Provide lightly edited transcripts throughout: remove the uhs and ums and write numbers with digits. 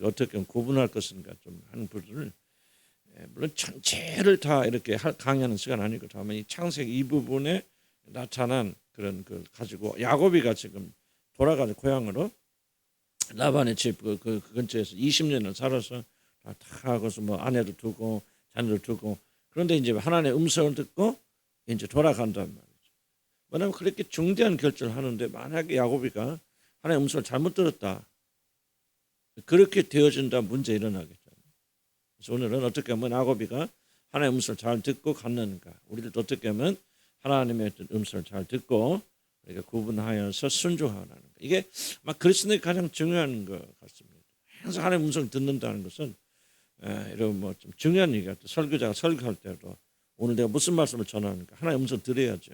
어떻게 구분할 것인가 좀 하는 부분을 물론 전체를 다 이렇게 강의하는 시간 아니고 다만 이 창세기 이 부분에 나타난 그런 걸 가지고 야곱이가 지금 돌아가는 고향으로 라반의 집 그 근처에서 20년을 살아서 다 하고서 뭐 아내도 두고 자녀도 두고 그런데 이제 하나님의 음성을 듣고 이제 돌아간단 말이죠. 왜냐하면 그렇게 중대한 결정을 하는데 만약에 야곱이가 하나님의 음성을 잘못 들었다. 그렇게 되어진다 문제 일어나겠죠. 그래서 오늘은 어떻게 하면 야곱이가 하나님의 음성을 잘 듣고 갔는가. 우리들도 어떻게 하면 하나님의 음성을 잘 듣고 우리가 구분하여서 순종하라는 거. 이게 막 그리스도인이 가장 중요한 것 같습니다. 항상 하나님의 음성을 듣는다는 것은 이런 뭐 좀 중요한 얘기 같아요. 설교자가 설교할 때도 오늘 내가 무슨 말씀을 전하는가 하나님의 음성 들어야죠.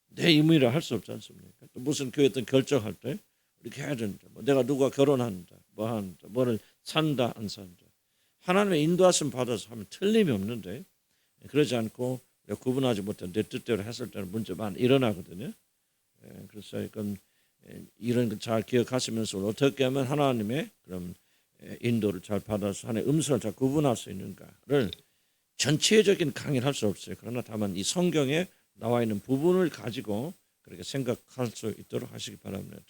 내 임의로 할 수 없지 않습니까? 또 무슨 교회 어떤 결정할 때 이렇게 해야 된다. 뭐 내가 누가 결혼한다, 뭐 한다, 뭐를 산다, 안 산다. 하나님의 인도하심 받아서 하면 틀림이 없는데 그러지 않고 구분하지 못한 내 뜻대로 했을 때는 문제 많이 일어나거든요. 그래서 이건 이런 거 잘 기억하시면서 어떻게 하면 하나님의 그런 인도를 잘 받아서 하나님의 음성을 잘 구분할 수 있는가를 전체적인 강의를 할 수 없어요. 그러나 다만 이 성경에 나와 있는 부분을 가지고 그렇게 생각할 수 있도록 하시기 바랍니다.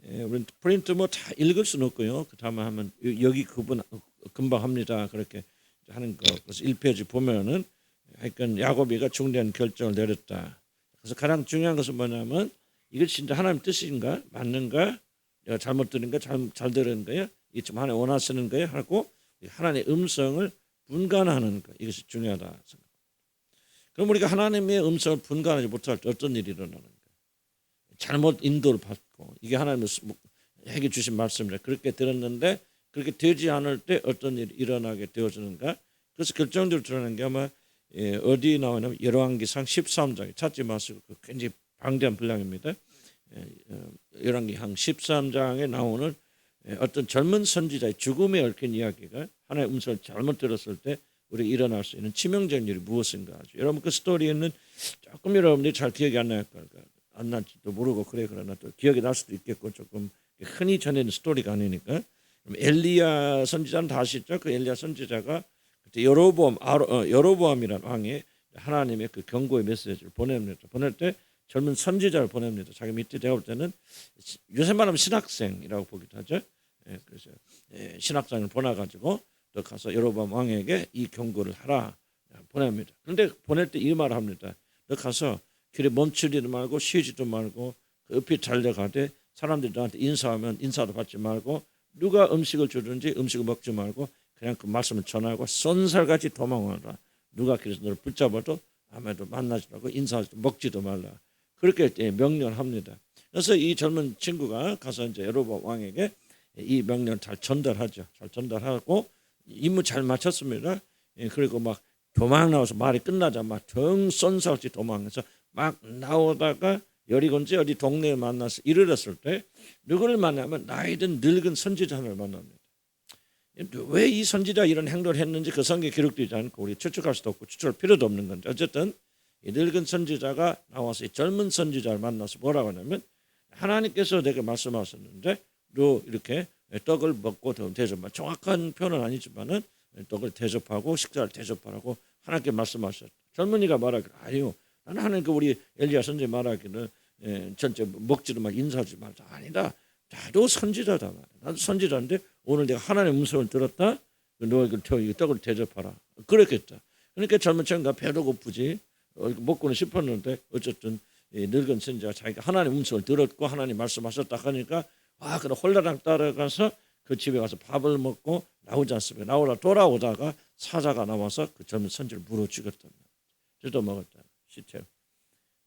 우리는 프린트 뭐 다 읽을 수는 없고요. 그 다음에 하면 여기 구분 금방 합니다. 그렇게 하는 거. 그래서 1페이지 보면은 하여간 야곱이가 중대한 결정을 내렸다. 그래서 가장 중요한 것은 뭐냐면 이게 진짜 하나님 뜻인가 맞는가 내가 잘못 들은 잘 들은 거야 이게 좀 하나님 원하시는 거야 하고 하나님의 음성을 분간하는 거 이것이 중요하다 생각합니다. 그럼 우리가 하나님의 음성을 분간하지 못할 때 어떤 일이 일어나는 거야? 잘못 인도를 받고 이게 하나님에게 주신 말씀이라 그렇게 들었는데 그렇게 되지 않을 때 어떤 일이 일어나게 되어지는가? 그래서 결정적으로 드러나는 게 아마 어디 나오냐면 열왕기상 13장에 찾지 마시고 굉장히 방대한 분량입니다. 열왕기상 13장에 나오는 어떤 젊은 선지자의 죽음에 얽힌 이야기가 하나의 음성을 잘못 들었을 때 우리 일어날 수 있는 치명적인 일이 무엇인가 하죠. 여러분 그 스토리에는 조금 여러분들이 잘 기억이 안 날 거니까 안 날지도 모르고 그러나 또 기억이 날 수도 있겠고 조금 흔히 전해는 스토리가 아니니까 엘리야 선지자는 다 아시죠? 그 엘리야 선지자가 그때 여로보암이라는 왕이 하나님의 그 경고의 메시지를 보냅니다. 보낼 때 젊은 선지자를 보냅니다. 자기 밑에 제가 볼 때는 요새 말하면 신학생이라고 보기도 하죠. 그래서 신학생을 보내가지고 또 가서 여로보암 왕에게 이 경고를 하라 보냅니다. 그런데 보낼 때 이 말을 합니다. 너 가서 길에 멈추지도 말고 쉬지도 말고 급히 달려가되 사람들이 너한테 인사하면 인사도 받지 말고 누가 음식을 주든지 음식을 먹지 말고 그냥 그 말씀을 전하고 쏜살같이 도망하라. 누가 길에서 너를 붙잡아도 아무도 만나지 말고 인사하지도 먹지도 말라. 그렇게 명령을 합니다. 그래서 이 젊은 친구가 가서 이제 여로보암 왕에게 이 명령을 잘 전달하죠. 잘 전달하고 임무 잘 마쳤습니다. 그리고 막 도망 나와서 말이 끝나자 막 정 쏜살같이 도망해서 막 나오다가 여리곤지 어디 동네에 만나서 이르렀을 때 누구를 만나면 나이 든 늙은 선지자를 만납니다. 왜 이 선지자 이런 행동을 했는지 그 성경에 기록되지 않고 우리 추측할 수도 없고 추측할 필요도 없는 건데 어쨌든 이 늙은 선지자가 나와서 이 젊은 선지자를 만나서 뭐라고 하냐면 하나님께서 내게 말씀하셨는데 너 이렇게 떡을 먹고 대접하고 정확한 표현은 아니지만은 떡을 대접하고 식사를 대접하라고 하나님께 말씀하셨다. 젊은이가 말하기를 아니요. 나는 하나님께 우리 엘리야 선지자 말하기를 전체 먹지도 말 인사하지 말자. 아니다. 나도 선지자다 말이야. 나도 선지자인데 오늘 내가 하나님의 음성을 들었다. 너 떡을 대접하라. 그랬겠다. 그러니까 젊은 친구가 배도 고프지 먹고는 싶었는데 어쨌든 늙은 선지자가 자기가 하나님의 음성을 들었고 하나님 말씀하셨다 하니까 그럼 홀라당 따라가서 그 집에 가서 밥을 먹고 나오지 않습니까? 돌아오다가 사자가 나와서 그 젊은 선지를 물어 죽였단 말이야. 저도 먹었다. 시체.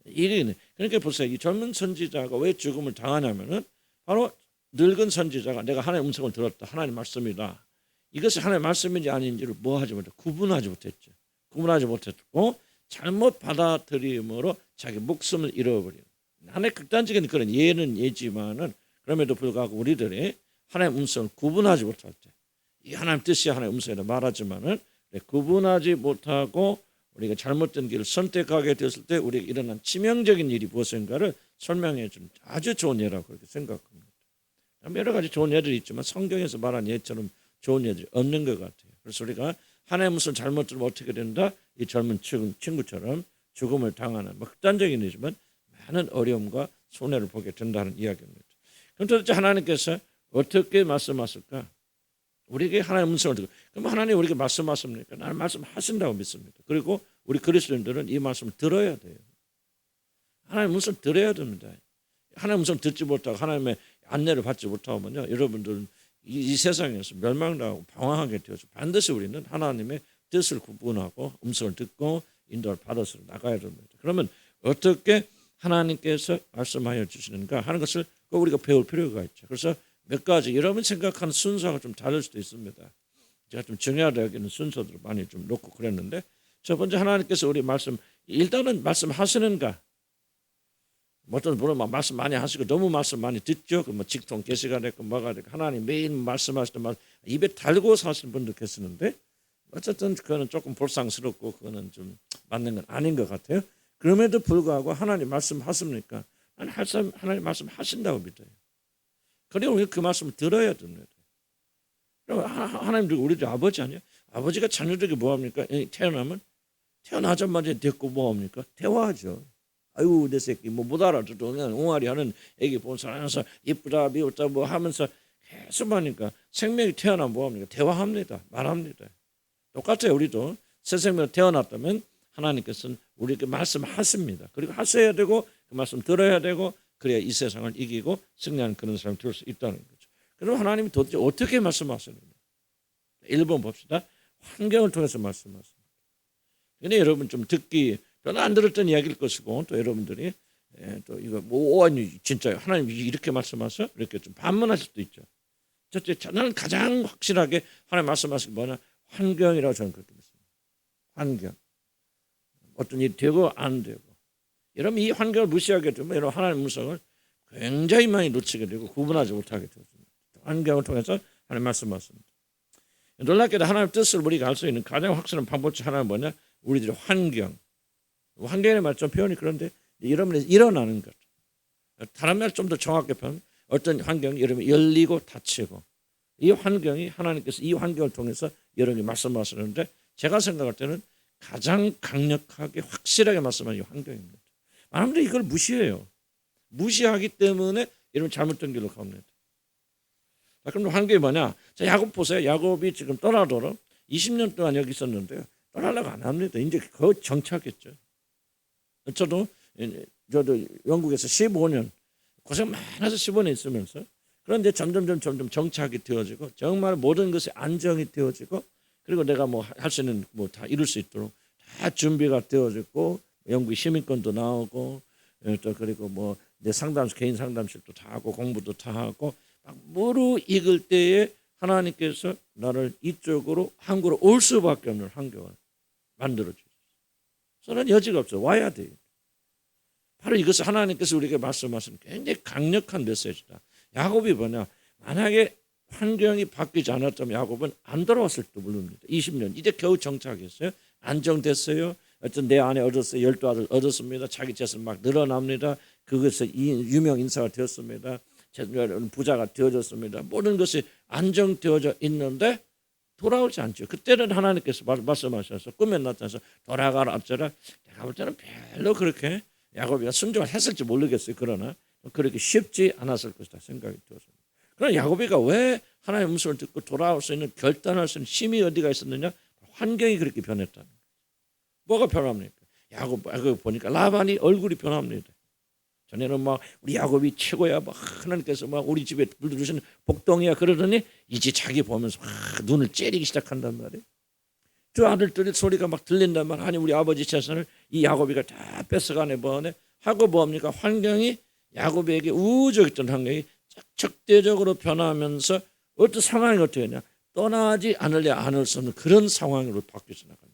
일이네. 그러니까 보세요. 이 젊은 선지자가 왜 죽음을 당하냐면은 바로 늙은 선지자가 내가 하나님의 음성을 들었다. 하나님 말씀이다. 이것이 하나님의 말씀인지 아닌지를 구분하지 못했죠. 구분하지 못했고 잘못 받아들임으로 자기 목숨을 잃어버린 하나의 극단적인 그런 예는 예지만은 그럼에도 불구하고 우리들이 하나님의 음성을 구분하지 못할 때 이 하나님 뜻이 하나님의 음성이라 말하지만은 구분하지 못하고 우리가 잘못된 길을 선택하게 됐을 때 우리에게 일어난 치명적인 일이 무엇인가를 설명해 주는 아주 좋은 예라고 그렇게 생각합니다. 여러 가지 좋은 예들이 있지만 성경에서 말한 예처럼 좋은 예들이 없는 것 같아요. 그래서 우리가 하나의 무슨 잘못 들으면 어떻게 된다? 이 젊은 친구처럼 죽음을 당하는 극단적인 일이지만 많은 어려움과 손해를 보게 된다는 이야기입니다. 그럼 도대체 하나님께서 어떻게 말씀하실까? 우리에게 하나님의 음성을 듣고, 그럼 하나님 우리에게 말씀하십니까? 나는 말씀하신다고 믿습니다. 그리고 우리 그리스도인들은 이 말씀을 들어야 돼요. 하나님의 음성을 들어야 됩니다. 하나님의 음성을 듣지 못하고 하나님의 안내를 받지 못하면요, 여러분들은 이 세상에서 멸망당하고 방황하게 되어서 반드시 우리는 하나님의 뜻을 구분하고 음성을 듣고 인도를 받아서 나가야 됩니다. 그러면 어떻게 하나님께서 말씀하여 주시는가 하는 것을 꼭 우리가 배울 필요가 있죠. 그래서 몇 가지 여러분 생각하는 순서가 좀 다를 수도 있습니다. 제가 좀 중요하다 여기는 순서들을 많이 좀 놓고 그랬는데, 첫 번째 하나님께서 우리 일단은 말씀하시는가. 어떤 분은 막 말씀 많이 하시고 너무 말씀 많이 듣죠. 뭐 직통 계시가 됐고 뭐가 됐고 하나님 매일 말씀하시던 말 입에 달고 사시는 분도 계시는데, 어쨌든 그거는 조금 불쌍스럽고 그거는 좀 맞는 건 아닌 것 같아요. 그럼에도 불구하고 하나님 말씀하십니까? 하나님 말씀하신다고 믿어요. 그리고 우리가 그 말씀을 들어야 됩니다. 하나님도 우리도 아버지 아니에요? 아버지가 자녀들에게 뭐합니까? 태어나면 태어나자마자 됐고 뭐합니까? 대화하죠. 아유 내 새끼 뭐 못 알아듣도 그냥 옹알이 하는 애기 본 사람에서 이쁘다 미웠다 뭐 하면서 계속 하니까 생명이 태어나면 뭐합니까? 대화합니다. 말합니다. 똑같아요. 우리도 새 생명으로 태어났다면 하나님께서는 우리에게 말씀하십니다. 그리고 하셔야 되고 그 말씀 들어야 되고 그래야 이 세상을 이기고 승리하는 그런 사람이 될 수 있다는 거죠. 그럼 하나님이 도대체 어떻게 말씀하시느냐? 1번 봅시다. 환경을 통해서 말씀하십니다. 근데 여러분 좀 듣기 별로 안 들었던 이야기일 것이고 또 여러분들이 또 이거 뭐 아니 진짜 하나님이 이렇게 말씀하셔? 이렇게 좀 반문하실 수도 있죠. 첫째, 나는 가장 확실하게 하나님 말씀하신 게 뭐냐? 환경이라고 저는 그렇게 믿습니다. 환경. 어떤 일이 되고 안 되고. 여러분 이 환경을 무시하게 되면 여러분 하나님의 음성을 굉장히 많이 놓치게 되고 구분하지 못하게 되었습니다. 환경을 통해서 하나님 말씀하십니다. 놀랍게도 하나님의 뜻을 우리가 알 수 있는 가장 확실한 방법 중 하나는 뭐냐? 우리들의 환경. 환경의 말 좀 표현이 그런데 여러분이 일어나는 것. 다른 말 좀 더 정확하게 표현. 어떤 환경이 여러분이 열리고 닫히고 이 환경이 하나님께서 이 환경을 통해서 여러분이 말씀하시는데 제가 생각할 때는 가장 강력하게 확실하게 말씀하는 이 환경입니다. 사람들이 이걸 무시해요. 무시하기 때문에 여러분 잘못된 길로 갑니다. 자, 그럼 환경이 뭐냐? 자, 야곱 보세요. 야곱이 지금 떠나도록 20년 동안 여기 있었는데요. 떠나려고 안 합니다. 이제 거의 정착했죠. 저도 영국에서 15년 고생 많아서 15년 있으면서 그런데 점점 정착이 되어지고 정말 모든 것이 안정이 되어지고 그리고 내가 뭐 할 수 있는 뭐 다 이룰 수 있도록 다 준비가 되어졌고 영국의 시민권도 나오고 또 그리고 뭐 내 상담소 개인 상담실도 다 하고 공부도 다 하고 막 무르익을 때에 하나님께서 나를 이쪽으로 한국으로 올 수밖에 없는 환경을 만들어 주셨어요. 저는 여지가 없어요. 와야 돼요. 바로 이것을 하나님께서 우리에게 말씀하신 굉장히 강력한 메시지다. 야곱이 뭐냐? 만약에 환경이 바뀌지 않았다면 야곱은 안 돌아왔을지도 모릅니다. 20년 이제 겨우 정착했어요. 안정됐어요. 어떤 내 안에 얻었어요. 12아들 얻었습니다. 자기 재산 막 늘어납니다. 그것에 유명 인사가 되었습니다. 부자가 되어졌습니다. 모든 것이 안정되어져 있는데 돌아오지 않죠. 그때는 하나님께서 말씀하셔서 꿈에 나타나서 돌아가라 어쩌라. 내가 볼 때는 별로 그렇게 야곱이가 순종을 했을지 모르겠어요. 그러나 그렇게 쉽지 않았을 것이다 생각이 들었습니다. 그러나 야곱이가 왜 하나님의 음성을 듣고 돌아올 수 있는 결단할 수 있는 힘이 어디가 있었느냐? 환경이 그렇게 변했다는 거예요. 뭐가 변합니까? 야곱 보니까 라반이 얼굴이 변합니다. 전에는 막 우리 야곱이 최고야, 막 하나님께서 막 우리 집에 물들으시는 복덩이야 그러더니 이제 자기 보면서 막 눈을 째리기 시작한단 말이에요. 두 아들들의 소리가 막 들린단 말이에요. 아니 우리 아버지 재산을 이 야곱이가 다 뺏어가네 뭐하네 하고 뭡니까? 환경이 야곱에게 우호적이었던 환경이 적대적으로 변하면서 어떤 상황이 어떻게 되냐? 떠나지 않으려 않을 수 없는 그런 상황으로 바뀌어서 나간다.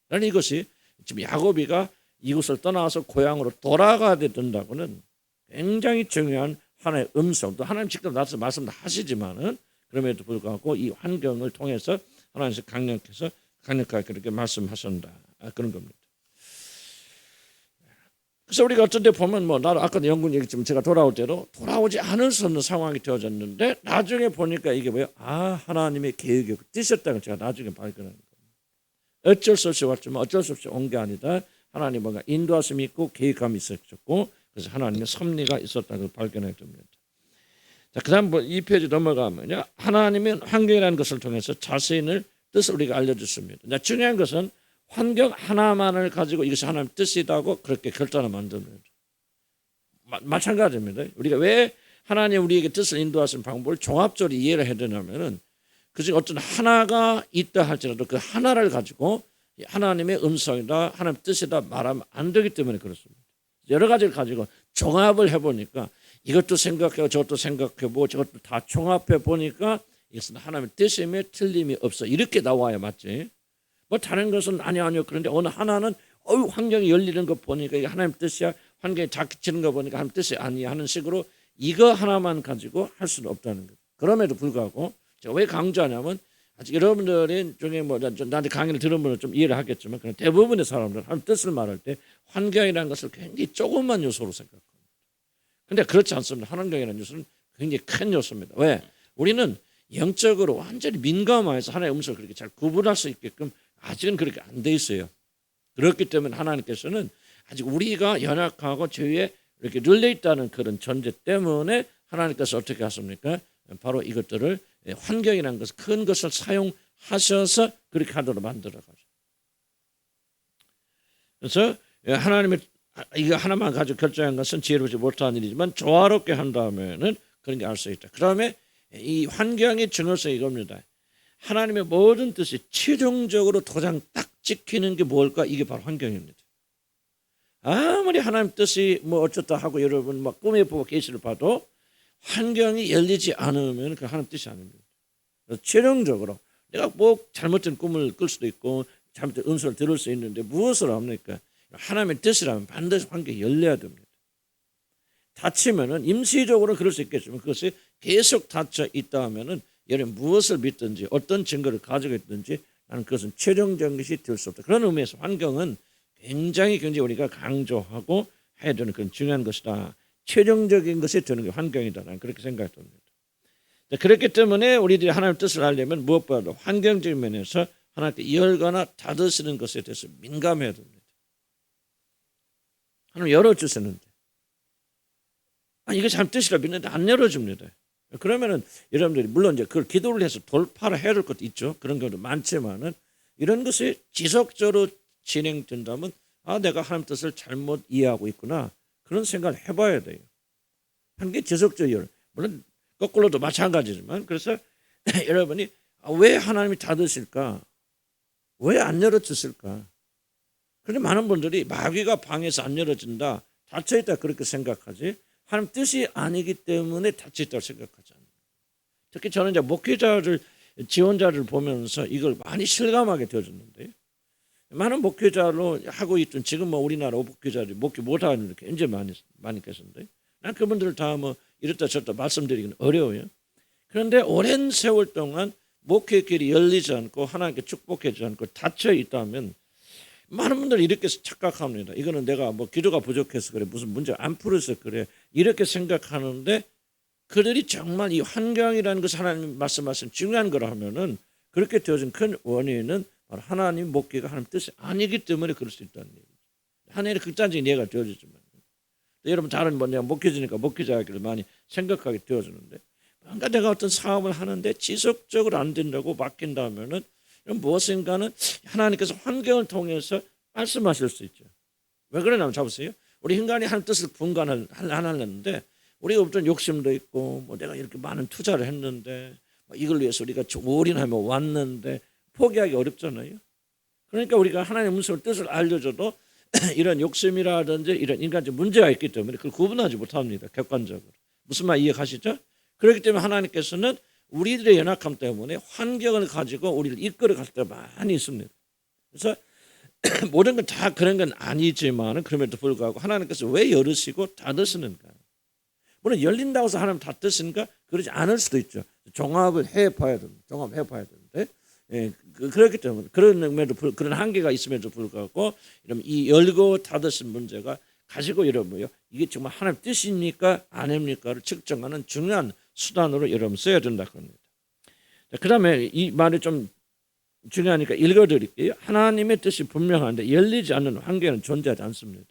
나는 이것이 지금 야곱이가 이곳을 떠나서 고향으로 돌아가야 된다고는 굉장히 중요한 하나의 음성도 하나님 직접 나서 말씀하시지만은 그럼에도 불구하고 이 환경을 통해서 하나님께서 강력하게 그렇게 말씀하신다 그런 겁니다. 그래서 우리가 어떤 데 보면 뭐 나도 아까도 영국 얘기했지만 제가 돌아올 때도 돌아오지 않을 수 없는 상황이 되어졌는데 나중에 보니까 이게 뭐예요? 아, 하나님의 계획이 뜻이었다는 걸 제가 나중에 발견하는 거예요. 어쩔 수 없이 왔지만 어쩔 수 없이 온 게 아니다. 하나님 뭔가 인도하심이 있고 계획감이 있었고 그래서 하나님의 섭리가 있었다는 걸 발견하게 됩니다. 자, 그다음 이 페이지 넘어가면요. 하나님은 환경이라는 것을 통해서 자신의 뜻을 우리가 알려줬습니다. 자, 중요한 것은 환경 하나만을 가지고 이것이 하나님의 뜻이라고 그렇게 결단을 만듭니다. 마찬가지입니다. 우리가 왜 하나님 우리에게 뜻을 인도하시는 방법을 종합적으로 이해를 해야 되냐면은 그중 어떤 하나가 있다 할지라도 그 하나를 가지고 하나님의 음성이다, 하나님의 뜻이다 말하면 안 되기 때문에 그렇습니다. 여러 가지를 가지고 종합을 해보니까 이것도 생각해보고 저것도 생각해보고 저것도 다 종합해 보니까 이것은 하나님의 뜻임에 틀림이 없어. 이렇게 나와야 맞지. 뭐 다른 것은 아니요. 그런데 어느 하나는 환경이 열리는 거 보니까 이게 하나님 뜻이야. 환경이 닥치는 거 보니까 하나님 뜻이 아니야 하는 식으로 이거 하나만 가지고 할 수는 없다는 거예요. 그럼에도 불구하고 제가 왜 강조하냐면 아직 여러분들이 중에 뭐 나한테 강의를 들은 분은 좀 이해를 하겠지만 그런 대부분의 사람들은 하나님 뜻을 말할 때 환경이라는 것을 굉장히 조그만 요소로 생각합니다. 근데 그렇지 않습니다. 환경이라는 요소는 굉장히 큰 요소입니다. 왜? 우리는 영적으로 완전히 민감해서 하나님의 음성을 그렇게 잘 구분할 수 있게끔 아직은 그렇게 안 돼 있어요. 그렇기 때문에 하나님께서는 아직 우리가 연약하고 죄에 이렇게 눌려 있다는 그런 전제 때문에 하나님께서 어떻게 하십니까? 바로 이것들을 환경이라는 것을 큰 것을 사용하셔서 그렇게 하도록 만들어 가죠. 그래서 하나님의 이거 하나만 가지고 결정한 것은 지혜롭지 못한 일이지만 조화롭게 한다면은 그런 게 알 수 있다. 그다음에 이 환경의 중요성이 이겁니다. 하나님의 모든 뜻이 최종적으로 도장 딱 찍히는 게 뭘까? 이게 바로 환경입니다. 아무리 하나님 뜻이 뭐 어쩌다 하고 여러분 막 꿈에 보고 계시를 봐도 환경이 열리지 않으면 그 하나님 뜻이 아닙니다. 그래서 최종적으로 내가 뭐 잘못된 꿈을 꿀 수도 있고 잘못된 음성을 들을 수 있는데 무엇을 합니까? 하나님의 뜻이라면 반드시 환경이 열려야 됩니다. 닫히면은 임시적으로 그럴 수 있겠지만 그것이 계속 닫혀 있다 하면은 여러분 무엇을 믿든지 어떤 증거를 가지고 있든지 나는 그것은 최종적인 것이 될 수 없다. 그런 의미에서 환경은 굉장히 우리가 강조하고 해야 되는 그런 중요한 것이다. 최종적인 것이 되는 게 환경이다. 나는 그렇게 생각합니다. 그렇기 때문에 우리들이 하나님의 뜻을 알려면 무엇보다도 환경적인 면에서 하나님께 열거나 닫으시는 것에 대해서 민감해야 됩니다. 하나님 열어주시는데 이거 참 뜻이라 믿는데 안 열어줍니다. 그러면은 여러분들이 물론 이제 그걸 기도를 해서 돌파를 해야 될 것도 있죠. 그런 경우도 많지만은 이런 것이 지속적으로 진행된다면 내가 하나님 뜻을 잘못 이해하고 있구나 그런 생각을 해봐야 돼요. 한 게 지속적이에요. 물론 거꾸로도 마찬가지지만 그래서 여러분이 왜 하나님이 닫으실까? 왜 안 열어주실까? 그런데 많은 분들이 마귀가 방해해서 안 열어진다, 닫혀있다 그렇게 생각하지 하나님 뜻이 아니기 때문에 닫혀있다고 생각하잖아요. 특히 저는 이제 목회자를 지원자를 보면서 이걸 많이 실감하게 되어졌는데요. 많은 목회자로 하고 있던 지금 뭐 우리나라 목회자들이 목회 못하는 게 굉장히 많이 계신데 난 그분들을 다 뭐 이렇다 저렇다 말씀드리기는 어려워요. 그런데 오랜 세월 동안 목회길이 열리지 않고 하나님께 축복하지 않고 닫혀 있다면 많은 분들이 이렇게 착각합니다. 이거는 내가 뭐 기도가 부족해서 그래 무슨 문제 안 풀어서 그래 이렇게 생각하는데 그들이 정말 이 환경이라는 것을 하나님 말씀하신 중요한 거라 하면은 그렇게 되어진 큰 원인은 바로 하나님 목회가 하나님 뜻이 아니기 때문에 그럴 수 있다는 얘기죠. 하나님의 극단적인 이해가 되어지지만 여러분 다른 뭐 내가 목회자니까 목회자에게 많이 생각하게 되어지는데 뭔가 내가 어떤 사업을 하는데 지속적으로 안 된다고 맡긴다면은 무엇인가는 하나님께서 환경을 통해서 말씀하실 수 있죠. 왜 그러냐면 잡으세요. 우리 인간이 하나님 뜻을 분간하려는데 우리가 어떤 욕심도 있고 뭐 내가 이렇게 많은 투자를 했는데 이걸 위해서 우리가 올인하며 왔는데 포기하기 어렵잖아요. 그러니까 우리가 하나님의 음성을 뜻을 알려줘도 이런 욕심이라든지 이런 인간적 문제가 있기 때문에 그걸 구분하지 못합니다. 객관적으로. 무슨 말 이해가시죠? 그렇기 때문에 하나님께서는 우리들의 연약함 때문에 환경을 가지고 우리를 이끌어 갈 때가 많이 있습니다. 그래서 모든 건 다 그런 건 아니지만 그럼에도 불구하고 하나님께서 왜 열으시고 닫으시는가? 물론 열린다고 해서 하나님 닫으시는가? 그러지 않을 수도 있죠. 종합을 해봐야 됩니다. 종합해봐야 되는데 그렇기 때문에 그런 한계가 있음에도 불구하고 이 열고 닫으신 문제가 가지고 여러분요 이게 정말 하나님 뜻입니까 아닙니까를 측정하는 중요한 수단으로 여러분 써야 된다 그럽니다. 그 다음에 이 말이 좀 중요하니까 읽어드릴게요. 하나님의 뜻이 분명한데 열리지 않는 환경은 존재하지 않습니다.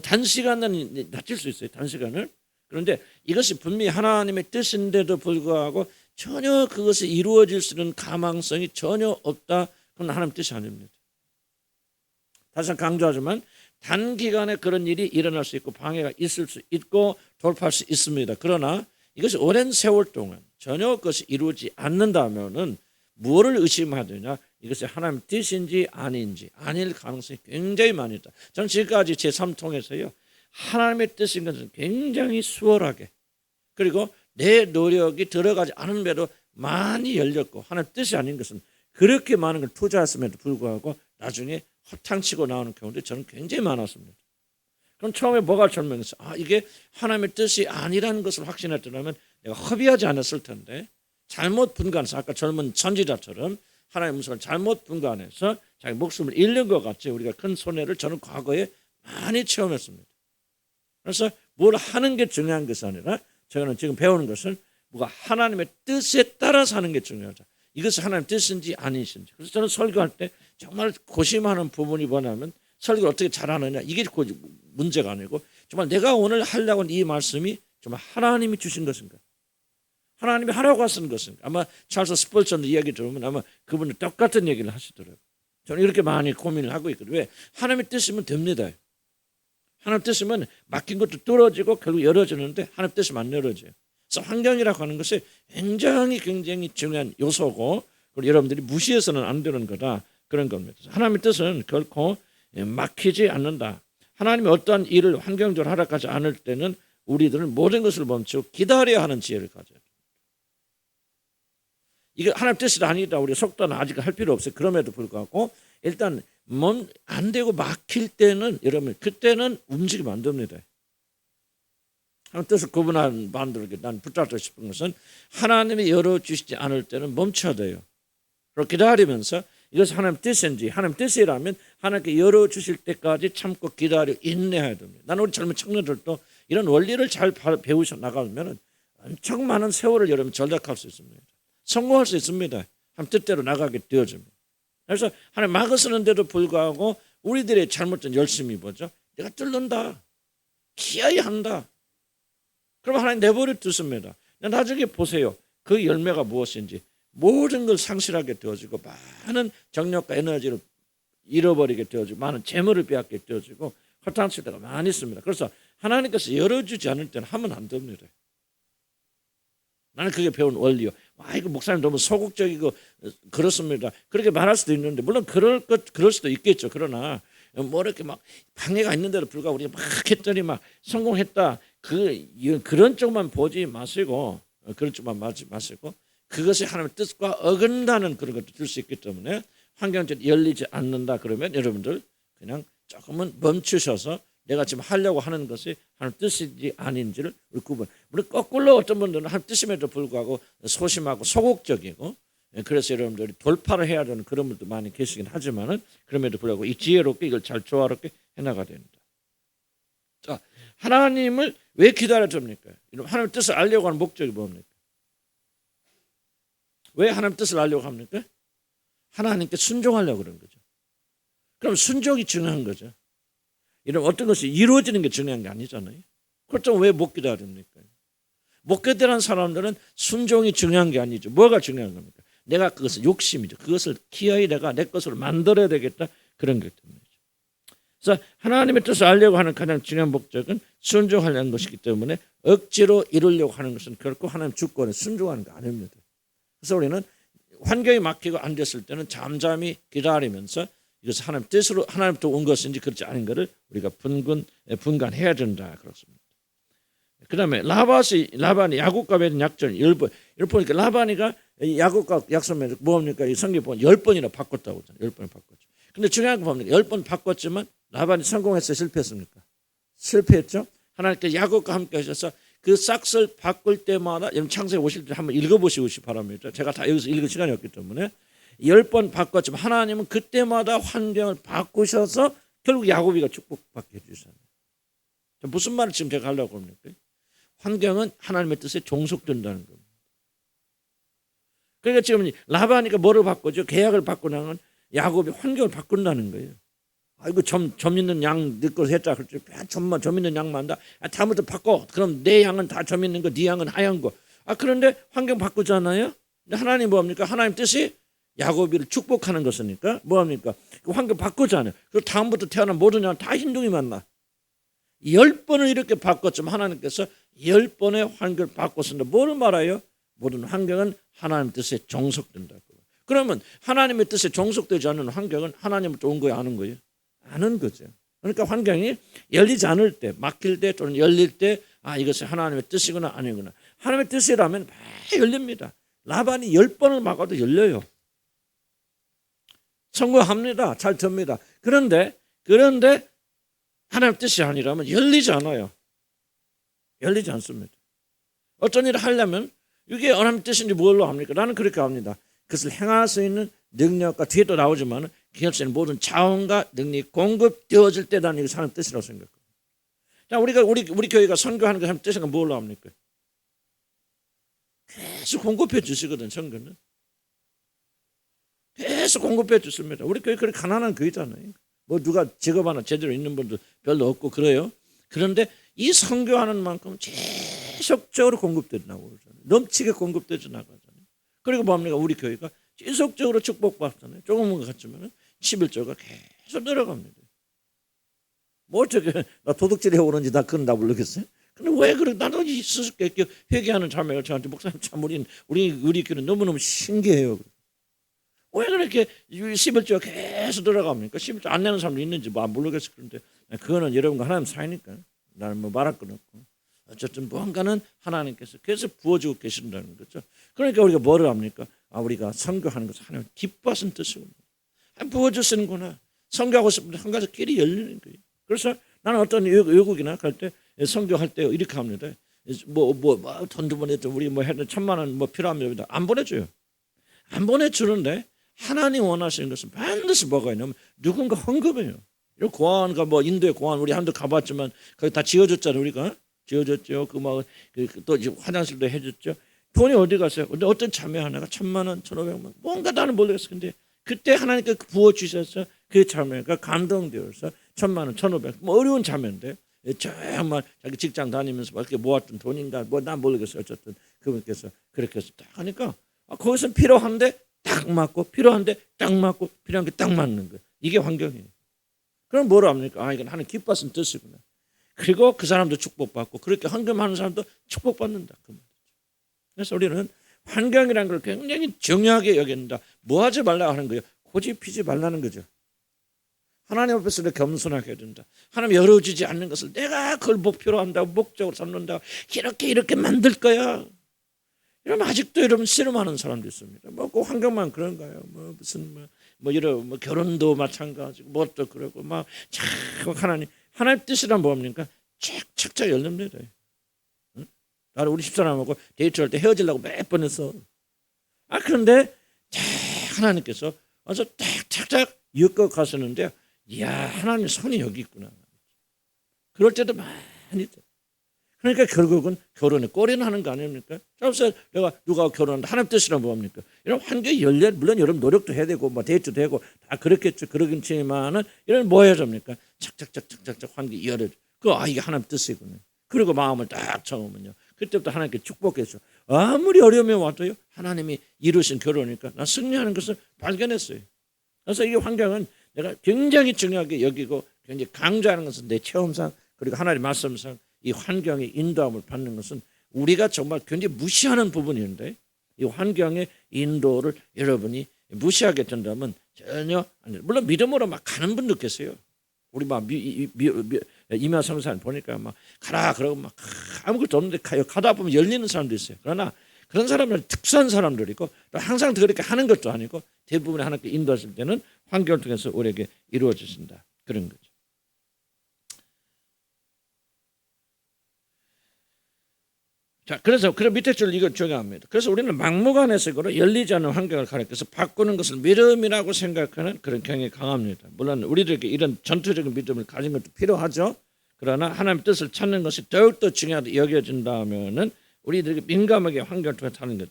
단시간은 다칠 수 있어요. 단시간을. 그런데 이것이 분명히 하나님의 뜻인데도 불구하고 전혀 그것이 이루어질 수 있는 가망성이 전혀 없다. 그건 하나님 뜻이 아닙니다. 다시 한번 강조하지만 단기간에 그런 일이 일어날 수 있고 방해가 있을 수 있고 돌파할 수 있습니다. 그러나 이것이 오랜 세월 동안 전혀 그것이 이루어지지 않는다면은 무엇을 의심하느냐? 이것이 하나님 뜻인지 아닌지 아닐 가능성이 굉장히 많이 있다. 저는 지금까지 제 삶 통해서요 하나님의 뜻인 것은 굉장히 수월하게 그리고 내 노력이 들어가지 않은데도 많이 열렸고 하나님 뜻이 아닌 것은 그렇게 많은 걸 투자했음에도 불구하고 나중에 허탕치고 나오는 경우도 저는 굉장히 많았습니다. 그럼 처음에 뭐가 설명했어요? 이게 하나님의 뜻이 아니라는 것을 확신했더라면 내가 허비하지 않았을 텐데 잘못 분간해서 아까 젊은 선지자처럼 하나님의 음성을 잘못 분간해서 자기 목숨을 잃는 것 같이 우리가 큰 손해를 저는 과거에 많이 체험했습니다. 그래서 뭘 하는 게 중요한 것이 아니라 저는 지금 배우는 것은 뭐가 하나님의 뜻에 따라서 하는 게 중요하다. 이것이 하나님의 뜻인지 아니신지. 그래서 저는 설교할 때 정말 고심하는 부분이 뭐냐면 설교를 어떻게 잘하느냐 이게 문제가 아니고 정말 내가 오늘 하려고 하는 이 말씀이 정말 하나님이 주신 것인가 하나님이 하라고 하신 것인가. 아마 찰스 스펄전 이야기 들으면 아마 그분은 똑같은 얘기를 하시더라고요. 저는 이렇게 많이 고민을 하고 있거든요. 왜? 하나님의 뜻이면 됩니다. 하나님 뜻이면 막힌 것도 뚫어지고 결국 열어지는데 하나님 뜻이면 안 열어져요. 그래서 환경이라고 하는 것이 굉장히 중요한 요소고 그리고 여러분들이 무시해서는 안 되는 거다. 그런 겁니다. 하나님의 뜻은 결코 막히지 않는다. 하나님이 어떠한 일을 환경적으로 허락하지 않을 때는 우리들은 모든 것을 멈추고 기다려야 하는 지혜를 가져야 됩니다. 이게 하나님 뜻이 아니다. 우리 속도는 아직 할 필요 없어요. 그럼에도 불구하고 일단 안 되고 막힐 때는 여러분 그때는 움직이면 안 됩니다. 하나님 뜻을 구분하는 반대로 난 붙잡고 싶은 것은 하나님이 열어주시지 않을 때는 멈춰야 돼요. 그리고 기다리면서 이것이 하나님 뜻인지 하나님 뜻이라면 하나님께 열어주실 때까지 참고 기다려 인내해야 됩니다. 나는 우리 젊은 청년들도 이런 원리를 잘 배우셔 나가면 엄청 많은 세월을 여러분 절약할 수 있습니다. 성공할 수 있습니다. 하나님 뜻대로 나가게 되어집니다. 그래서 하나님 막아서는데도 불구하고 우리들의 잘못된 열심이 뭐죠? 내가 뚫는다. 기어이 한다. 그럼 하나님 내버려 두십니다. 나중에 보세요. 그 열매가 무엇인지. 모든 걸 상실하게 되어지고 많은 정력과 에너지를 잃어버리게 되어지고 많은 재물을 빼앗게 되어지고 허탕칠 때가 많이 있습니다. 그래서 하나님께서 열어주지 않을 때는 하면 안 됩니다. 나는 그게 배운 원리요. 이거 목사님 너무 소극적이고 그렇습니다. 그렇게 말할 수도 있는데 물론 그럴 수도 있겠죠. 그러나 뭐 이렇게 막 방해가 있는데도 불구하고 우리가 막 했더니 막 성공했다. 그런 쪽만 보지 마시고 그런 쪽만 보지 마시고 그것이 하나님의 뜻과 어긋나는 그런 것도 줄 수 있기 때문에 환경적으로 열리지 않는다 그러면 여러분들 그냥 조금은 멈추셔서 내가 지금 하려고 하는 것이 하나님 뜻인지 아닌지를 구분. 물론 거꾸로 어떤 분들은 하나님 뜻임에도 불구하고 소심하고 소극적이고 그래서 여러분들이 돌파를 해야 되는 그런 분도 많이 계시긴 하지만은 그럼에도 불구하고 이 지혜롭게 이걸 잘 조화롭게 해나가야 됩니다. 자, 하나님을 왜 기다려 줍니까? 하나님 뜻을 알려고 하는 목적이 뭡니까? 왜 하나님 뜻을 알려고 합니까? 하나님께 순종하려고 그러는 거죠. 그럼 순종이 중요한 거죠. 이런 어떤 것이 이루어지는 게 중요한 게 아니잖아요. 그렇다면 왜 못 기다립니까? 못 기다리는 사람들은 순종이 중요한 게 아니죠. 뭐가 중요한 겁니까? 내가 그것을 욕심이죠. 그것을 기어이 내가 내 것으로 만들어야 되겠다. 그런 것 때문이죠. 그래서 하나님의 뜻을 알려고 하는 가장 중요한 목적은 순종하려는 것이기 때문에 억지로 이루려고 하는 것은 결코 하나님 주권에 순종하는 거 아닙니다. 그래서 우리는 환경이 막히고 안 됐을 때는 잠잠히 기다리면서 이것을 하나님 뜻으로 하나님부터 온 것인지 그렇지 않은 것을 우리가 분간해야 된다 그렇습니다. 그다음에 라반이 야곱과 맺은 약전 10번. 이걸 보니까 라반이가 야곱과 약속을 뭡니까? 이 성경 보면 10번이나 바꿨다고 하잖아요. 10번 바꿨죠. 근데 중요한 거 뭡니까? 10번 바꿨지만 라반이 성공했어요? 실패했습니까? 실패했죠. 하나님께 야곱과 함께 하셔서 그 싹을 바꿀 때마다 여러분 창세기 50절 한번 읽어보시고 바랍니다. 제가 다 여기서 읽을 시간이 없기 때문에 10번 바꿨지만 하나님은 그때마다 환경을 바꾸셔서 결국 야곱이가 축복받게 해주잖아요. 무슨 말을 지금 제가 하려고 합니까? 환경은 하나님의 뜻에 종속된다는 겁니다. 그러니까 지금 라반이니까 뭐를 바꾸죠? 계약을 바꾸냐면 야곱이 환경을 바꾼다는 거예요. 아이고 점 있는 양 네 것을 했다. 그랬죠. 점 있는 양만 한다. 다음부터 바꿔. 그럼 내 양은 다 점 있는 거, 네 양은 하얀 거. 그런데 환경 바꾸잖아요. 근데 하나님 뭐합니까? 하나님 뜻이 야곱이를 축복하는 것이니까 뭐합니까? 그 환경 바꾸잖아요. 그리고 다음부터 태어난 모든 양 다 흰둥이 만나. 10번을 이렇게 바꿨지만 하나님께서 10번의 환경을 바꿨습니다. 뭐를 말해요? 모든 환경은 하나님 뜻에 종속된다고. 그러면 하나님의 뜻에 종속되지 않는 환경은 하나님을 온 거예요, 아는 거예요? 아는 거죠. 그러니까 환경이 열리지 않을 때, 막힐 때 또는 열릴 때 이것이 하나님의 뜻이구나 아니구나. 하나님의 뜻이라면 다 열립니다. 라반이 10번을 막아도 열려요. 성공합니다. 잘 됩니다. 그런데 하나님의 뜻이 아니라면 열리지 않아요. 열리지 않습니다. 어떤 일을 하려면 이게 하나님의 뜻인지 뭘로 합니까? 나는 그렇게 합니다. 그것을 행할 수 있는 능력과 뒤에 또 나오지만 그 할수 있는 모든 자원과 능력이 공급되어질 때 나는 이게 하나님의 뜻이라고 생각합니다. 자, 우리 교회가 선교하는 거 하나님의 뜻인가 뭘로 합니까? 계속 공급해 주시거든. 선교는 계속 공급해 주십니다. 우리 교회 그렇게 가난한 교회잖아요. 뭐 누가 직업 하나 제대로 있는 분도 별로 없고 그래요. 그런데 이 선교하는 만큼 지속적으로 공급되나고 그러잖아요. 넘치게 공급되져 나가잖아요. 그리고 뭡니까? 우리 교회가 지속적으로 축복받잖아요. 조금은 것 같지만 11조가 계속 늘어갑니다. 뭐 어떻게 나 도둑질해 오는지 나 그건 다 모르겠어요. 근데 왜 그래? 나도 수수께끼 회개하는 자매가 저한테 목사님 참 우리 교회는 너무너무 신기해요. 왜 그렇게 11조가 계속 들어갑니까? 11조 안 내는 사람도 있는지 모르겠어요. 그런데 그거는 여러분과 하나님 사이니까 나는 뭐 말할 건 없고 어쨌든 무언가는 하나님께서 계속 부어주고 계신다는 거죠. 그러니까 우리가 뭐를 합니까? 우리가 선교하는 것은 하나님 기뻐하신 뜻이구나. 부어주시는구나. 선교하고 싶은데 한 가지 길이 열리는 거예요. 그래서 나는 어떤 외국이나 갈 때 선교할 때 이렇게 합니다. 돈 두 번 했죠. 우리 뭐 해도 1,000만 원 뭐 필요합니다. 안 보내줘요. 안 보내주는데 하나님 원하시는 것은 반드시 뭐가 있냐면 누군가 헌금해요. 고아원가 뭐 인도의 고아원 우리 한도 가봤지만 거기 다 지어줬잖아요. 우리가 지어줬죠. 또 화장실도 해줬죠. 돈이 어디 갔어요? 근데 어떤 자매 하나가 1,000만 원, 1,500만 원 뭔가 나는 모르겠어. 근데 그때 하나님께 부어주셔서 그 자매가 감동되어서 1,000만 원, 1,500만 뭐 어려운 자매인데 정말 자기 직장 다니면서 이렇게 모았던 돈인가 뭐 난 모르겠어요. 어쨌든 그분께서 그렇게 해서 딱 하니까 거기서 필요한데 딱 맞고 필요한데 딱 맞고 필요한 게 딱 맞는 거예요. 이게 환경이에요. 그럼 뭐라 합니까? 이건 하나님 기뻐하신 뜻이구나. 그리고 그 사람도 축복받고 그렇게 헌금하는 사람도 축복받는다. 그래서 우리는 환경이라는 걸 굉장히 중요하게 여긴다. 뭐 하지 말라 하는 거예요? 고집 피지 말라는 거죠. 하나님 앞에서 겸손하게 해야 된다. 하나님 열어주지 않는 것을 내가 그걸 목표로 한다고 목적으로 삼는다고 이렇게 만들 거야. 이러면 아직도 여러분 씨름하는 사람도 있습니다. 그 환경만 그런가요? 무슨 이런 결혼도 마찬가지고 또 그러고 참 하나님 뜻이란 뭡니까? 착착 열립니다. 응? 나를 우리 집사람하고 데이트할 때 헤어지려고 몇 번 했어. 그런데 하나님께서 와서 착착 엮어 가시는데 이야 하나님 손이 여기 있구나. 그럴 때도 많이 있죠. 그러니까 결국은 결혼에 꼬리는 하는 거 아닙니까? 그래서 내가 누가 결혼한다 하나님 뜻이란 뭡니까? 이런 환경이 열려 물론 여러분 노력도 해야 되고 데이트도 되고 다 그렇겠죠. 그러긴 지만은 이런 뭐 해야 됩니까? 착착착착착 환경이 열려. 이게 하나님 뜻이군요. 그리고 마음을 딱 정하면요. 그때부터 하나님께 축복했죠. 아무리 어려움이 와도요. 하나님이 이루신 결혼이니까 나 승리하는 것을 발견했어요. 그래서 이 환경은 내가 굉장히 중요하게 여기고 굉장히 강조하는 것은 내 체험상 그리고 하나님의 말씀상 이 환경의 인도함을 받는 것은 우리가 정말 굉장히 무시하는 부분인데 이 환경의 인도를 여러분이 무시하게 된다면 전혀 아니에요. 물론 믿음으로 가는 분도 계세요. 우리 이면 성산 보니까 가라 그러고 아무것도 없는데 가다 보면 열리는 사람도 있어요. 그러나 그런 사람들은 특수한 사람들이고 또 항상 그렇게 하는 것도 아니고 대부분 하나님께 인도하실 때는 환경을 통해서 우리에게 이루어지신다. 그런 거죠. 자, 그래서 그 밑에 줄 이거 중요합니다. 그래서 우리는 막무가내식으로 열리지 않는 환경을 가리켜서 바꾸는 것을 믿음이라고 생각하는 그런 경향이 강합니다. 물론 우리들에게 이런 전투적인 믿음을 가진 것도 필요하죠. 그러나 하나님의 뜻을 찾는 것이 더욱더 중요하게 여겨진다면은 우리들에게 민감하게 환경을 통해 사는 거죠.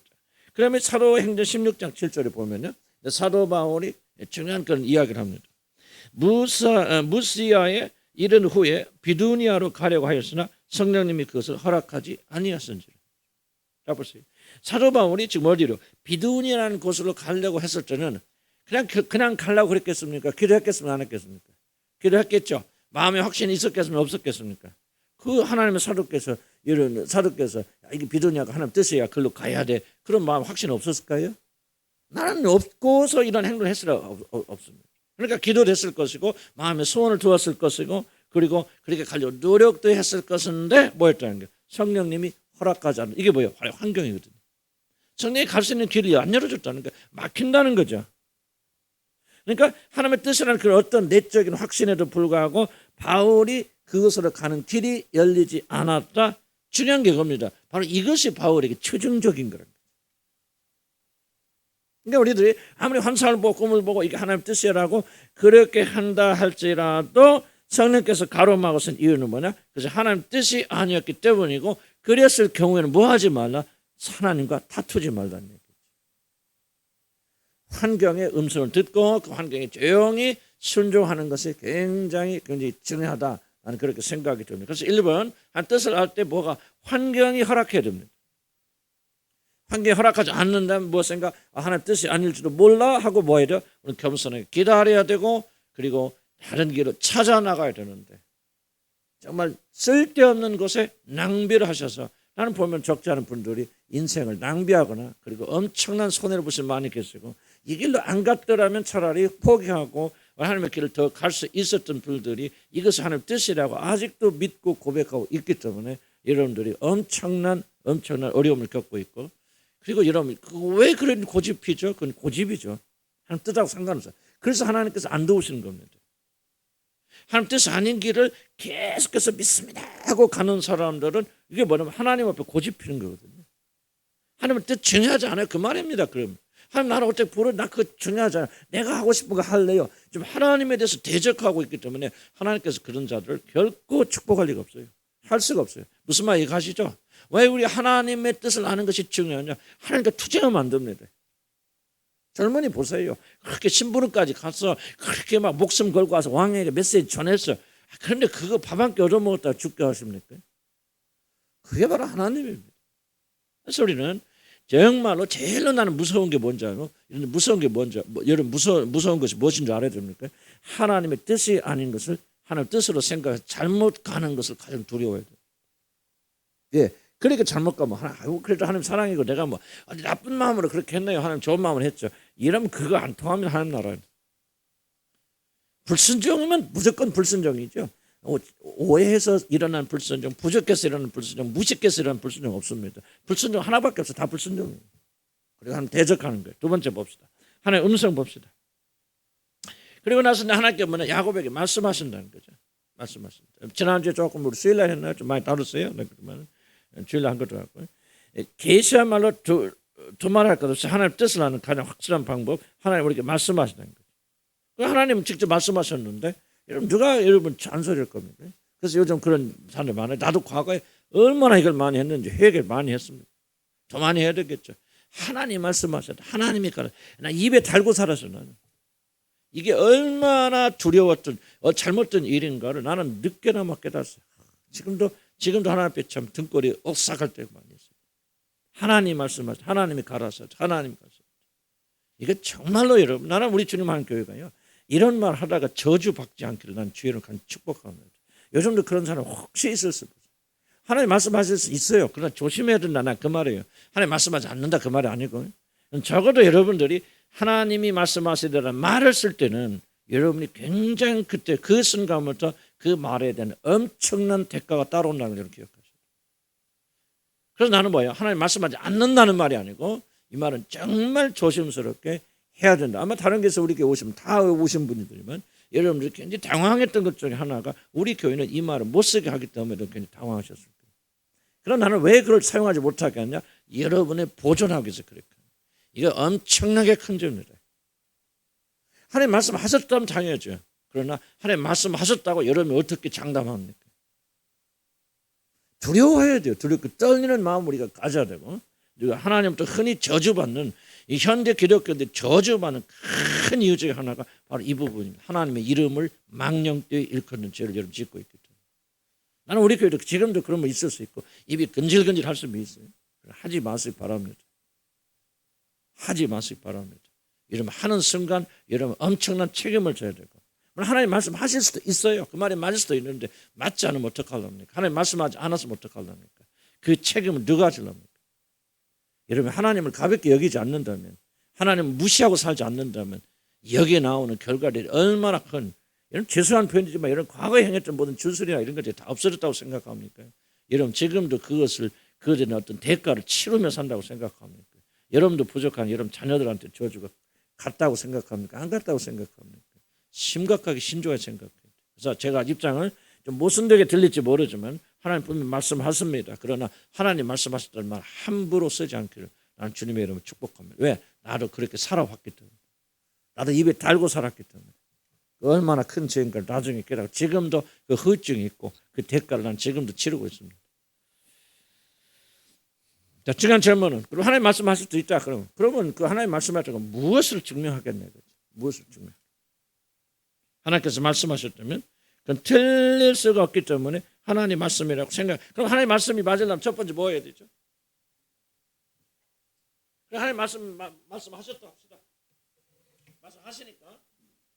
그러면 사도행전 16장 7절에 보면요, 사도 바울이 중요한 그런 이야기를 합니다. 무시아에 이른 후에 비두니아로 가려고 하였으나 성령님이 그것을 허락하지 아니하셨는지라. 자 보세요. 사도 바울이 지금 어디로 비두니아라는 곳으로 가려고 했을 때는 그냥 가려고 그랬겠습니까? 기도했겠습니까? 안 했겠습니까? 기도했겠죠. 마음에 확신이 있었겠습니까? 없었겠습니까? 그 하나님의 사도께서 이게 비두니아가 하나님 뜻이야, 글로 가야 돼, 그런 마음 확신 없었을까요? 나는 없고서 이런 행동을 했으라 없습니다. 그러니까 기도도 했을 것이고 마음에 소원을 두었을 것이고 그리고 그렇게 가려고 노력도 했을 것인데 뭐였다는 거예요? 성령님이 허락하지 않는, 이게 뭐예요? 환경이거든요. 성령이 갈 수 있는 길이 안 열어줬다는 거예요. 막힌다는 거죠. 그러니까 하나님의 뜻이라는 그런 어떤 내적인 확신에도 불구하고 바울이 그것으로 가는 길이 열리지 않았다. 중요한 게 겁니다. 바로 이것이 바울에게 최종적인 거랍니다. 그러니까 우리들이 아무리 환상을 보고 꿈을 보고 이게 하나님의 뜻이라고 그렇게 한다 할지라도 성령께서 가로막으신 이유는 뭐냐? 그래서 하나님 뜻이 아니었기 때문이고, 그랬을 경우에는 뭐 하지 말라? 하나님과 다투지 말라는 얘기죠. 환경의 음성을 듣고 그 환경에 조용히 순종하는 것이 굉장히 중요하다. 나는 그렇게 생각이 듭니다. 그래서 1번 한 뜻을 알 때 뭐가 환경이 허락해야 됩니다. 환경이 허락하지 않는다면 무엇인가 하나님 뜻이 아닐지도 몰라 하고 뭐 해야 돼요? 겸손하게 기다려야 되고, 그리고 다른 길로 찾아 나가야 되는데 정말 쓸데없는 곳에 낭비를 하셔서, 나는 보면 적지 않은 분들이 인생을 낭비하거나 그리고 엄청난 손해를 보신 많이 계시고, 이 길로 안 갔더라면 차라리 포기하고 하나님의 길을 더 갈 수 있었던 분들이 이것이 하나님의 뜻이라고 아직도 믿고 고백하고 있기 때문에 여러분들이 엄청난 어려움을 겪고 있고, 그리고 여러분 왜 그런 고집이죠? 그건 고집이죠. 하나님 뜻하고 상관없어요. 그래서 하나님께서 안 도우시는 겁니다. 하나님 뜻 아닌 길을 계속해서 믿습니다 하고 가는 사람들은 이게 뭐냐면 하나님 앞에 고집 피는 거거든요. 하나님의 뜻 중요하지 않아요, 그 말입니다. 그럼 하나님 나를 어떻게 부르, 나 그거 중요하지 않아요. 내가 하고 싶은 거 할래요. 지금 하나님에 대해서 대적하고 있기 때문에 하나님께서 그런 자들을 결코 축복할 리가 없어요. 할 수가 없어요. 무슨 말 이해가시죠? 왜 우리 하나님의 뜻을 아는 것이 중요하냐? 하나님과 투쟁하면 안 됩니다. 젊은이 보세요. 그렇게 심부름까지 가서 그렇게 막 목숨 걸고 와서 왕에게 메시지 전했어. 그런데 그거 밥 한 끼 얻어먹었다가 죽게 하십니까? 그게 바로 하나님입니다. 그래서 우리는 정말로 제일로 나는 무서운 게 뭔지 알고, 무서운 게 뭔지, 여러분 무서운 것이 무엇인 줄 알아야 됩니까? 하나님의 뜻이 아닌 것을 하나님의 뜻으로 생각해서 잘못 가는 것을 가장 두려워해야 돼요. 예. 그러니까 잘못 가면 그래도 하나님 사랑이고 내가 뭐 나쁜 마음으로 그렇게 했네요. 하나님 좋은 마음으로 했죠. 이러면 그거 안 통하면 하나님 나라예요. 불순종이면 무조건 불순종이죠. 오해해서 일어난 불순종, 부족해서 일어난 불순종, 무식해서 일어난 불순종 없습니다. 불순종 하나밖에 없어. 다 불순종이에요. 그리고 하나님 대적하는 거예요. 두 번째 봅시다. 하나님의 음성 봅시다. 그리고 나서 하나님께 뭐냐, 야곱에게 말씀하신다는 거죠. 말씀하신다. 지난주에 조금 우리 수요일날 했나요? 좀 많이 다뤘어요. 그러면 주일날 한 것도 같고요. 계시야말로 두말할 것 없이 하나님 뜻을 아는 가장 확실한 방법, 하나님 우리에게 말씀하신다는 거죠. 하나님은 직접 말씀하셨는데 누가 여러분 잔소리할 겁니까? 그래서 요즘 그런 사람들 많아요. 나도 과거에 얼마나 이걸 많이 했는지 회개를 많이 했습니다. 더 많이 해야 되겠죠. 하나님 말씀하셨다. 하나님이 가라. 나 입에 달고 살았어. 나는 이게 얼마나 두려웠던 잘못된 일인가를 나는 늦게나마 깨달았어요. 지금도 하나님 앞에 참 등골이 오싹할 때가 많이 있어요. 하나님 말씀하셨다. 하나님이 가라서 하나님 가서. 이게 정말로 여러분, 나는 우리 주님 하는 교회가요, 이런 말 하다가 저주받지 않기를 난 주의를 간 축복합니다. 요즘도 그런 사람 혹시 있을 수 없어요. 하나님 말씀하실 수 있어요. 그러나 조심해야 된다. 난 그 말이에요. 하나님 말씀하지 않는다 그 말이 아니고, 적어도 여러분들이 하나님이 말씀하시더라는 말을 쓸 때는 여러분이 굉장히 그때 그 순간부터 그 말에 대한 엄청난 대가가 따라온다는 걸 기억하세요. 그래서 나는 뭐예요? 하나님 말씀하지 않는다는 말이 아니고 이 말은 정말 조심스럽게 해야 된다. 아마 다른 교회에서 우리 교회 오시면 다 오신 분들이면 여러분들이 굉장히 당황했던 것 중에 하나가 우리 교회는 이 말을 못 쓰게 하기 때문에 굉장히 당황하셨을 거예요. 그럼 나는 왜 그걸 사용하지 못하게 하냐? 여러분의 보존하기 위해서 그랬거든요. 이거 엄청나게 큰 점이다. 하나님 말씀하셨다면 당연하죠. 그러나 하나님 말씀하셨다고 여러분이 어떻게 장담합니까? 두려워해야 돼요. 떨리는 마음 우리가 가져야 되고, 하나님부터 흔히 저주받는 이 현대 기독교인들 저주받는 큰 이유 중에 하나가 바로 이 부분입니다. 하나님의 이름을 망령되이 일컫는 죄를 여러분 짓고 있기 때문에. 나는 우리 교회도 지금도 그런 거 있을 수 있고 입이 근질근질 할 수도 있어요. 하지 마시기 바랍니다. 하지 마시기 바랍니다. 여러분 하는 순간 여러분 엄청난 책임을 져야 되고, 하나님 말씀하실 수도 있어요. 그 말이 맞을 수도 있는데 맞지 않으면 어떡하랍니까? 하나님 말씀하지 않았으면 어떡하랍니까? 그 책임을 누가 질랍니까? 여러분 하나님을 가볍게 여기지 않는다면, 하나님을 무시하고 살지 않는다면 여기에 나오는 결과들이 얼마나 큰, 이런 죄송한 표현이지만 이런 과거에 행했던 모든 주술이나 이런 것들이 다 없어졌다고 생각합니까? 여러분 지금도 그것을 그들의 어떤 대가를 치르며 산다고 생각합니까? 여러분도 부족한 여러분 자녀들한테 저주가 같다고 생각합니까? 안 같다고 생각합니까? 심각하게 신중하게 생각해요. 그래서 제가 입장을 좀 모순되게 들릴지 모르지만 하나님 분명히 말씀하십니다. 그러나 하나님 말씀하셨다는 말 함부로 쓰지 않기를 나는 주님의 이름으로 축복합니다. 왜? 나도 그렇게 살아왔기 때문에. 나도 입에 달고 살았기 때문에. 얼마나 큰 죄인가를 나중에 깨닫고 지금도 그 후유증이 있고 그 대가를 난 지금도 치르고 있습니다. 자, 중요한 질문은, 그럼 하나님 말씀하실 수 있다. 그러면 그 하나님 말씀하셨다고 무엇을 증명하겠냐? 무엇을 증명? 하나님께서 말씀하셨다면 그건 틀릴 수가 없기 때문에 하나님 말씀이라고 생각. 그럼 하나님 말씀이 맞으려면 첫 번째 뭐 해야 되죠? 하나님 말씀하셨다 합시다. 말씀하시니까.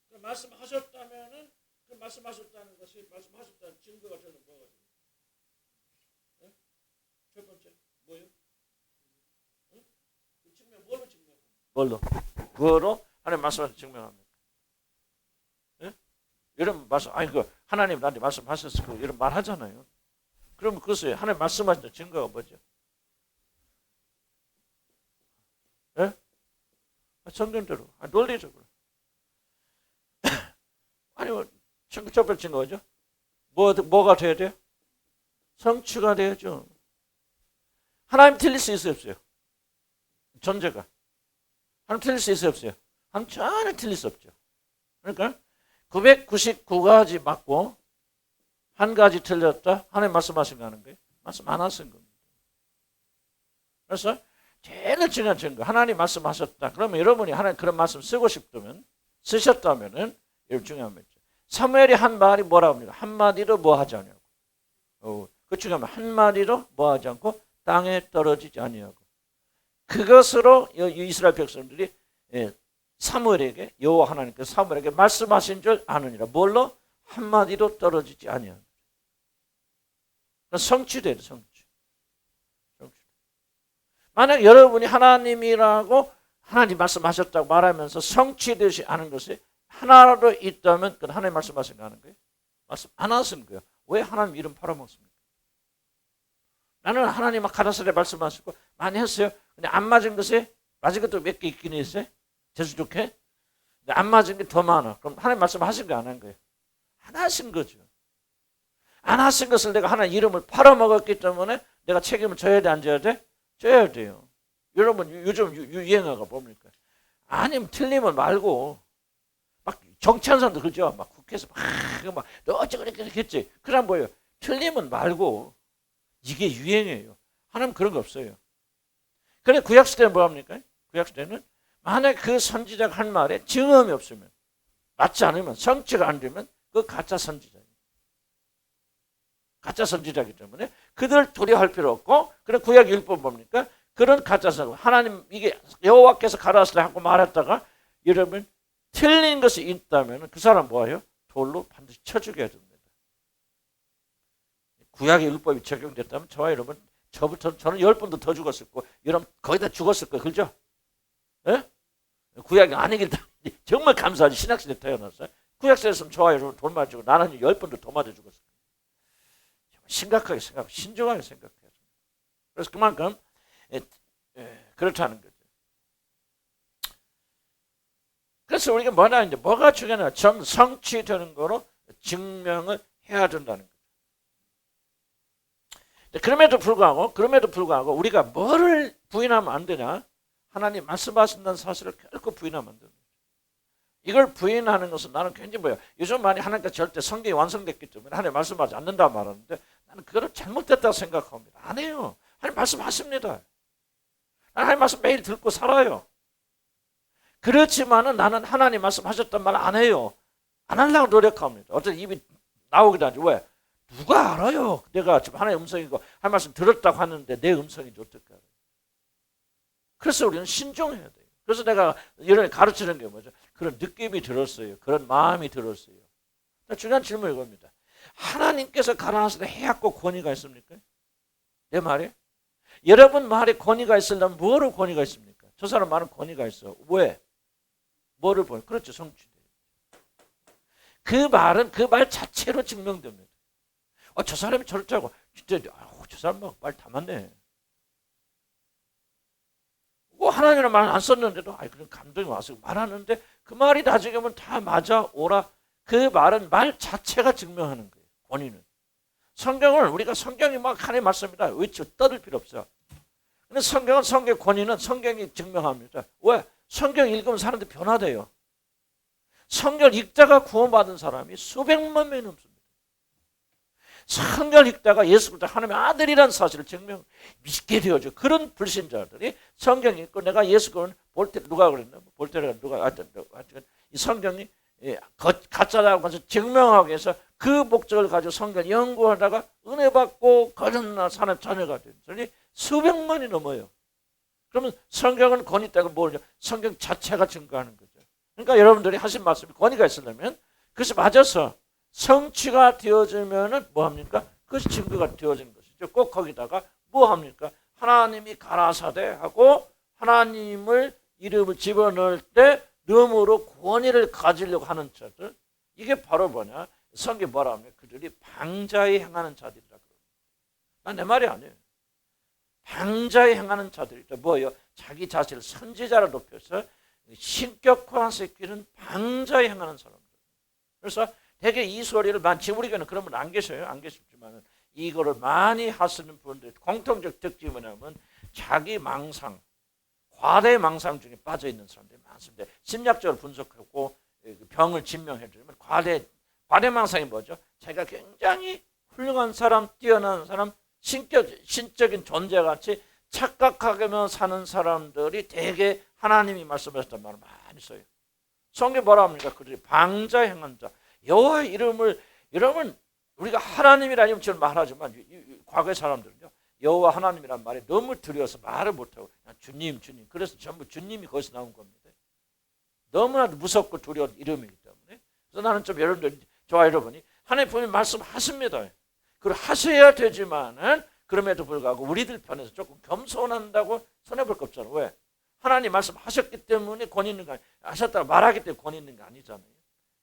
그럼 말씀하셨다면은 그 말씀하셨다는 것이 말씀하셨다는 증거가 저는 뭐가 돼요? 네? 첫 번째 뭐예요? 응? 그 증명 뭘로 증명합니까? 뭘로? 그거로 하나님 말씀하신 증명합니다. 이런 말씀, 아니 그 하나님 나한테 말씀하셨을 거 이런 말 하잖아요. 그러면 그것을 하나님 말씀하신 증거가 뭐죠? 예? 성경대로, 논리적으로. 아니 뭐 첫 번째 증거죠. 뭐가 돼야 돼요? 성취가 돼야죠. 하나님 틀릴 수 있어요, 없어요? 존재가. 하나님 틀릴 수 있어요, 없어요? 하나님 전혀 틀릴 수 없죠. 그러니까 999가지 맞고 한 가지 틀렸다. 하나님 말씀하신 거 하는 거예요. 말씀 안 하신 겁니다. 그래서 제일 중요한 증거, 하나님 말씀하셨다. 그러면 여러분이 하나님 그런 말씀 쓰고 싶다면, 쓰셨다면은 이거 중요합니다. 사무엘이 한 말이 뭐라고 합니까? 한마디로 뭐 하지 않냐고. 그 중요하면 한마디로 뭐 하지 않고 땅에 떨어지지 아니하고. 그것으로 이스라엘 백성들이 사무엘에게, 여호와 하나님께서 사무엘에게 말씀하신 줄 아느니라. 뭘로? 한마디로 떨어지지 아니하는. 성취돼요. 성취. 만약 여러분이 하나님이라고 하나님 말씀하셨다고 말하면서 성취되지 않은 것이 하나라도 있다면 그건 하나님 말씀하신 거 하는 거예요. 말씀 안 하신 거예요. 왜 하나님 이름 팔아먹습니까? 나는 하나님 가라사대 말씀하시고 많이 했어요. 근데 안 맞은 것에 맞은 것도 몇 개 있긴 했어요. 재수 좋게. 근데 안 맞은 게 더 많아. 그럼 하나님 말씀하신 거 안 한 거예요? 안 하신 거죠. 안 하신 것을 내가 하나님 이름을 팔아먹었기 때문에 내가 책임을 져야 돼, 안 져야 돼? 져야 돼요. 여러분 요즘 유행어가 뭡니까? 아니면 틀리면 말고 막 정치하는 사람도 그러죠. 막 국회에서 막 너 어쩌고 그렇게 했지. 그럼 뭐예요? 틀리면 말고. 이게 유행이에요. 하나님 그런 거 없어요. 그래 구약시대는 뭐합니까? 구약시대는 만약 그 선지자가 한 말에 증언이 없으면, 맞지 않으면, 성취가 안 되면 그 가짜 선지자예요. 가짜 선지자이기 때문에 그들 두려워할 필요 없고, 그래 구약 율법 뭡니까? 그런 가짜 선지자, 하나님 이게 여호와께서 가라사대 하고 말했다가 여러분 틀린 것이 있다면 그 사람 뭐예요? 돌로 반드시 쳐 죽여야 됩니다. 구약의 율법이 적용됐다면 저와 여러분, 저부터 저는 10번도 더 죽었을 거고 여러분 거의 다 죽었을 거예요. 그렇죠? 예? 구약이 아니길 정말 감사하지. 신학시대에 태어났어요. 구약시대에서는 저와 여러분 돌 맞고 나는 10번도 더 맞아 죽었어요. 심각하게 생각하고 신중하게 생각해야 돼요. 그래서 그만큼 그렇다는 거죠. 그래서 우리가 뭐가 중요하냐? 성취되는 거로 증명을 해야 된다는 거죠. 그럼에도 불구하고 우리가 뭐를 부인하면 안 되냐? 하나님 말씀하신다는 사실을 결코 부인하면 안 됩니다. 이걸 부인하는 것은 나는 굉장히 뭐야? 요즘 많이 하나님께 절대 성경이 완성됐기 때문에 하나님 말씀하지 않는다 말하는데 나는 그거를 잘못됐다고 생각합니다. 안 해요. 하나님 말씀하십니다. 나는 하나님 말씀 매일 듣고 살아요. 그렇지만은 나는 하나님 말씀하셨단 말 안 해요. 안 하려고 노력합니다. 어쨌든 입이 나오기도 하지. 왜? 누가 알아요? 내가 지금 하나님의 음성이고 하나님 말씀 들었다고 하는데 내 음성인지 어떻게 알아요? 그래서 우리는 신중해야 돼요. 그래서 내가 이런 가르치는 게 뭐죠? 그런 느낌이 들었어요. 그런 마음이 들었어요. 중요한 질문이 이겁니다. 하나님께서 가라하시되 해약고 권위가 있습니까? 내 말이? 여러분 말에 권위가 있으려면 뭐로 권위가 있습니까? 저 사람 말은 권위가 있어. 왜? 뭐를 보여? 그렇죠. 성취돼요. 그 말은 그 말 자체로 증명됩니다. 저 사람이 저렇다고 진짜 저 사람 말 다 맞네. 하나님이라는 말은 안 썼는데도 그런 감동이 와서 말하는데 그 말이 나중에 보면 다 맞아 오라. 그 말은 말 자체가 증명하는 거예요. 권위는. 성경을 우리가 성경이 막 하나님 말씀이다 외쳐 떠들 필요 없어. 근데 성경은 성경의 권위는 성경이 증명합니다. 왜? 성경 읽으면 사람들이 변화돼요. 성경 읽다가 구원받은 사람이 수백만 명이 넘습니다. 성경 읽다가 예수 그리스도 하나님의 아들이라는 사실을 증명 믿게 되어져. 그런 불신자들이 성경 읽고 내가 예수 그리스도는 누가 그랬나? 볼테르가 누가 하여튼 이 성경이 가짜라고 해서 증명하기 위해서 그 목적을 가지고 성경 연구하다가 은혜 받고 거듭나 사는 자녀가 된 사람이 수백만이 넘어요. 그러면 성경은 권위 있다고 뭐죠? 성경 자체가 증거하는 거죠. 그러니까 여러분들이 하신 말씀이 권위가 있으려면 그것이 맞아서 성취가 되어지면은 뭐 합니까? 그것이 증거가 되어진 것이죠. 꼭 거기다가 뭐 합니까? 하나님이 가라사대 하고 하나님을 이름을 집어넣을 때 너무로 권위를 가지려고 하는 자들, 이게 바로 뭐냐? 성경이 뭐라 하면 그들이 방자에 행하는 자들이라 그럽니다. 난 내 말이 아니에요. 방자에 행하는 자들이죠. 뭐예요? 자기 자신을 선지자로 높여서 신격화시키는 방자에 행하는 사람들. 그래서 되게 이 소리를 지금 우리 교회는 그런 분 안 계셔요. 안 계시지만 이거를 많이 하시는 분들 공통적 특징이 뭐냐면 자기 망상, 과대 망상 중에 빠져 있는 사람들이 많습니다. 심리학적으로 분석하고 병을 진명해 주면 과대 망상이 뭐죠? 자기가 굉장히 훌륭한 사람, 뛰어난 사람, 신적인 존재같이 착각하게만 사는 사람들이 대개 하나님이 말씀하셨단 말을 많이 써요. 성경에 뭐라 합니까? 그들이 방자 행한 자. 여호와의 이름을 여러분 우리가 하나님이라는 이름을 말하지만 과거의 사람들은요 여호와 하나님이란 말이 너무 두려워서 말을 못하고 그냥 주님 그래서 전부 주님이 거기서 나온 겁니다. 너무나도 무섭고 두려운 이름이기 때문에. 그래서 나는 좀 여러분들 저와 여러분이 하나님 분명히 말씀하십니다. 그걸 하셔야 되지만은 그럼에도 불구하고 우리들 편에서 조금 겸손한다고 손해볼 거 없잖아요. 왜? 하나님 말씀하셨기 때문에 권위 있는 거 아니에요. 하셨다고 말하기 때문에 권위 있는 거 아니잖아요.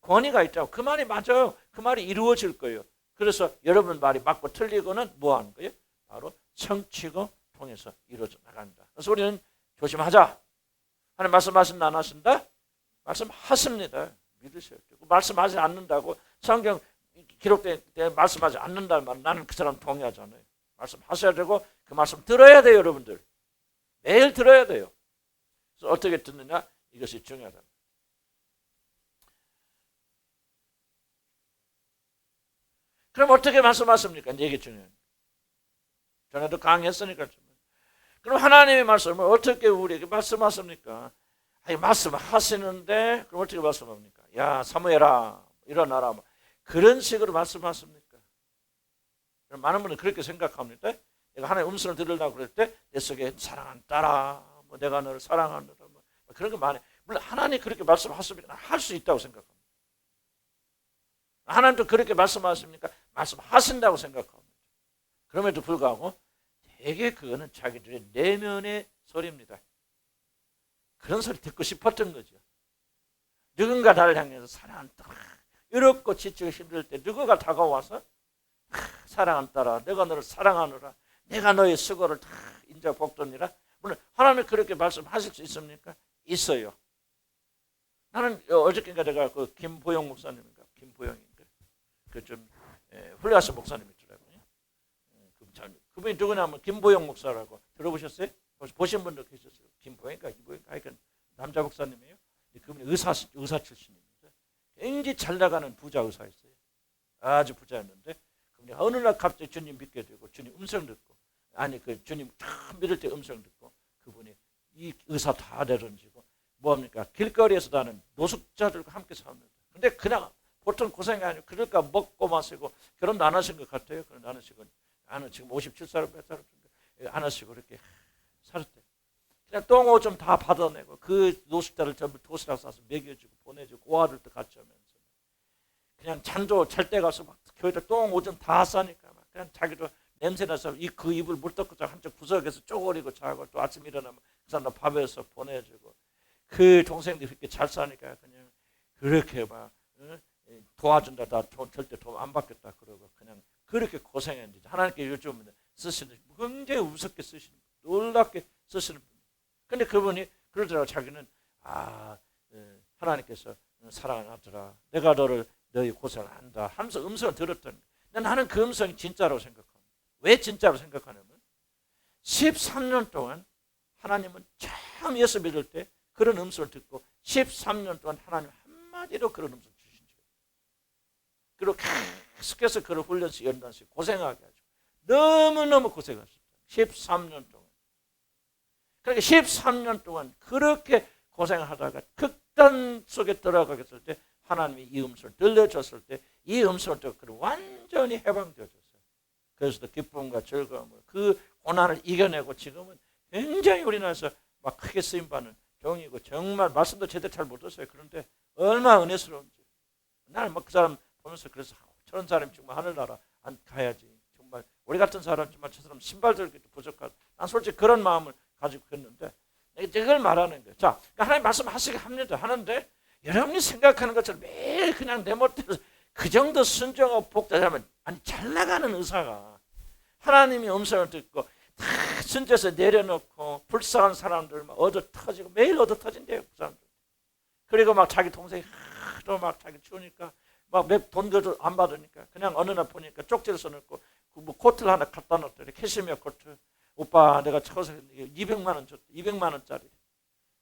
권위가 있다고. 그 말이 맞아요. 그 말이 이루어질 거예요. 그래서 여러분 말이 맞고 틀리고는 뭐 하는 거예요? 바로 성취고 통해서 이루어져 나간다. 그래서 우리는 조심하자. 하나님 말씀하신다 안 하신다? 말씀하십니다. 믿으셔야 돼요. 말씀하지 않는다고 성경 기록된 때 말씀하지 않는다는 말은 나는 그 사람 동의하잖아요. 말씀하셔야 되고 그 말씀 들어야 돼요. 여러분들. 매일 들어야 돼요. 그래서 어떻게 듣느냐? 이것이 중요하다. 그럼 어떻게 말씀하십니까? 이게 중요해요. 전에도 강의했으니까. 그럼 하나님의 말씀을 어떻게 우리에게 말씀하십니까? 말씀하시는데 그럼 어떻게 말씀합니까? 야 사무엘아 일어나라 그런 식으로 말씀하십니까? 많은 분은 그렇게 생각합니다. 내가 하나님의 음성을 들으려고 그럴 때 내 속에 사랑하는 딸아 내가 너를 사랑하노라 그런 거 많아요. 물론 하나님 그렇게 말씀하십니까? 할 수 있다고 생각합니다. 하나님도 그렇게 말씀하십니까? 말씀하신다고 생각합니다. 그럼에도 불구하고 되게 그거는 자기들의 내면의 소리입니다. 그런 소리 듣고 싶었던 거죠. 누군가 나를 향해서 사랑하는 딸아 이렇고 지치고 힘들 때 누구가 다가와서 사랑하는 딸아 내가 너를 사랑하노라 내가 너의 수고를 다 인자 복도니라. 물론 하나님이 그렇게 말씀하실 수 있습니까? 있어요. 나는 어저께인가 내가 그 김보영 목사님인가 김보영인가 그 좀 훌륭하신 목사님 있더라고요. 그분이 누구냐면 김보영 목사라고 들어보셨어요? 보신 분도 계셨어요. 김보영인가 이보영인가 하여간 남자 목사님이에요. 그분이 의사 출신입니다. 굉장히 잘 나가는 부자 의사였어요. 아주 부자였는데 그분이 어느 날 갑자기 주님 믿게 되고 주님 음성 듣고 그 주님 참 믿을 때 음성 듣고 그분이 이 의사 다 내던지고 뭡니까 길거리에서 나는 노숙자들과 함께 삽니다. 근데 그냥 보통 고생이 아니고 그러니까 먹고 마시고 결혼도 안 하신 것 같아요. 그런 안 하시고 나는 지금 57살 몇 살 안 하시고 그렇게 살았대. 그냥 똥 오줌 다 받아내고 그 노숙자를 전부 도시락 싸서 먹여주고 보내주고 그 아들도 같이 하면서 그냥 잔도 잘 때 가서 막 교회다 똥 오줌 다 싸니까 막 그냥 자기도 냄새나서 그 입을 물 닦고 한쪽 구석에서 쪼그리고 자고 또 아침 일어나면 그 사람 밥에서 보내주고 그 동생들이 그렇게 잘 사니까 그냥 그렇게 막 도와준다 다 절대 돈 안 받겠다 그러고 그냥 그렇게 고생했는데 하나님께 요즘 쓰시는 굉장히 우습게 쓰시는 놀랍게 쓰시는 분. 근데 그분이 그러더라고 자기는 하나님께서 사랑하는 아들아 내가 너희 고생을 한다 하면서 음성을 들었더니 나는 그 음성이 진짜라고 생각합니다. 왜 진짜로 생각하냐면 13년 동안 하나님은 처음 예수 믿을 때 그런 음성을 듣고 13년 동안 하나님 한마디로 그런 음성을 주신 거예요. 그리고 계속해서 그런 훈련식 연단식 고생하게 하죠. 너무너무 고생하셨어요. 13년 동안. 그러니까 13년 동안 그렇게 고생하다가 극단 속에 들어가게 됐을 때 하나님이 이 음성을 들려줬을 때 이 음성을 듣고 완전히 해방되어졌어요. 그래서 기쁨과 즐거움을 그 고난을 이겨내고 지금은 굉장히 우리나라에서 막 크게 쓰임받는 종이고 정말 말씀도 제대로 잘 못 들었어요. 그런데 얼마나 은혜스러운지 나는 막 그 사람 보면서 그래서 저런 사람이 정말 하늘나라 안 가야지. 정말 우리 같은 사람 정말 저 사람 신발 들기도 부족하다. 난 솔직히 그런 마음을 가지고 했는데 이걸 말하는 거예요. 자, 하나님 말씀하시게 합니다. 하는데 여러분이 생각하는 것처럼 매일 그냥 내 멋대로 그 정도 순종하고 복잡하면 아니 잘 나가는 의사가 하나님이 음성을 듣고 다 순전에서 내려놓고 불쌍한 사람들 막 얻어 터지고 매일 얻어 터진대요. 그 사람들. 그리고 막 자기 동생이 하도 막 자기 추우니까 막 돈도 안 받으니까 그냥 어느 날 보니까 쪽지를 써놓고 뭐 코트를 하나 갖다 놨더니 캐시미어 코트 오빠 내가 쳐서 200만 원 줬대. 200만 원짜리.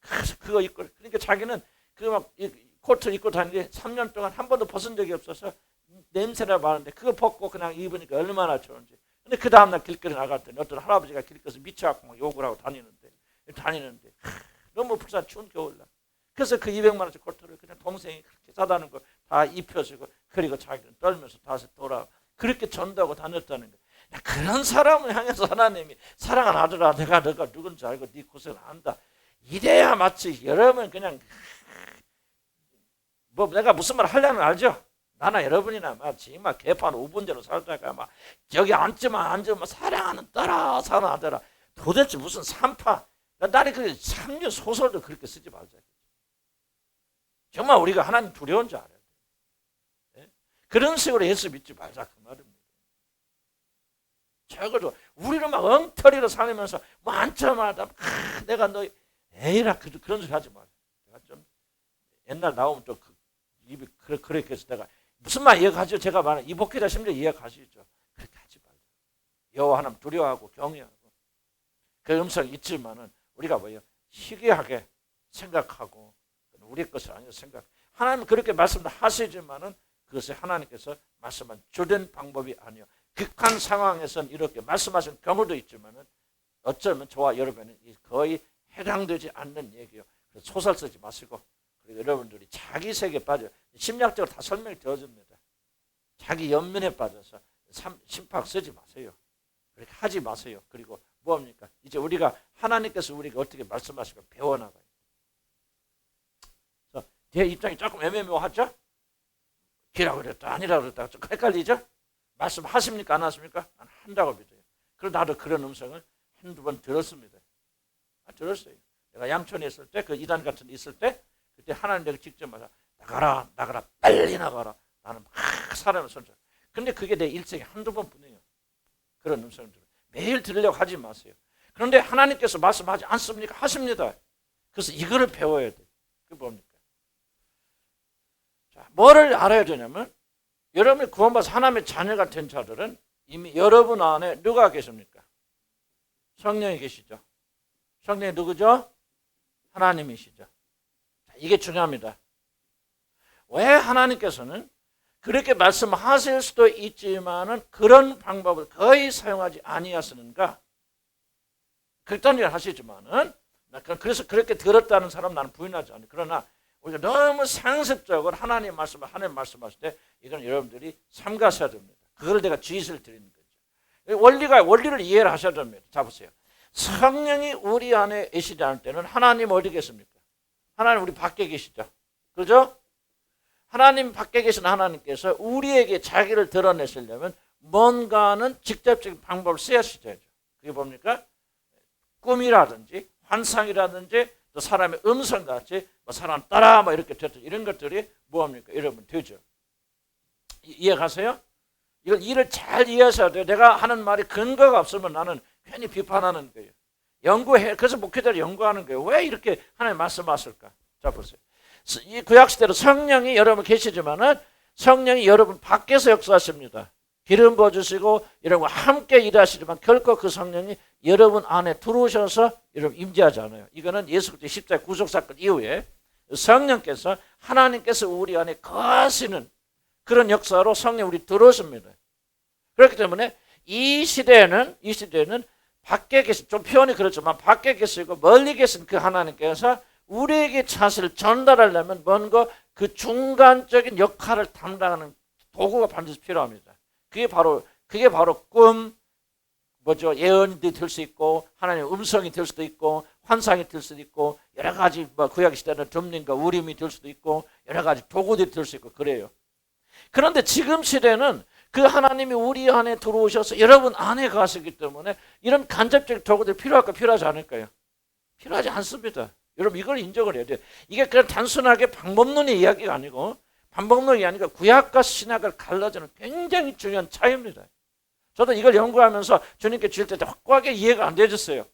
그래서 그거 입고 그러니까 자기는 그 막 코트 입고 다니는데 3년 동안 한 번도 벗은 적이 없어서 냄새나 많은데 그거 벗고 그냥 입으니까 얼마나 좋은지. 근데 그 다음날 길거리 나갔더니 어떤 할아버지가 길거리에서 미쳐갖고 막 욕을 하고 다니는데 너무 불쌍한 추운 겨울날. 그래서 그 200만 원짜리 코트를 그냥 동생이 그렇게 사다는 거 다 입혀주고 그리고 자기는 떨면서 다시 돌아오고 그렇게 전도하고 다녔다는 거예요. 그런 사람을 향해서 하나님이 사랑하는 아들아 내가 너가 누군지 알고 네 고생을 한다. 이래야 마치 여러분 그냥 뭐 내가 무슨 말 하려면 알죠? 나나 여러분이나 마치 막 개판 5분제로 살다가 막 여기 앉지마 사랑하는 딸아 사랑하는 아들아 도대체 무슨 산파 나는 그 3년 소설도 그렇게 쓰지 말자. 정말 우리가 하나님 두려운 줄 알아요. 네? 그런 식으로 예수 믿지 말자 그 말입니다. 적어도 우리는 막 엉터리로 살면서 뭐 앉자마자 내가 너 에이라 그런 소리 하지 마. 내가 좀 옛날 나오면 또 입이 그렇게 해서 내가 무슨 말 이해가죠? 제가 말하는 이복회자 심지어 이해가시죠? 그렇게 하지 말자. 여호와 하나님 두려워하고 경외하고 그 음성이 있지만은 우리가 뭐예요? 희귀하게 생각하고 우리 것을 아니라 생각. 하나님 그렇게 말씀하시지만은 그것이 하나님께서 말씀한 주된 방법이 아니요. 극한 상황에서는 이렇게 말씀하신 경우도 있지만은 어쩌면 저와 여러분은 거의 해당되지 않는 얘기요. 그래서 소설 쓰지 마시고 그리고 여러분들이 자기 세계에 빠져 심리학적으로 다 설명이 되어집니다. 자기 연민에 빠져서 심팍 쓰지 마세요. 그렇게 하지 마세요. 그리고 뭐합니까? 이제 우리가 하나님께서 우리가 어떻게 말씀하시고 배워나가요. 제 입장이 조금 애매모호하죠? 기라고 그랬다 아니라고 그랬다 좀 헷갈리죠? 말씀하십니까 안 하십니까? 안 한다고 믿어요. 그래서 나도 그런 음성을 한두 번 들었습니다. 들었어요. 내가 양천에 있을 때 그 이단 같은 데 있을 때 그때 하나님 내가 직접 말하 나가라 빨리 나가라 나는 막 사람을 선정. 근데 그게 내 일생에 한두 번뿐이에요. 그런 음성을 들어요. 매일 들으려고 하지 마세요. 그런데 하나님께서 말씀하지 않습니까? 하십니다. 그래서 이거를 배워야 돼요. 그게 뭡니까? 자, 뭐를 알아야 되냐면 여러분이 구원받아서 하나님의 자녀가 된 자들은 이미 여러분 안에 누가 계십니까? 성령이 계시죠. 성령이 누구죠? 하나님이시죠. 이게 중요합니다. 왜 하나님께서는 그렇게 말씀하실 수도 있지만은 그런 방법을 거의 사용하지 아니하시는가? 그렇다는 얘기를 하시지만은 그래서 그렇게 들었다는 사람 나는 부인하지 않아요. 그러나 우리가 너무 상습적으로 하나님 말씀하실 때 이건 여러분들이 삼가셔야 됩니다. 그걸 내가 지시를 드리는 거죠. 원리를 이해를 하셔야 됩니다. 자 보세요. 성령이 우리 안에 계시지 않을 때는 하나님 어디 계십니까? 하나님 우리 밖에 계시죠. 그죠? 하나님 밖에 계신 하나님께서 우리에게 자기를 드러내시려면 뭔가는 직접적인 방법을 쓰시죠. 그게 뭡니까? 꿈이라든지 환상이라든지 또 사람의 음성같이 뭐 사람 따라 뭐 이렇게 됐든 이런 것들이 뭐합니까? 여러분 되죠. 이해가세요? 이걸 일을 잘 이해하셔야 돼요. 내가 하는 말이 근거가 없으면 나는 괜히 비판하는 거예요. 연구해. 그래서 목회자를 연구하는 거예요. 왜 이렇게 하나님 말씀하실까? 자 보세요. 이 구약시대로 성령이 여러분 계시지만은 성령이 여러분 밖에서 역사하십니다. 기름 부어주시고 여러분과 함께 일하시지만 결코 그 성령이 여러분 안에 들어오셔서 여러분 임재하지 않아요. 이거는 예수 그리스도의 십자가 구속사건 이후에 성령께서 하나님께서 우리 안에 거하시는 그런 역사로 성령 우리 들어오십니다. 그렇기 때문에 이 시대에는 밖에 계신, 좀 표현이 그렇지만 밖에 계시고 멀리 계신 그 하나님께서 우리에게 사실을 전달하려면 뭔가 그 중간적인 역할을 담당하는 도구가 반드시 필요합니다. 그게 바로 꿈, 예언이 될 수 있고 하나님의 음성이 될 수도 있고 환상이 될 수도 있고 여러 가지 구약 시대는 덤림과 우림이 될 수도 있고 여러 가지 도구들이 될 수 있고 그래요. 그런데 지금 시대는 그 하나님이 우리 안에 들어오셔서 여러분 안에 가시기 때문에 이런 간접적인 도구들이 필요할까 필요하지 않을까요? 필요하지 않습니다. 여러분 이걸 인정을 해야 돼요. 이게 그냥 단순하게 방법론의 이야기가 아니고 방법론이 아니라 구약과 신약을 갈라지는 굉장히 중요한 차이입니다. 저도 이걸 연구하면서 주님께 주실 때 확고하게 이해가 안 되었어요.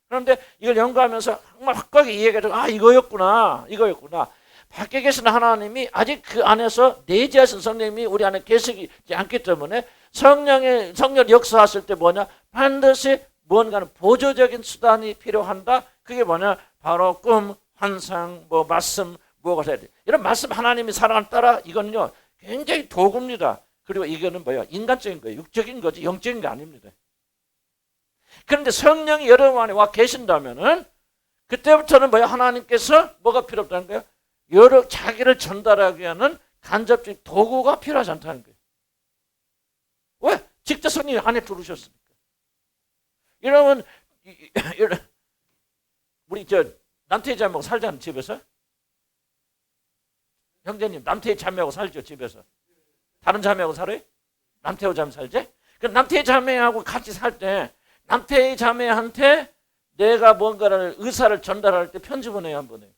그런데 이걸 연구하면서 정말 확고하게 이해가 되고 이거였구나. 밖에 계신 하나님이 아직 그 안에서 내재하신 성령님이 우리 안에 계시지 않기 때문에 성령 역사하실 때 반드시 무언가는 보조적인 수단이 필요한다. 그게 바로 꿈, 환상, 말씀, 뭐가 돼야 돼. 이런 말씀 하나님이 사랑을 따라 이거는요 굉장히 도구입니다. 그리고 이거는 인간적인 거예요. 육적인 거지 영적인 게 아닙니다. 그런데 성령이 여러분 안에 와 계신다면은 그때부터는 하나님께서 뭐가 필요 없다는 거예요? 여러 자기를 전달하기 위한 간접적인 도구가 필요하지 않다는 거예요. 왜? 직접 성령이 안에 들어오셨습니까? 여러분 우리 남태희 자매하고 살자는 집에서 형제님 남태희 자매하고 살죠 집에서. 다른 자매하고 살아요? 남태희 자매 살지? 그 남태희 자매하고 같이 살 때 남태희 자매한테 내가 뭔가를 의사를 전달할 때 편지 보내요 안 보내요?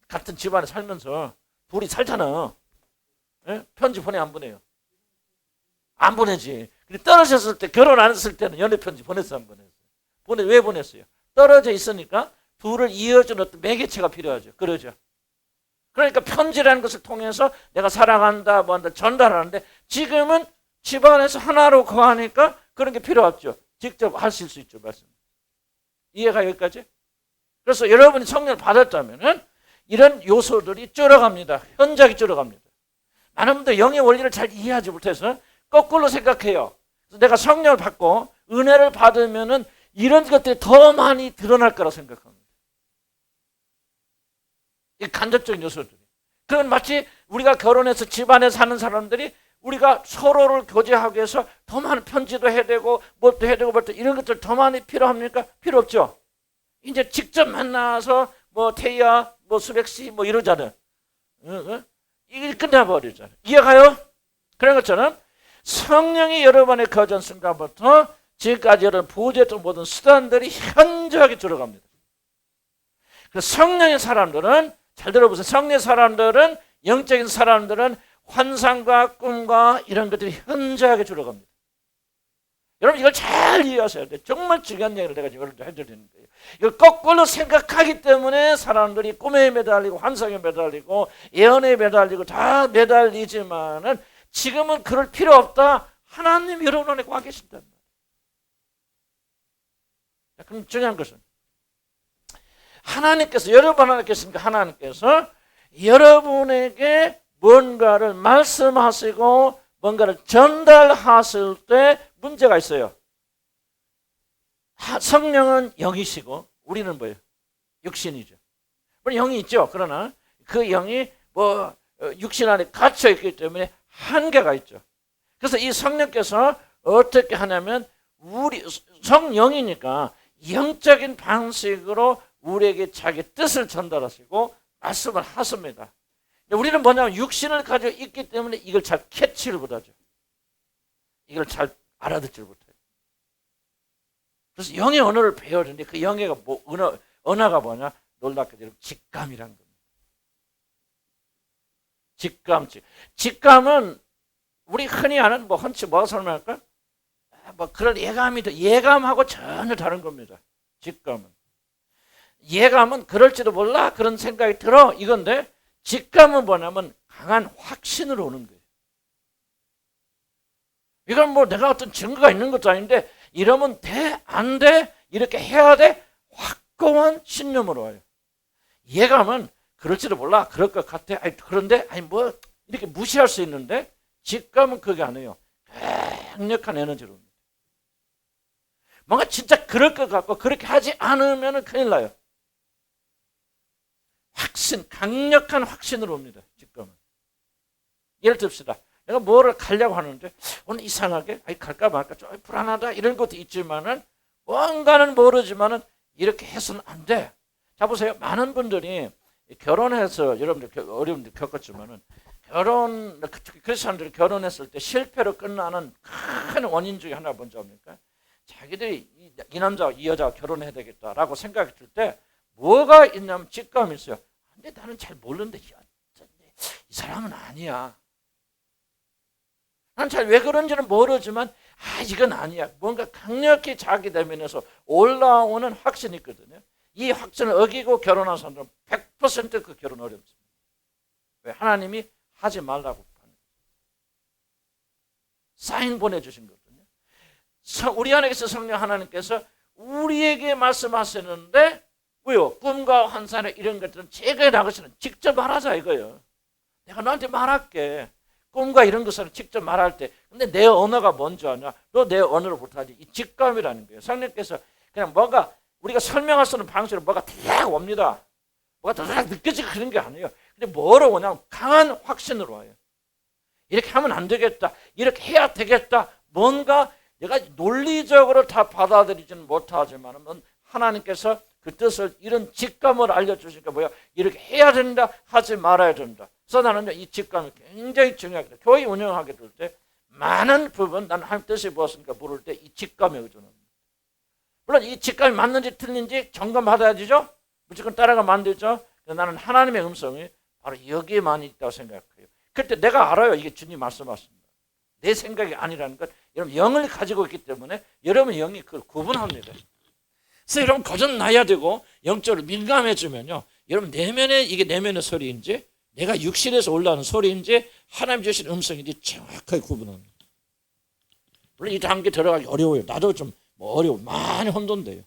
같은 집안에 살면서 둘이 살잖아. 예? 편지 보내 안 보내요? 안 보내지. 근데 떨어졌을 때 결혼 안 했을 때는 연애 편지 보냈어 안 보냈어요? 왜 보냈어요? 떨어져 있으니까 둘을 이어주는 어떤 매개체가 필요하죠. 그러죠. 그러니까 편지라는 것을 통해서 내가 사랑한다, 한다 전달하는데 지금은 집안에서 하나로 거하니까 그런 게 필요 없죠. 직접 하실 수 있죠. 말씀. 이해가 여기까지? 그래서 여러분이 성령을 받았다면은 이런 요소들이 줄어갑니다. 현저하게 줄어갑니다. 많은 분들 영의 원리를 잘 이해하지 못해서 거꾸로 생각해요. 그래서 내가 성령을 받고 은혜를 받으면은 이런 것들이 더 많이 드러날 거라고 생각합니다. 이 간접적인 요소들이. 그건 마치 우리가 결혼해서 집안에 사는 사람들이 우리가 서로를 교제하기 위해서 더 많은 편지도 해야 되고 뭣도 해야 되고 이런 것들 더 많이 필요합니까? 필요 없죠. 이제 직접 만나서 태희야 수백씨 이러잖아요. 이게 끝나버리잖아요. 이해가요? 그런 것처럼 성령이 여러분의 거전 순간부터 지금까지 여러분 보호했던 모든 수단들이 현저하게 들어갑니다. 그래서 성령의 사람들은 잘 들어보세요. 성령의 사람들은 영적인 사람들은 환상과 꿈과 이런 것들이 현저하게 들어갑니다. 여러분 이걸 잘 이해하셔야 돼요. 정말 중요한 얘기를 내가 지금 해드리는 거예요. 이걸 거꾸로 생각하기 때문에 사람들이 꿈에 매달리고 환상에 매달리고 예언에 매달리고 다 매달리지만은 지금은 그럴 필요 없다. 하나님 여러분 안에 와 계신단 말이에요. 자, 그럼 중요한 것은 하나님께서 여러분 안에 계시니까 하나님께서 여러분에게 뭔가를 말씀하시고 뭔가를 전달하실 때 문제가 있어요. 성령은 영이시고 우리는 뭐예요? 육신이죠. 물론 영이 있죠. 그러나 그 영이 뭐 육신 안에 갇혀 있기 때문에 한계가 있죠. 그래서 이 성령께서 어떻게 하냐면 우리 성령이니까 영적인 방식으로 우리에게 자기 뜻을 전달하시고 말씀을 하십니다. 우리는 뭐냐면 육신을 가지고 있기 때문에 이걸 잘 캐치를 못하죠. 이걸 잘 알아듣지를 못해요. 그래서 영의 언어를 배워야 되는데 그 영의 언어가 뭐냐? 놀랍게도 직감이란 겁니다. 직감은 우리 흔히 아는 뭐 헌치 뭐가 설명할까? 뭐 그런 예감하고 전혀 다른 겁니다. 예감은 그럴지도 몰라 그런 생각이 들어 이건데 직감은 뭐냐면 강한 확신으로 오는 거예요. 이건 뭐 내가 어떤 증거가 있는 것도 아닌데 이러면 돼? 안 돼? 이렇게 해야 돼? 확고한 신념으로 와요. 예감은 그럴지도 몰라 그럴 것 같아. 아니, 그런데 뭐 이렇게 무시할 수 있는데 직감은 그게 아니에요. 강력한 에너지로 옵니다. 뭔가 진짜 그럴 것 같고 그렇게 하지 않으면 큰일 나요. 강력한 확신으로 옵니다. 직감은. 예를 듭시다. 내가 뭐를 가려고 하는데 오늘 이상하게 갈까 말까 좀 불안하다 이런 것도 있지만은 뭔가는 모르지만은 이렇게 해서는 안 돼. 자 보세요. 많은 분들이 결혼해서 여러분들 어려움들 겪었지만은 특히 크리스천들이 결혼했을 때 실패로 끝나는 큰 원인 중에 하나 뭔지 압니까? 자기들이 이 남자와 이 여자와 결혼해야 되겠다라고 생각이 들 때 뭐가 있냐면 직감이 있어요. 근데 나는 잘 모르는데 이 사람은 아니야. 난 잘 왜 그런지는 모르지만 이건 아니야. 뭔가 강력히 자기 내면에서 올라오는 확신이 있거든요. 이 확신을 어기고 결혼한 사람들은 100% 그 결혼 어렵습니다. 왜? 하나님이 하지 말라고 하는 사인 보내주신 거거든요. 우리 안에 계신 성령 하나님께서 우리에게 말씀하시는데 왜요? 꿈과 환상에 이런 것들은 제거해 나가시는 직접 말하자 이거예요. 내가 너한테 말할게. 꿈과 이런 것을 직접 말할 때 근데 내 언어가 뭔지 아냐? 너 내 언어를 못하지. 이 직감이라는 거예요. 성령께서 그냥 뭔가 우리가 설명할 수 있는 방식으로 뭐가 탁 옵니다. 뭐가 탁 느껴지고 그런 게 아니에요. 근데 뭐로 오냐? 강한 확신으로 와요. 이렇게 하면 안 되겠다. 이렇게 해야 되겠다. 뭔가 내가 논리적으로 다 받아들이지는 못하지만 하나님께서 그 뜻을 이런 직감을 알려주시니까 뭐야? 이렇게 해야 된다. 하지 말아야 된다. 그래서 나는 이 직감이 굉장히 중요하거든요. 교회 운영하게 될 때 많은 부분 나는 하나님 뜻이 무엇인가 물을 때 이 직감에 의존합니다. 물론 이 직감이 맞는지 틀린지 점검받아야 되죠. 무조건 따라가면 안 되죠. 나는 하나님의 음성이 바로 여기에만 있다고 생각해요. 그때 내가 알아요. 이게 주님 말씀하십니다. 내 생각이 아니라는 것. 여러분 영을 가지고 있기 때문에 여러분 영이 그걸 구분합니다. 그래서 여러분 거듭나야 되고 영적으로 민감해지면요. 여러분 내면에 이게 내면의 소리인지 내가 육신에서 올라오는 소리인지 하나님 주신 음성인지 정확하게 구분합니다. 물론 이 단계 들어가기 어려워요. 나도 좀 어려워. 많이 혼돈돼요.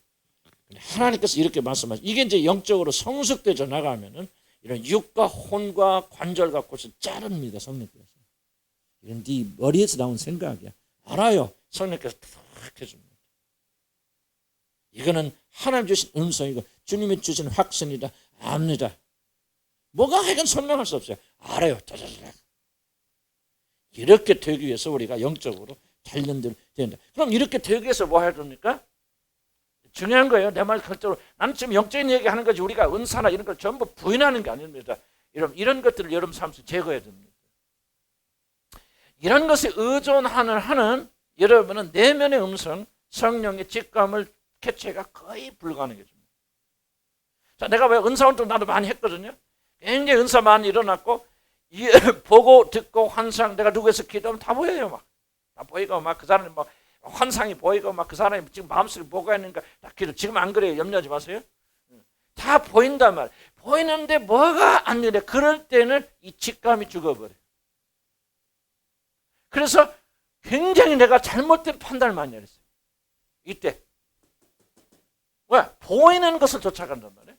하나님께서 이렇게 말씀하시죠. 이게 이제 영적으로 성숙되져 나가면은 이런 육과 혼과 관절 갖고서 자릅니다. 성령께서. 이런 네 머리에서 나온 생각이야. 알아요. 성령께서 탁 해줍니다. 이거는 하나님 주신 음성이고 주님이 주신 확신이다. 압니다. 뭐가 하여간 설명할 수 없어요. 알아요. 짜자자자. 이렇게 되기 위해서 우리가 영적으로 단련돼야 된다. 그럼 이렇게 되기 위해서 뭐 해야 됩니까? 중요한 거예요. 내 말 그대로. 나는 지금 영적인 얘기하는 거지 우리가 은사나 이런 걸 전부 부인하는 게 아닙니다. 이런 것들을 여러분 삶에서 제거해야 됩니다. 이런 것에 의존하는 여러분은 내면의 음성, 성령의 직감을 캐치가 거의 불가능해집니다. 자, 내가 왜 은사운동 나도 많이 했거든요. 굉장히 은사 많이 일어났고 보고 듣고 환상 내가 누구에서 기도하면 다 보여요. 막 다 보이고 막 그 사람이 막 환상이 보이고 막 그 사람이 지금 마음속에 뭐가 있는가 다 기도. 지금 안 그래요. 염려하지 마세요. 다 보인단 말이에요. 보이는데 뭐가 안 되네. 그럴 때는 이 직감이 죽어버려요. 그래서 굉장히 내가 잘못된 판단을 많이 했어요. 이때 왜? 보이는 것을 쫓아간단 말이에요.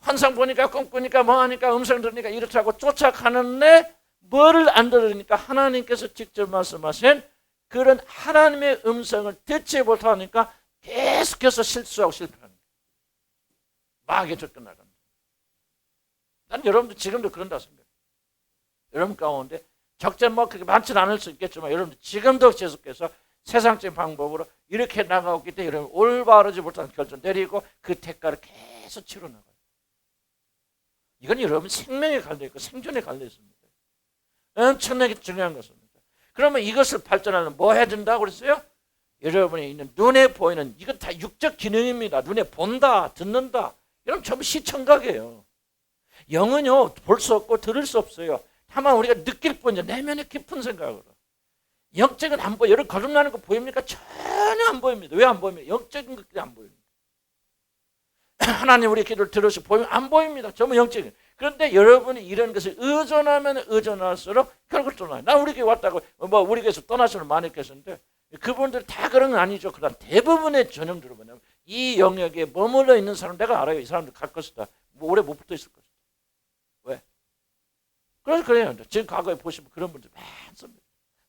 환상 보니까 꿈꾸니까 뭐하니까 음성 들으니까 이렇다고 쫓아가는데 뭐를 안 들으니까 하나님께서 직접 말씀하신 그런 하나님의 음성을 듣지 못하니까 계속해서 실수하고 실패합니다. 마귀에 접근나갑니다. 난 여러분들 지금도 그런다 생각해요. 여러분 가운데 적절 뭐 그렇게 많지는 않을 수 있겠지만 여러분들 지금도 계속해서 세상적인 방법으로 이렇게 나가고 있기 때문에 여러분 올바르지 못한 결정 내리고 그 대가를 계속 치러 나가요. 이건 여러분 생명에 갈려있고 생존에 갈려있습니다. 엄청나게 중요한 것입니다. 그러면 이것을 발전하려면 뭐 해야 된다고 그랬어요? 여러분이 있는 눈에 보이는 이건 다 육적 기능입니다. 눈에 본다, 듣는다. 여러분 전부 시청각이에요. 영은요 볼 수 없고 들을 수 없어요. 다만 우리가 느낄 뿐이죠. 내면의 깊은 생각으로. 영적은 안 보여요. 여러분 거듭나는 거 보입니까? 전혀 안 보입니다. 왜 안 보입니까? 영적인 것들이 안 보입니다. 하나님 우리 기도를 들으시고 보이면 안 보입니다. 전부 영적인. 그런데 여러분이 이런 것을 의존하면 의존할수록 결국 떠나요. 나 우리 교회 왔다고 뭐 우리 교회에서 떠나시는 많이 계시는데 그분들 다 그런 건 아니죠. 그러나 대부분의 전형들은 뭐냐면 이 영역에 머물러 있는 사람 내가 알아요. 이 사람들 갈 것이다. 뭐 오래 못 붙어 있을 것이다. 왜? 그래서 그래요. 지금 과거에 보시면 그런 분들 많습니다.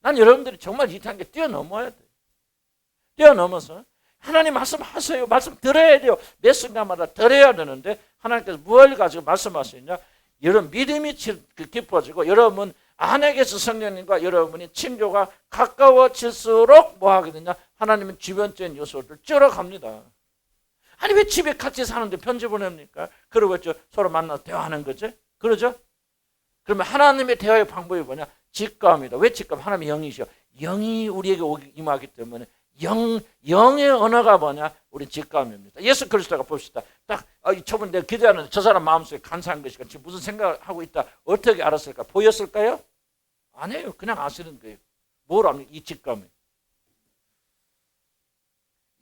난 여러분들이 정말 이 단계 뛰어넘어야 돼요. 뛰어넘어서 하나님 말씀하세요. 말씀 들어야 돼요. 매 순간마다 들어야 되는데 하나님께서 무엇을 가지고 말씀하시느냐. 여러분 믿음이 깊어지고 여러분 안에게서 성령님과 여러분이 친교가 가까워질수록 뭐 하게 되냐. 하나님은 주변적인 요소를 줄어갑니다. 아니 왜 집에 같이 사는데 편지 보냅니까? 그러고 있죠. 서로 만나서 대화하는 거지. 그러죠? 그러면 하나님의 대화의 방법이 뭐냐? 직감이다. 왜 직감? 하나님의 영이시여. 영이 우리에게 임하기 때문에 영의 언어가 뭐냐? 우리 직감입니다. 예수 그리스도가 봅시다. 딱 저번 내가 기도하는데 저 사람 마음속에 간사한 것이가 지금 무슨 생각을 하고 있다. 어떻게 알았을까? 보였을까요? 아니에요. 그냥 아시는 거예요. 뭘 압니까? 이 직감이.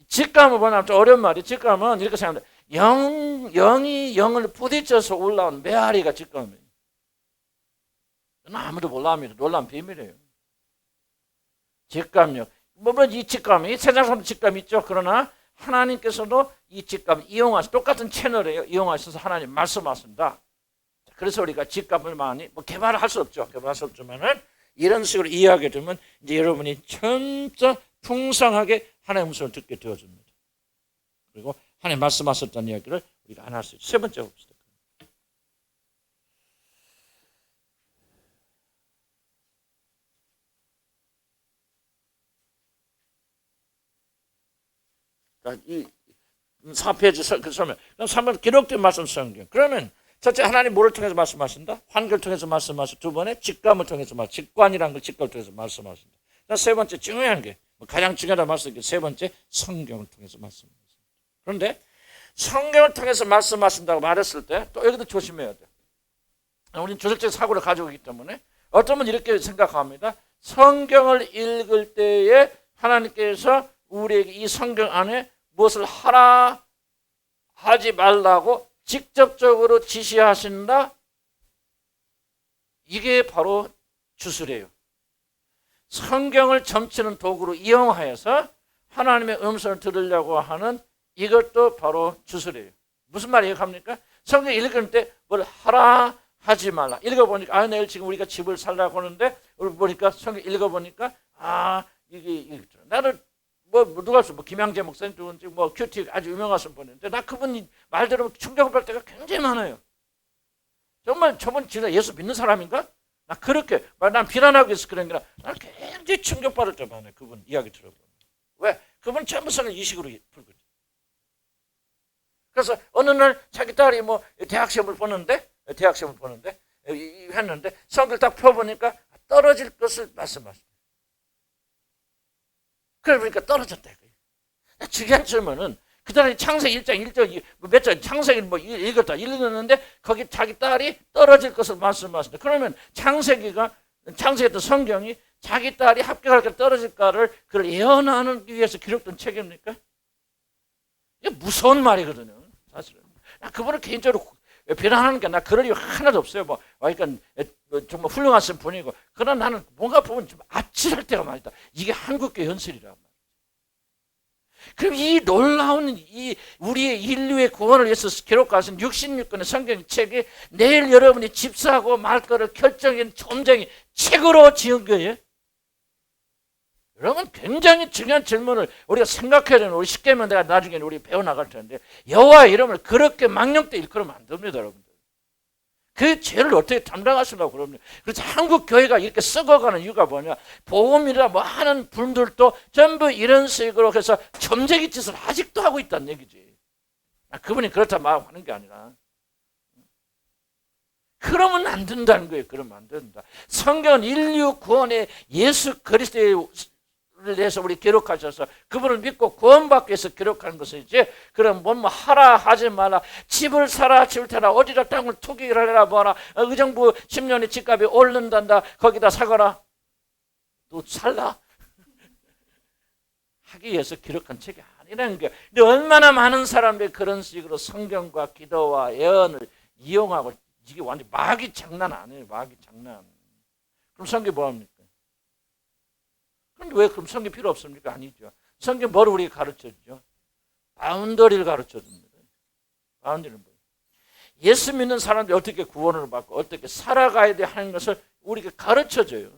직감은 뭐냐면 좀 어려운 말이에요. 직감은 이렇게 생각합니다. 영이 영을 부딪혀서 올라오는 메아리가 직감이에요. 아무도 몰라합니다. 놀라운 비밀이에요. 직감력. 물론 이 직감이 세상 사람도 직감이 있죠. 그러나 하나님께서도 이 직감 이용하셔서 똑같은 채널이에요. 이용하셔서 하나님 말씀하신다. 그래서 우리가 직감을 많이 개발을 할 수 없죠. 개발할 수 없지만은 이런 식으로 이해하게 되면 이제 여러분이 진짜 풍성하게 하나님의 음성을 듣게 되어집니다. 그리고 하나님 말씀하셨다는 이야기를 우리가 안 할 수 있죠. 세 번째 봅시다. 이 4페이지 그 설명. 3번 기록된 말씀 성경. 그러면 첫째 하나님 뭐를 통해서 말씀하신다? 환경을 통해서 말씀하시고 두 번에 직감을 통해서 직관이라는 걸 직감을 통해서 말씀하신다. 세 번째 중요한 게 가장 중요하다 말씀드린 세 번째 성경을 통해서 말씀하신다. 그런데 성경을 통해서 말씀하신다고 말했을 때 또 여기도 조심해야 돼. 우리는 조절적 사고를 가지고 있기 때문에 어떤 분은 이렇게 생각합니다. 성경을 읽을 때에 하나님께서 우리에게 이 성경 안에 무엇을 하라 하지 말라고 직접적으로 지시하신다. 이게 바로 주술이에요. 성경을 점치는 도구로 이용하여서 하나님의 음성을 들으려고 하는 이것도 바로 주술이에요. 무슨 말이에요? 합니까? 성경 읽을 때 뭘 하라 하지 말라. 읽어보니까 내일 지금 우리가 집을 살라고 하는데 보니까 성경 읽어보니까 이게 나를 누가 있어? 김양재 목사님 누군지 큐티 아주 유명하신 분인데 나 그분 말 들으면 충격을 받을 때가 굉장히 많아요. 정말 저분 진짜 예수 믿는 사람인가? 나 그렇게 난 비난하고 있어 그런 게 아니라 나는 굉장히 충격받을 때 많아요. 그분 이야기 들어보면. 왜? 그분 전부 성을 이 식으로 풀거든. 그래서 어느 날 자기 딸이 대학 시험을 보는데 했는데 성경을 딱 펴보니까 떨어질 것을 말씀하셨어요. 그러니까 떨어졌다. 중요한 질문은 그 사람이 창세기 1장 1절 몇 절 창세기를 읽었는데 거기 자기 딸이 떨어질 것을 말씀하신다. 그러면 창세기였던 성경이 자기 딸이 합격할까 떨어질까를 그걸 예언하기 위해서 기록된 책입니까? 이게 무서운 말이거든요. 사실은. 나 그분을 개인적으로 비난하는 게 나 그럴 이유 하나도 없어요. 그러니까 정말 훌륭하신 분이고. 그러나 나는 뭔가 보면 좀 아찔할 때가 많다. 이게 한국교 현실이란 말이야. 그럼 이 놀라운 이 우리의 인류의 구원을 위해서 기록하신 66권의 성경 책이 내일 여러분이 집 사고 말 거를 결정인 점쟁이 책으로 지은 거예요. 여러분 굉장히 중요한 질문을 우리가 생각해야 되는, 우리 십계명 내가 나중에 우리 배워나갈 텐데 여호와의 이름을 그렇게 망령되 일컬으면 안 됩니다. 여러분들 그 죄를 어떻게 담당하시려고 그럽니까? 그래서 한국 교회가 이렇게 썩어가는 이유가 뭐냐, 복음이라 뭐 하는 분들도 전부 이런 식으로 해서 점쟁이 짓을 아직도 하고 있다는 얘기지. 그분이 그렇다 말하는 게 아니라 그러면 안 된다는 거예요. 그러면 안 된다. 성경은 인류 구원의 예수 그리스도를 위해서 우리 기록하셔서 그분을 믿고 구원받기 위해서 기록하는 것이지, 그럼 뭐 하라 하지 마라, 집을 사라 집을 타라, 어디다 땅을 투기를 해라 뭐라, 의정부 10년의 집값이 오른단다 거기다 사거라, 또 살라 하기 위해서 기록한 책이 아니라는 거예요. 근데 얼마나 많은 사람들이 그런 식으로 성경과 기도와 예언을 이용하고, 이게 완전 마귀 장난 아니에요. 마귀 장난. 그럼 성경 뭐합니까? 그런데 왜 그럼 성경 필요 없습니까? 아니죠. 성경 뭘 우리에게 가르쳐주죠? 바운더리를 가르쳐줍니다. 바운더리는 뭐예요? 예수 믿는 사람들이 어떻게 구원을 받고 어떻게 살아가야 돼 하는 것을 우리에게 가르쳐줘요.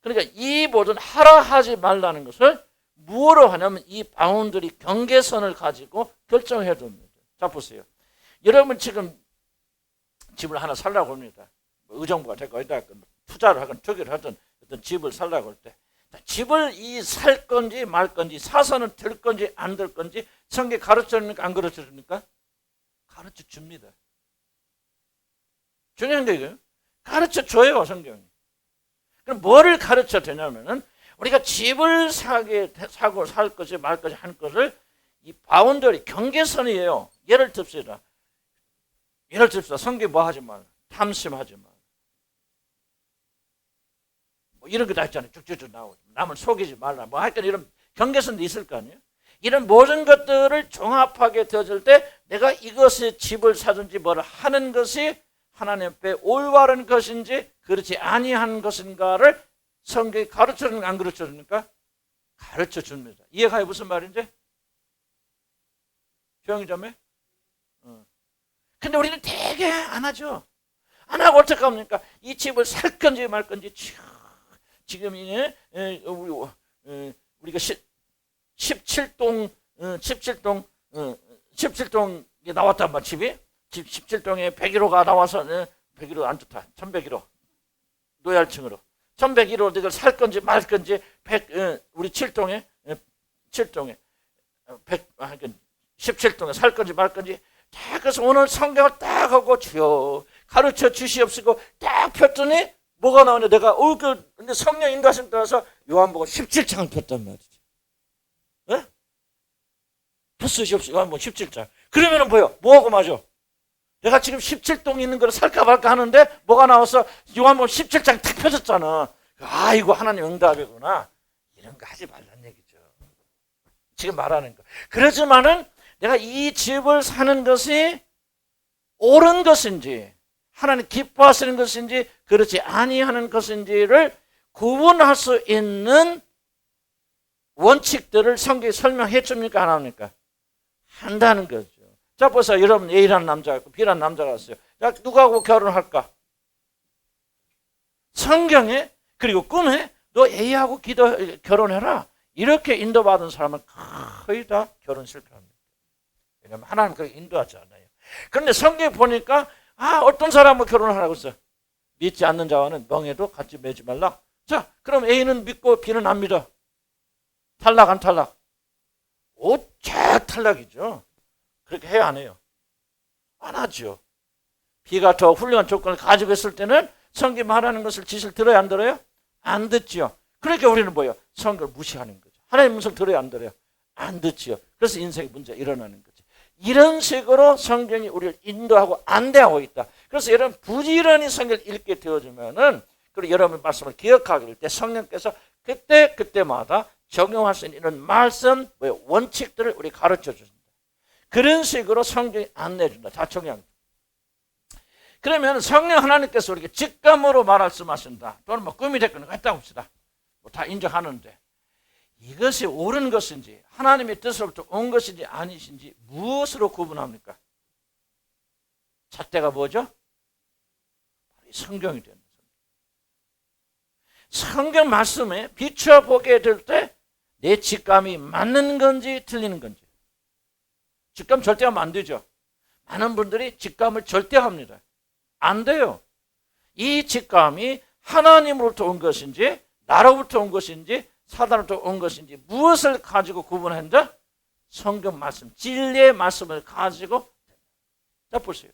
그러니까 이 모든 하라 하지 말라는 것을 무엇으로 하냐면 이 바운더리 경계선을 가지고 결정해 줍니다. 자 보세요. 여러분 지금 집을 하나 살라고 합니다. 의정부가 될거 어디다 투자를 하건 투기를 하든 어떤 집을 살라고 할 때 집을 살 건지 말 건지, 사서는 될 건지 안 될 건지 성경에 가르쳐 줍니까? 안 가르쳐 줍니까? 가르쳐 줍니다. 중요한 게 이거예요. 가르쳐 줘요, 성경이. 그럼 뭐를 가르쳐 되냐면은 우리가 집을 사고 살 것이 말 것이 한 것을 이 바운더리 경계선이에요. 예를 듭시다. 성경이 뭐 하지 말, 탐심하지 말. 이런 거 다 있잖아요. 쭉쭉쭉 나오고 남을 속이지 말라 뭐 하여튼 이런 경계선도 있을 거 아니에요. 이런 모든 것들을 종합하게 되어질 때 내가 이것의 집을 사든지 뭘 하는 것이 하나님 앞에 올바른 것인지 그렇지 아니한 것인가를 성경이 가르쳐주는 안 가르쳐줍니까? 가르쳐줍니다. 이해가요? 무슨 말인지? 조용히 좀 해. 근데 우리는 되게 안 하죠. 안 하고 어떻게 합니까? 이 집을 살 건지 말 건지 지금 우리가 17동에 나왔단 말, 집이 17동에 101호가 나와서 101호 안 좋다. 1101호 노얄층으로 1101호 이걸 살 건지 말 건지 우리 7동에 17동에 살 건지 말 건지 다, 그래서 오늘 성경을 딱 하고 주여 가르쳐 주시옵시고 딱 폈더니 뭐가 나오냐, 내가 근데 성령 인도하심 따라서 요한복음 17장을 폈단 말이지. 예? 폈으시옵시고 요한복음 17장. 그러면은 뭐하고 맞아? 내가 지금 17동 있는 걸 살까 말까 하는데 뭐가 나와서 요한복음 17장 탁 펴졌잖아. 이거 하나님 응답이구나. 이런 거 하지 말란 얘기죠. 지금 말하는 거. 그러지만은 내가 이 집을 사는 것이 옳은 것인지 하나님 기뻐하시는 것인지 그렇지 아니하는 것인지를 구분할 수 있는 원칙들을 성경이 설명해 줍니까? 안 합니까? 한다는 거죠. 자 보세요. 여러분 A라는 남자가 있고 B라는 남자가 있어요. 자, 누구하고 결혼할까? 성경에 그리고 꿈에 너 A하고 결혼해라 이렇게 인도받은 사람은 거의 다 결혼 실패합니다. 왜냐하면 하나님 그렇게 인도하지 않아요. 그런데 성경에 보니까 어떤 사람하고 결혼하라고 했어. 믿지 않는 자와는 멍에도 같이 매지 말라. 자, 그럼 A는 믿고 B는 안 믿어. 탈락 안 탈락? 탈락이죠. 그렇게 해야 안 해요? 안 하죠. B가 더 훌륭한 조건을 가지고 있을 때는 성경 말하는 것을 지시를 들어야 안 들어요? 안 듣지요. 그러니까 우리는 뭐예요? 성경을 무시하는 거죠. 하나님 음성 들어야 안 들어요? 안 듣지요. 그래서 인생의 문제가 일어나는 거죠. 이런 식으로 성경이 우리를 인도하고 안대하고 있다. 그래서 여러분 부지런히 성경을 읽게 되어주면은, 그리고 여러분 말씀을 기억하게 될 때 성령께서 그때마다 적용할 수 있는 이런 말씀, 원칙들을 우리 가르쳐 주신다. 그런 식으로 성경이 안내해준다. 다 적용. 그러면 성령 하나님께서 우리에게 직감으로 말씀하신다. 또는 꿈이 됐거나 했다고 합시다. 다 인정하는데 이것이 옳은 것인지 하나님의 뜻으로부터 온 것인지 아니신지 무엇으로 구분합니까? 잣대가 뭐죠? 성경이 됩니다. 성경 말씀에 비춰보게 될 때 내 직감이 맞는 건지 틀리는 건지. 직감 절대 하면 안 되죠. 많은 분들이 직감을 절대 합니다. 안 돼요. 이 직감이 하나님으로부터 온 것인지 나로부터 온 것인지 사단으로부터 온 것인지 무엇을 가지고 구분한다? 성경 말씀, 진리의 말씀을 가지고. 자 보세요.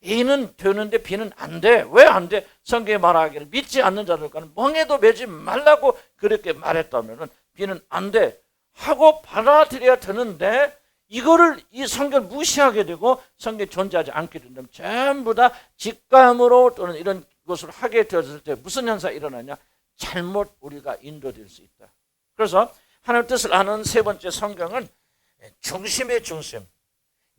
A는 되는데 B는 안 돼. 왜 안 돼? 성경에 말하기를 믿지 않는 자들과는 멍에도 매지 말라고 그렇게 말했다면 B는 안 돼 하고 받아들여야 되는데 이거를 이 성경을 무시하게 되고 성경에 존재하지 않게 된다면 전부 다 직감으로 또는 이런 것을 하게 되었을 때 무슨 현상이 일어나냐? 잘못 우리가 인도될 수 있다. 그래서 하나님의 뜻을 아는 세 번째 성경은 중심의 중심.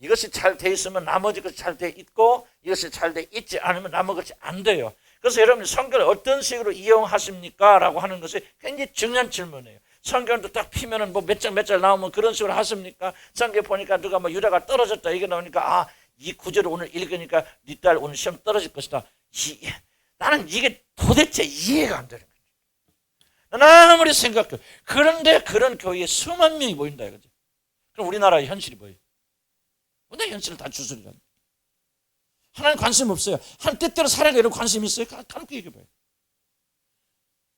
이것이 잘 돼 있으면 나머지 것이 잘 돼 있고 이것이 잘 돼 있지 않으면 나머지 것이 안 돼요. 그래서 여러분이 성경을 어떤 식으로 이용하십니까? 라고 하는 것이 굉장히 중요한 질문이에요. 성경도 딱 피면은 뭐 몇 장 몇 장 나오면 그런 식으로 하십니까? 성경 보니까 누가 뭐 유다가 떨어졌다 이게 나오니까 아, 이 구절을 오늘 읽으니까 네 딸 오늘 시험 떨어질 것이다. 나는 이게 도대체 이해가 안 되는 거예요. 난 아무리 생각해. 그런데 그런 교회에 수만 명이 모인다 이거지. 그럼 우리나라의 현실이 뭐예요? 근데 현실을 다 주술이라는 거예요. 하나님 관심 없어요. 하나님 뜻대로 살아가 이런 관심 있어요? 까놓고 얘기해봐요.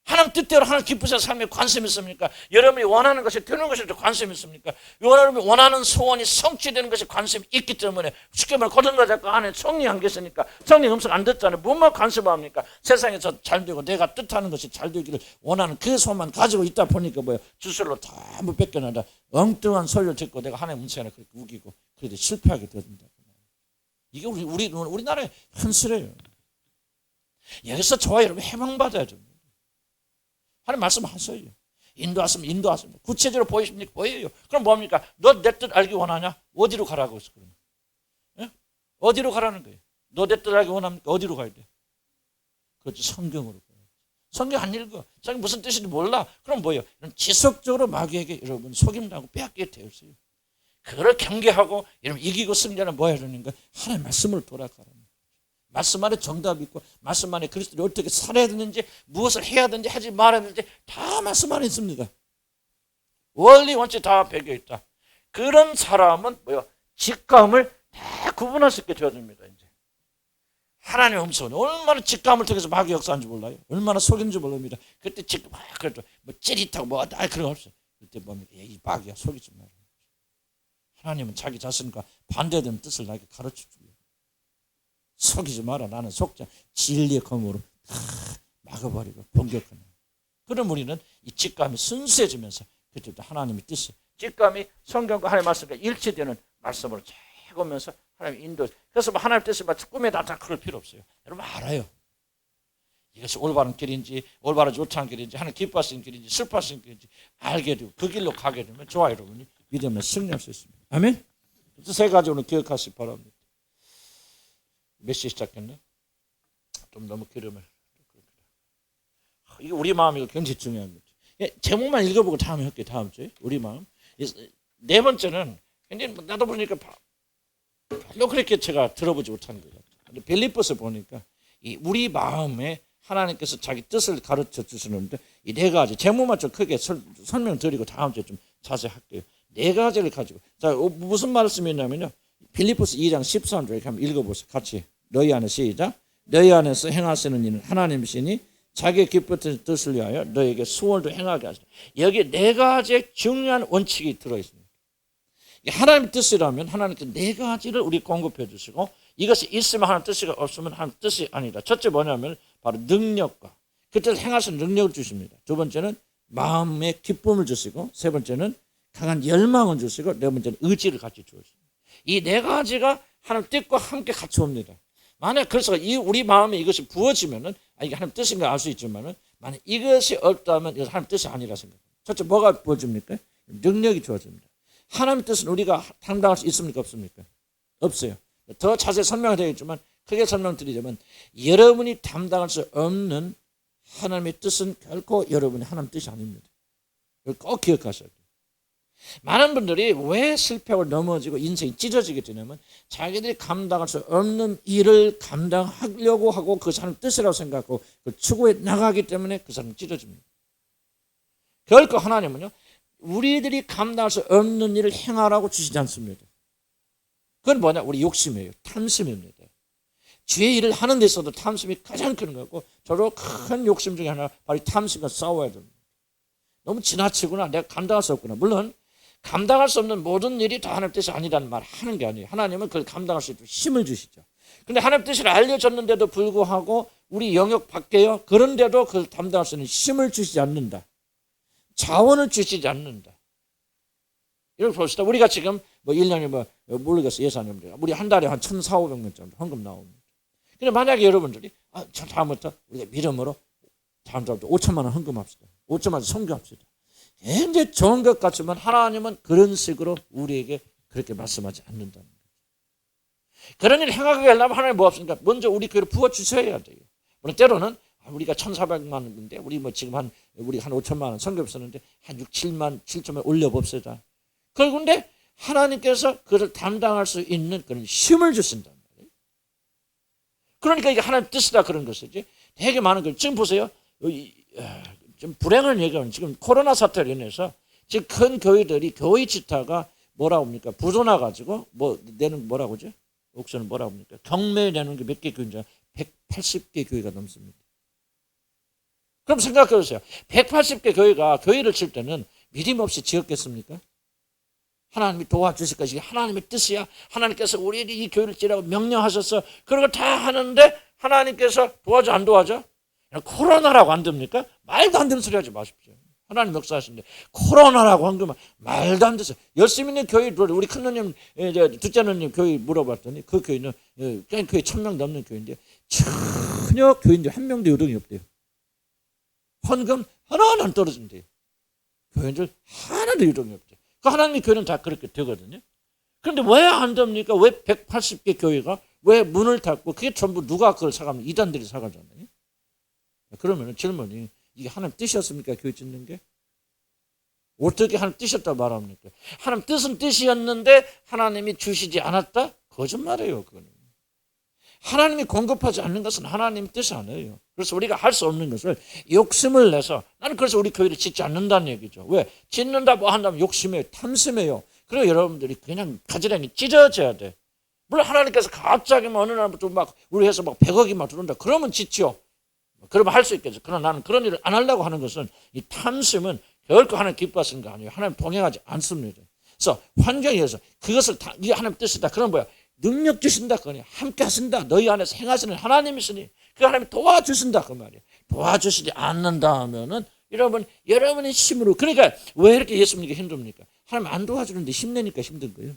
하나님 뜻대로 하나님 기쁘셔서 삶에 관심 있습니까? 여러분이 원하는 것이 되는 것에 관심 있습니까? 여러분이 원하는 소원이 성취되는 것에 관심이 있기 때문에 쉽게 말해 거듭나 잡고 안에 성령 안 계시니까 성령 음성 안 듣잖아요. 뭐만 관심합니까? 세상에서 잘 되고 내가 뜻하는 것이 잘 되기를 원하는 그 소원만 가지고 있다 보니까 뭐예요? 주술로 전부 뺏겨나다 엉뚱한 소리를 듣고 내가 하나님 문세하나 그렇게 우기고 그래도 실패하게 된다. 이게 우리나라의 현실이에요. 여기서 저와 여러분 해방받아야 됩니다. 하나님 말씀하세요. 인도하시면 인도하십니다. 구체적으로 보이십니까? 보여요. 그럼 뭡니까? 너 내 뜻 알기 원하냐? 어디로 가라고 했어 그러면? 예? 어디로 가라는 거예요? 너 내 뜻 알기 원합니까? 어디로 가야 돼? 그렇지, 성경으로 가요. 성경 안 읽어. 성경 무슨 뜻인지 몰라. 그럼 뭐예요? 지속적으로 마귀에게 여러분 속임당하고 빼앗게 되어 있어요. 그걸 경계하고 여러분 이기고 승자는 뭐 해야 되는 거예요? 하나님의 말씀을 돌아가라는 거예요. 말씀 안에 정답이 있고 말씀 안에 그리스도를 어떻게 살아야 되는지 무엇을 해야 되는지 하지 말아야 되는지 다 말씀 안에 있습니다. 원리 원칙 다 배겨 있다. 그런 사람은 뭐요? 직감을 다 구분할 수 있게 되어줍니다. 이제 하나님의 음성은 얼마나 직감을 통해서 마귀 역사하는지 몰라요. 얼마나 속인지 모릅니다. 그때 직감 그래도 뭐 찌릿하고 뭐 그런 거 없어요. 그때 뭡니까? 이 마귀야 속이지 말아요. 하나님은 자기 자신과 반대되는 뜻을 나에게 가르쳐 주려고. 속이지 마라. 나는 속자 진리의 검으로 다 막아버리고 공격하는. 그럼 우리는 이 직감이 순수해지면서 그때도 하나님의 뜻이 직감이 성경과 하나님의 말씀과 일치되는 말씀으로 채우면서 하나님의 인도. 그래서 뭐 하나님의 뜻이 막 꿈에 나타나 그럴 필요 없어요. 여러분 알아요. 이것이 올바른 길인지 올바르지 못한 길인지 하나님 기뻐하시는 길인지 슬퍼하시는 길인지 알게 되고 그 길로 가게 되면 저와 여러분이 믿음에 승리할 수 있습니다. 아멘. 그래서 세 가지 오늘 기억하시기 바랍니다. 몇 시에 시작했네? 좀 너무 기름을. 이게 우리 마음이 굉장히 중요한 거죠. 제목만 읽어보고 다음에 할게요. 다음 주에 우리 마음. 네 번째는 굉장히 나도 보니까 별로 그렇게 제가 들어보지 못한 것 같아요. 빌립보서 보니까 우리 마음에 하나님께서 자기 뜻을 가르쳐 주시는데 이 네 가지 제목만 좀 크게 설명드리고 다음 주에 좀 자세히 할게요. 네 가지를 가지고 자 무슨 말씀이 있냐면요. 빌립보서 2장 13절 이렇게 한번 읽어보세요. 같이 너희 안에 시작. 너희 안에서 행하시는 이는 하나님이시니 자기의 기쁘신 뜻을 위하여 너에게 소원도 행하게 하시라. 여기 네 가지의 중요한 원칙이 들어있습니다. 하나님의 뜻이라면 하나님께 네 가지를 우리 공급해 주시고 이것이 있으면 하나님 뜻이 없으면 하나님 뜻이 아니다. 첫째 뭐냐면 바로 능력과 그 뜻을 행하시는 능력을 주십니다. 두 번째는 마음의 기쁨을 주시고 세 번째는 강한 열망을 주시고 네 번째는 의지를 같이 주십니다. 이 네 가지가 하나님 뜻과 함께 같이 옵니다. 만약 그래서 우리 마음에 이것이 부어지면은 이게 하나님 뜻인가 알 수 있지만은 만약 이것이 없다면 이것은 하나님 뜻이 아니라 생각합니다. 첫째 뭐가 부어집니까? 능력이 주어집니다. 하나님 뜻은 우리가 당당할 수 있습니까? 없습니까? 없어요. 더 자세히 설명이 되겠지만 크게 설명드리자면 여러분이 담당할 수 없는 하나님의 뜻은 결코 여러분의 하나님 뜻이 아닙니다. 이걸 꼭 기억하셔야 돼요. 많은 분들이 왜 실패하고 넘어지고 인생이 찢어지게 되냐면 자기들이 감당할 수 없는 일을 감당하려고 하고 그 사람 뜻이라고 생각하고 그 추구해 나가기 때문에 그 사람이 찢어집니다. 결코 하나님은요, 우리들이 감당할 수 없는 일을 행하라고 주시지 않습니다. 그건 뭐냐? 우리 욕심이에요. 탐심입니다. 주의 일을 하는 데 있어도 탐심이 가장 큰 거고, 저도 큰 욕심 중에 하나 바로 탐심과 싸워야 됩니다. 너무 지나치구나, 내가 감당할 수 없구나. 물론 감당할 수 없는 모든 일이 다 하나님 뜻이 아니라는 말 하는 게 아니에요. 하나님은 그걸 감당할 수 있도록 힘을 주시죠. 근데 하나님 뜻을 알려줬는데도 불구하고 우리 영역 밖에요, 그런데도 그걸 감당할 수 있는 힘을 주시지 않는다. 자원을 주시지 않는다. 이렇게 봅시다. 우리가 지금 뭐 1년에 모르겠어, 예산이 우리 한 달에 한 1,400~500만 정도 헌금 나옵니다. 근데 만약에 여러분들이 다음부터 우리가 믿음으로 다음 달부터 5천만 원 헌금합시다. 5천만 원 선교합시다. 굉장히 좋은 것 같지만 하나님은 그런 식으로 우리에게 그렇게 말씀하지 않는다는 거죠. 그런 일을 행하게 하려면 하나님 뭐 없습니까? 먼저 우리 교회를 부어주셔야 돼요. 물론 때로는 우리가 1,400만 원인데 우리 지금 우리 한 5천만 원 선교 없었는데 한 7천만 올려봅시다. 그런데 하나님께서 그를 담당할 수 있는 그런 힘을 주신단 말이에요. 그러니까 이게 하나님 뜻이다 그런 것이지. 되게 많은 걸 지금 보세요. 좀 불행한 얘기는 지금 코로나 사태로 인해서 지금 큰 교회들이 교회 지타가 뭐라고 합니까? 부도나가지고 내는 뭐라고 하죠? 옥션은 뭐라고 합니까? 경매 내는 게 몇 개 교회인지 180개 교회가 넘습니다. 그럼 생각해 보세요. 180개 교회가 교회를 칠 때는 믿음 없이 지었겠습니까? 하나님이 도와주실 것이 하나님의 뜻이야. 하나님께서 우리에게 이 교회를 지라고 명령하셔서 그런 걸 다 하는데 하나님께서 도와줘 안 도와줘? 코로나라고 안 됩니까? 말도 안 되는 소리 하지 마십시오. 하나님 역사하시는데 코로나라고 한 거만 말도 안 됐어요. 열심히 있는 교회, 우리 큰누님, 둘째 누님 교회 물어봤더니 그 교회는 교회 1,000명 넘는 교회인데 전혀 교인들 한 명도 요동이 없대요. 헌금 하나도 안 떨어진대요. 교인들 하나도 요동이 없대요. 그 하나님의 교회는 다 그렇게 되거든요. 그런데 왜 안 됩니까? 왜 180개 교회가 왜 문을 닫고 그게 전부 누가 그걸 사가면 이단들이 사가잖아요. 그러면 질문이 이게 하나님 뜻이었습니까? 교회 짓는 게? 어떻게 하나님 뜻이었다 말합니까? 하나님 뜻은 뜻이었는데 하나님이 주시지 않았다? 거짓말이에요. 그거는. 하나님이 공급하지 않는 것은 하나님 뜻이 아니에요. 그래서 우리가 할 수 없는 것을 욕심을 내서 나는 그래서 우리 교회를 짓지 않는다는 얘기죠. 왜? 짓는다 뭐 한다면 욕심이에요. 탐심이에요. 그리고 여러분들이 그냥 가지런히 찢어져야 돼. 물론 하나님께서 갑자기 어느 날부터 우리 회사 100억이 들어온다. 그러면 짓죠. 그러면 할 수 있겠죠. 그러나 나는 그런 일을 안 하려고 하는 것은 이 탐심은 결코 하나님 기뻐하시는 거 아니에요. 하나님 동행하지 않습니다. 그래서 환경에서 그것을 다 이게 하나님 뜻이다. 그런 뭐야? 능력 주신다. 그거니 함께 하신다. 너희 안에서 행하시는 하나님이시니 그 하나님이 도와주신다. 그 말이에요. 도와주시지 않는다 하면은 여러분의 힘으로. 그러니까 왜 이렇게 예수 믿기 힘듭니까? 하나님 안 도와주는데 힘내니까 힘든 거예요.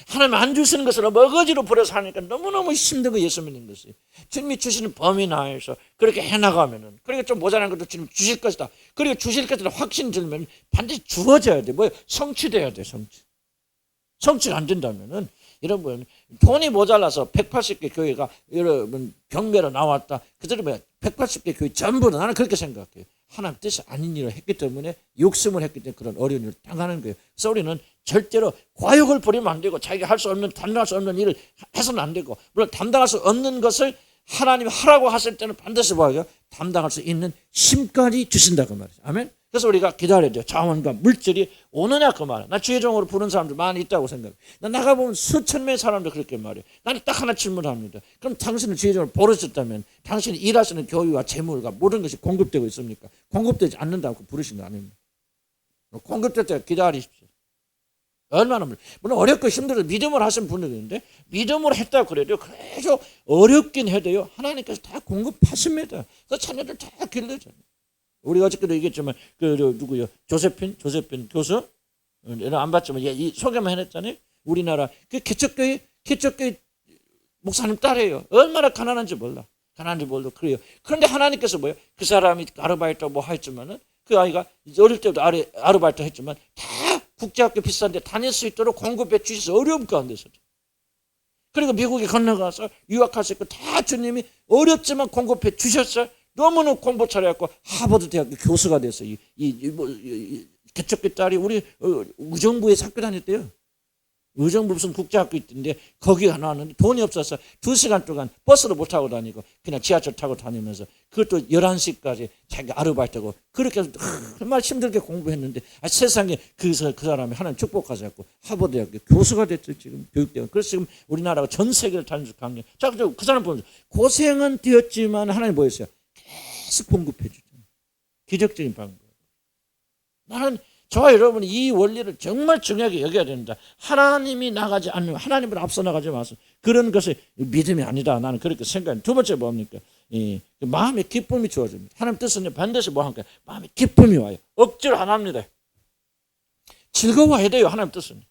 하나님 안 주시는 것을 어거지로 버려서 하니까 너무너무 힘든 거 예수 믿는 것이. 주님이 주시는 범위 내에서 그렇게 해나가면은, 그러니까 좀 모자란 것도 주님 주실 것이다. 그리고 주실 것이다 확신 들면 반드시 주어져야 돼. 성취돼야 돼, 성취가 안 된다면은, 여러분, 돈이 모자라서 180개 교회가 여러분 경매로 나왔다. 그들이 180개 교회 전부는 나는 그렇게 생각해요. 하나님 뜻이 아닌 일을 했기 때문에 욕심을 했기 때문에 그런 어려운 일을 당하는 거예요. 그래서 우리는 절대로 과욕을 부리면 안 되고 자기가 할 수 없는 담당할 수 없는 일을 해서는 안 되고 물론 담당할 수 없는 것을 하나님이 하라고 하실 때는 반드시 봐요. 담당할 수 있는 힘까지 주신다 그 말이죠. 아멘. 그래서 우리가 기다려야 돼요. 자원과 물질이 오느냐 그 말이에요. 나 주의 종으로 부른 사람들 많이 있다고 생각해요. 나 나가보면 수천 명의 사람들 그렇게 말해요. 나는 딱 하나 질문합니다. 그럼 당신은 주의 종으로 부르셨다면 당신이 일하시는 교회와 재물과 모든 것이 공급되고 있습니까? 공급되지 않는다고 부르신 거 아닙니까? 공급될 때 기다리십시오. 얼마나 물론 어렵고 힘들어도 믿음을 하신 분들이 있는데 믿음으로 했다고 그래도 그래도 어렵긴 해도요. 하나님께서 다 공급하십니다. 그 자녀들 다 길러줘요. 우리가 어저께도 얘기했지만 누구요? 조세핀 교수 안 봤지만 이 소개만 해냈잖아요. 우리나라 그 개척교회 목사님 딸이에요. 얼마나 가난한지 몰라. 그래요. 그런데 하나님께서 뭐예요? 그 사람이 아르바이트 뭐 했지만은 그 아이가 어릴 때부터 아르바이트 했지만 다 국제학교 비싼데 다닐 수 있도록 공급해 주셔서 어려움 가운데서. 그리고 미국에 건너가서 유학할 수 있고 다 주님이 어렵지만 공급해 주셨어요. 너무너무 공부 잘해갖고 하버드 대학교 교수가 됐어요. 개척교 딸이 우리 의정부에서 학교 다녔대요. 의정부 무슨 국제학교 있던데 거기가 나왔는데 돈이 없어서 2시간 동안 버스도 못 타고 다니고 그냥 지하철 타고 다니면서 그것도 11시까지 자기 아르바이트하고 그렇게 해서 정말 힘들게 공부했는데 세상에 그 사람이 하나님 축복하셔서 하버드 대학교 교수가 됐죠. 지금 교육대학. 그래서 지금 우리나라가 전 세계를 다니면서 강의. 자, 그 사람 보면 고생은 뛰었지만 하나님 뭐였어요? 계속 공급해 주죠. 기적적인 방법. 나는 저와 여러분이 이 원리를 정말 중요하게 여겨야 된다. 하나님이 나가지 않으면 하나님을 앞서 나가지 마세요. 그런 것이 믿음이 아니다. 나는 그렇게 생각합니다. 두 번째 뭡니까? 마음의 기쁨이 주어집니다. 하나님 뜻은 반드시 뭐 합니까? 마음의 기쁨이 와요. 억지로 안 합니다. 즐거워야 돼요. 하나님 뜻은.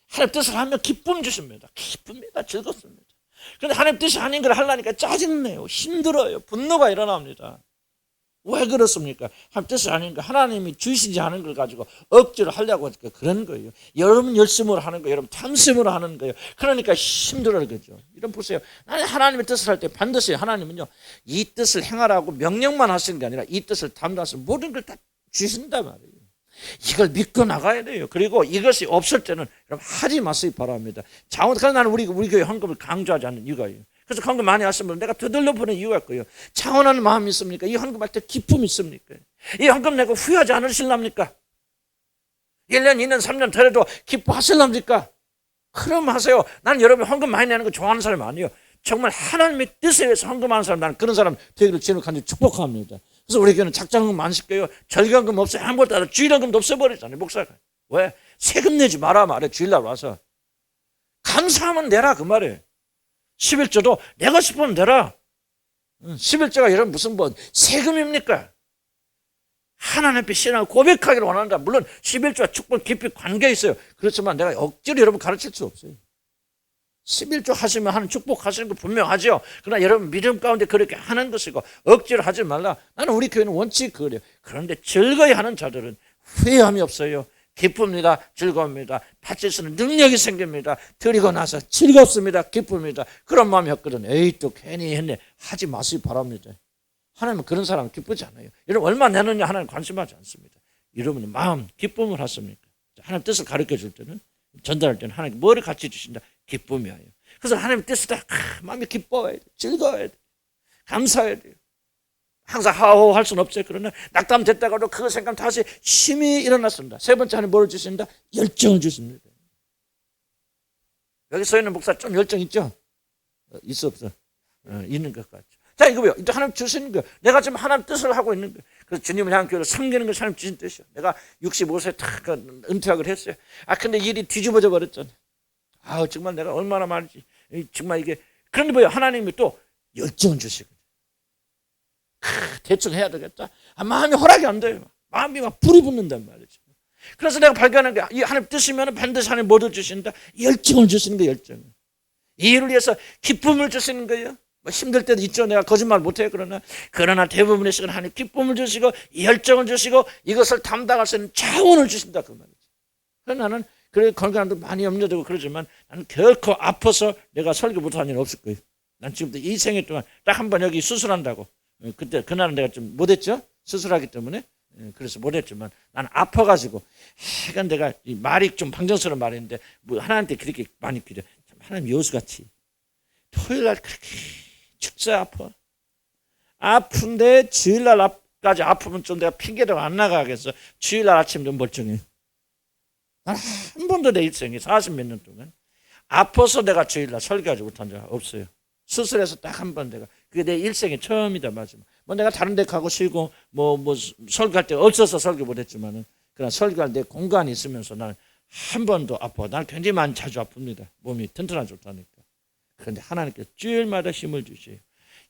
하나님 뜻을 하면 기쁨 주십니다. 기쁩니다. 즐겁습니다. 그런데 하나님 뜻이 아닌 걸 하려니까 짜증내요. 힘들어요. 분노가 일어납니다. 왜 그렇습니까? 하나님 뜻이 아닌가? 하나님이 주시지 않은 걸 가지고 억지로 하려고 하니까 그런 거예요. 여러분 열심으로 하는 거예요. 여러분 탐심으로 하는 거예요. 그러니까 힘들어요. 그죠? 이런 보세요. 나는 하나님의 뜻을 할 때 반드시 하나님은요, 이 뜻을 행하라고 명령만 하시는 게 아니라 이 뜻을 담당해서 모든 걸 다 주신단 말이에요. 이걸 믿고 나가야 돼요. 그리고 이것이 없을 때는 여러분 하지 마시기 바랍니다. 그래서 나는 우리 교회 헌금을 강조하지 않는 이유가 있어요. 그래서 헌금 많이 하시는 분은 내가 되돌려 보는 이유가 있고요. 차원하는 마음이 있습니까? 이 헌금할 때 기쁨이 있습니까? 이 헌금 내고 후회하지 않으실랍니까? 1년, 2년, 3년 더해도 기뻐하실랍니까? 그럼 하세요. 나는 여러분 헌금 많이 내는 거 좋아하는 사람이 아니에요. 정말 하나님의 뜻에 의해서 헌금하는 사람, 나는 그런 사람 되기를 진흙한지 축복합니다. 그래서 우리 교회는 작정헌금 안 시켜요. 절기헌금 없어요. 아무것도 안 해요. 주일헌금도 없애버리잖아요. 목사가. 왜? 세금 내지 마라 말해. 주일날 와서. 감사하면 내라 그 말이에요. 11조도 내가 싶으면 내라. 11조가 여러분 무슨 뭐 세금입니까? 하나님 앞에 신앙을 고백하기를 원한다. 물론 11조와 축복 깊이 관계 있어요. 그렇지만 내가 억지로 여러분 가르칠 수 없어요. 11조 하시면 하는 축복하시는 거 분명하죠. 그러나 여러분 믿음 가운데 그렇게 하는 것이고 억지로 하지 말라. 나는 우리 교회는 원칙 그래요. 그런데 즐거이 하는 자들은 후회함이 없어요. 기쁩니다. 즐거웁니다. 받칠 수 있는 능력이 생깁니다. 드리고 나서 즐겁습니다. 기쁩니다. 그런 마음이 없거든. 에이 또 괜히 했네. 하지 마시기 바랍니다. 하나님은 그런 사람은 기쁘지 않아요. 여러분 얼마 내느냐 하나님 관심하지 않습니다. 여러분이 마음 기쁨을 하십니까? 하나님 뜻을 가르쳐 줄 때는 전달할 때는 하나님 뭐를 같이 주신다? 기쁨이에요. 그래서 하나님 뜻을 다 마음이 기뻐해야 돼. 즐거워야 돼. 감사해야 돼요. 항상 하호 할 수는 없어요. 그러나 낙담 됐다가도 그거 생각하면 다시 힘이 일어났습니다. 세 번째 하나님 뭐를 주신다? 열정을 주십니다. 여기 서 있는 목사 좀 열정 있죠? 있어 없어? 있는 것 같죠. 자 이거요. 이제 하나님 주시는 거예요. 내가 지금 하나님 뜻을 하고 있는 거예요. 그래서 주님을 향한 교회를 섬기는 것이 하나님 주신 뜻이에요. 내가 65세에 딱 은퇴학을 했어요. 근데 일이 뒤집어져 버렸잖아요. 정말 내가 얼마나 많은지 정말 이게. 그런데 뭐예요? 하나님이 또 열정을 주시고 대충 해야 되겠다. 마음이 허락이 안 돼요. 마음이 막 불이 붙는단 말이죠. 그래서 내가 발견한 게 이 하나님 뜻이면 반드시 하나님 뭐를 주신다? 열정을 주시는 거예요. 열정을. 이 일을 위해서 기쁨을 주시는 거예요. 뭐 힘들 때도 있죠. 내가 거짓말 못해요. 그러나 대부분의 시간 하나님 기쁨을 주시고 열정을 주시고 이것을 담당할 수 있는 자원을 주신다 그 말이죠. 그래서 나는 그래 건강도 많이 염려되고 그러지만 나는 결코 아파서 내가 설교 못하는 일 없을 거예요. 난 지금도 이 생애 동안 딱 한 번 여기 수술한다고 그때 그날은 내가 좀 못했죠. 수술하기 때문에 그래서 못했지만 나는 아파가지고 하여간 내가 이 말이 좀 방정스러운 말인데 뭐 하나님한테 그렇게 많이 기도해. 참 하나님 여수같이 토요일날 그렇게 축사 아픈데 주일날까지 아프면 좀 내가 핑계대고 안 나가겠어. 주일날 아침 좀 멀쩡해. 난 한 번도 내 일생에 40몇 년 동안 아파서 내가 주일날 설교하지 못한 적 없어요. 수술해서 딱 한 번 내가 그게 내 일생의 처음이다 마지막. 뭐 내가 다른 데 가고 쉬고 뭐 설교할 때 없어서 설교 못했지만은 그러나 설교할 때 공간이 있으면서 나는 한 번도 아파. 난 굉장히 많이 자주 아픕니다. 몸이 튼튼하지 못하니까. 그런데 하나님께서 주일마다 힘을 주셔요.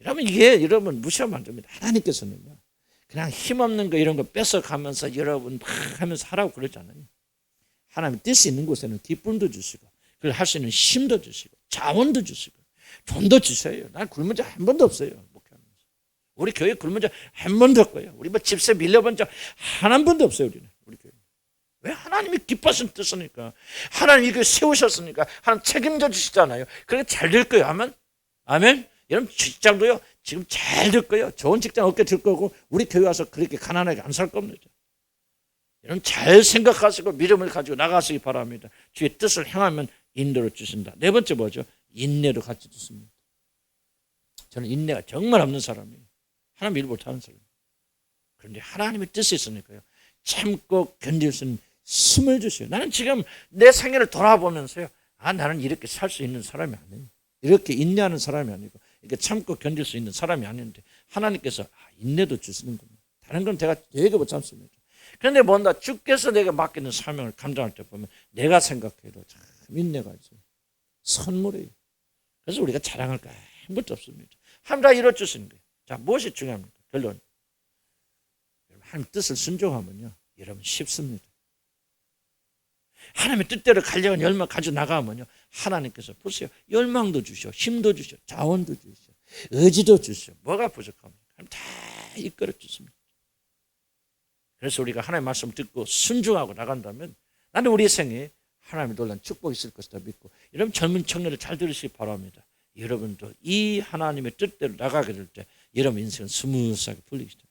여러분 이게 여러분 무시하면 안 됩니다. 하나님께서는요. 그냥 힘없는 거 이런 거 뺏어가면서 여러분 막 하면서 하라고 그러지 않아요. 하나님 뜻이 있는 곳에는 기쁨도 주시고 그걸 할 수 있는 힘도 주시고 자원도 주시고 돈도 주셔요. 난 굶은 적 한 번도 없어요. 목회하면서. 우리 교회 굶은 적 한 번도 없고요. 우리 뭐 집세 밀려본 적 한 번도 없어요. 우리는 우리 교회. 왜? 하나님이 기뻐하신 뜻이니까. 하나님 이거 세우셨으니까 하나님 책임져 주시잖아요. 그러니까 잘 될 거예요. 아멘. 아멘. 여러분 직장도요. 지금 잘 될 거예요. 좋은 직장 얻게 될 거고 우리 교회 와서 그렇게 가난하게 안 살 겁니다. 여러분 잘 생각하시고 믿음을 가지고 나가시기 바랍니다. 주의 뜻을 행하면 인도를 주신다. 네 번째 뭐죠? 인내도 같이 주십니다. 저는 인내가 정말 없는 사람이에요. 하나님 일 못하는 사람이에요. 그런데 하나님의 뜻이 있으니까요. 참고 견딜 수 있는 힘을 주세요. 나는 지금 내 생애를 돌아보면서요. 나는 이렇게 살 수 있는 사람이 아니에요. 이렇게 인내하는 사람이 아니고 이렇게 참고 견딜 수 있는 사람이 아닌데 하나님께서 인내도 주시는군요. 다른 건 제가 되게 못 참습니다. 그런데 뭔가 주께서 내가 맡기는 사명을 감당할 때 보면 내가 생각해도 참 인내가 있어요. 선물이에요. 그래서 우리가 자랑할 거 아무것도 없습니다. 하나님 다 이뤄주시는 거예요. 자, 무엇이 중요합니까? 결론. 하나님 뜻을 순종하면요. 여러분 쉽습니다. 하나님의 뜻대로 가려고 열망 가지고 나가면요. 하나님께서 보세요. 열망도 주셔, 힘도 주셔, 자원도 주셔, 의지도 주셔. 뭐가 부족합니까? 하나님 다 이끌어 주십니다. 그래서 우리가 하나님의 말씀 듣고 순종하고 나간다면 나는 우리 생에 하나님의 놀라운 축복이 있을 것이다 믿고 여러분 젊은 청년들 잘 들으시기 바랍니다. 여러분도 이 하나님의 뜻대로 나가게 될 때 여러분 인생은 스무스하게 풀리기 시작합니다.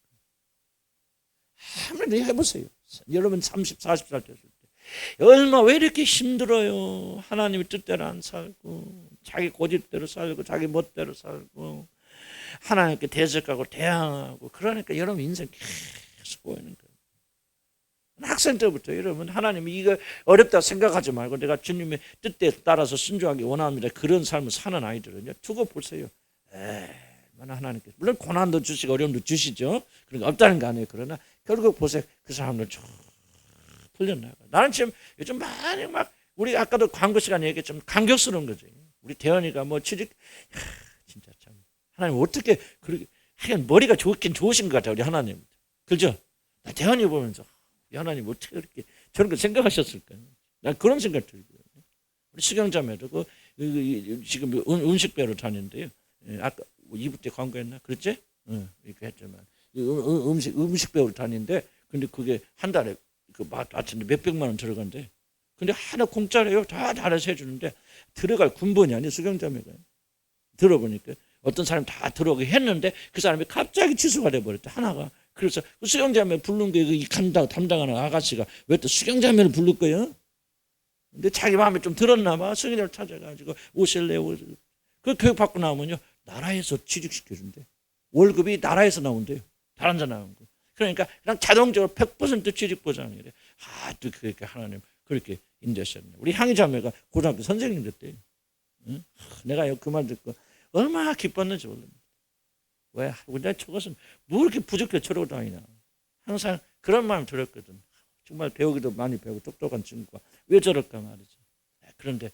한번 해보세요. 여러분 30, 40살 됐을 때 얼마 왜 이렇게 힘들어요. 하나님의 뜻대로 안 살고 자기 고집대로 살고 자기 멋대로 살고 하나님께 대적하고 대항하고 그러니까 여러분 인생 계속 꼬이는 거예요. 학생 때부터 여러분 하나님이 이거 어렵다 생각하지 말고 내가 주님의 뜻에 따라서 순종하기 원합니다. 그런 삶을 사는 아이들은요. 두고 보세요. 하나님께서 물론 고난도 주시고 어려움도 주시죠. 그러니까 없다는 거 아니에요. 그러나 결국 보세요. 그 사람들 쭉 풀려나가. 나는 지금 요즘 많이 막 우리 아까도 광고 시간에 얘기했지만 감격스러운 거죠. 우리 대현이가 뭐 취직 진짜 참 하나님 어떻게 그렇게 하여간 머리가 좋긴 좋으신 것 같아요. 우리 하나님. 그죠? 나 대현이 보면서 하나님 어떻게 그렇게 저런 거 생각하셨을까요? 난 그런 생각 들고요. 우리 수경자매도 지금 음식배로 다니는데요. 아까 2부 때 광고했나? 그랬지? 이렇게 했지만 음식배로 다니는데 근데 그게 한 달에 그 마트인데 몇백만 원 들어간대. 근데 하나 공짜래요. 다 알아서 해주는데 들어갈 군번이 아니에요. 수경자매가 들어보니까 어떤 사람이 다 들어오게 했는데 그 사람이 갑자기 취소가 돼버렸대. 하나가. 그래서 수경자매 부른 게 이 담당하는 아가씨가 왜 또 수경자매를 부를 거예요? 근데 자기 마음에 좀 들었나 봐. 수경자를 찾아가지고 오실래요? 그 교육 받고 나오면요. 나라에서 취직시켜준대. 월급이 나라에서 나온대요. 다른 데 나온 거. 그러니까 그냥 자동적으로 100% 취직 보장이래. 또 그렇게 하나님 그렇게 인도하셨네. 우리 향이자매가 고등학교 선생님 됐대요. 응? 내가 그 말 듣고 얼마나 기뻤는지 모릅니다. 왜? 우리나라 저것은 뭐 이렇게 부족해 저러고 다니나. 항상 그런 마음 들었거든. 정말 배우기도 많이 배우고 똑똑한 친구가 왜 저럴까 말이지. 그런데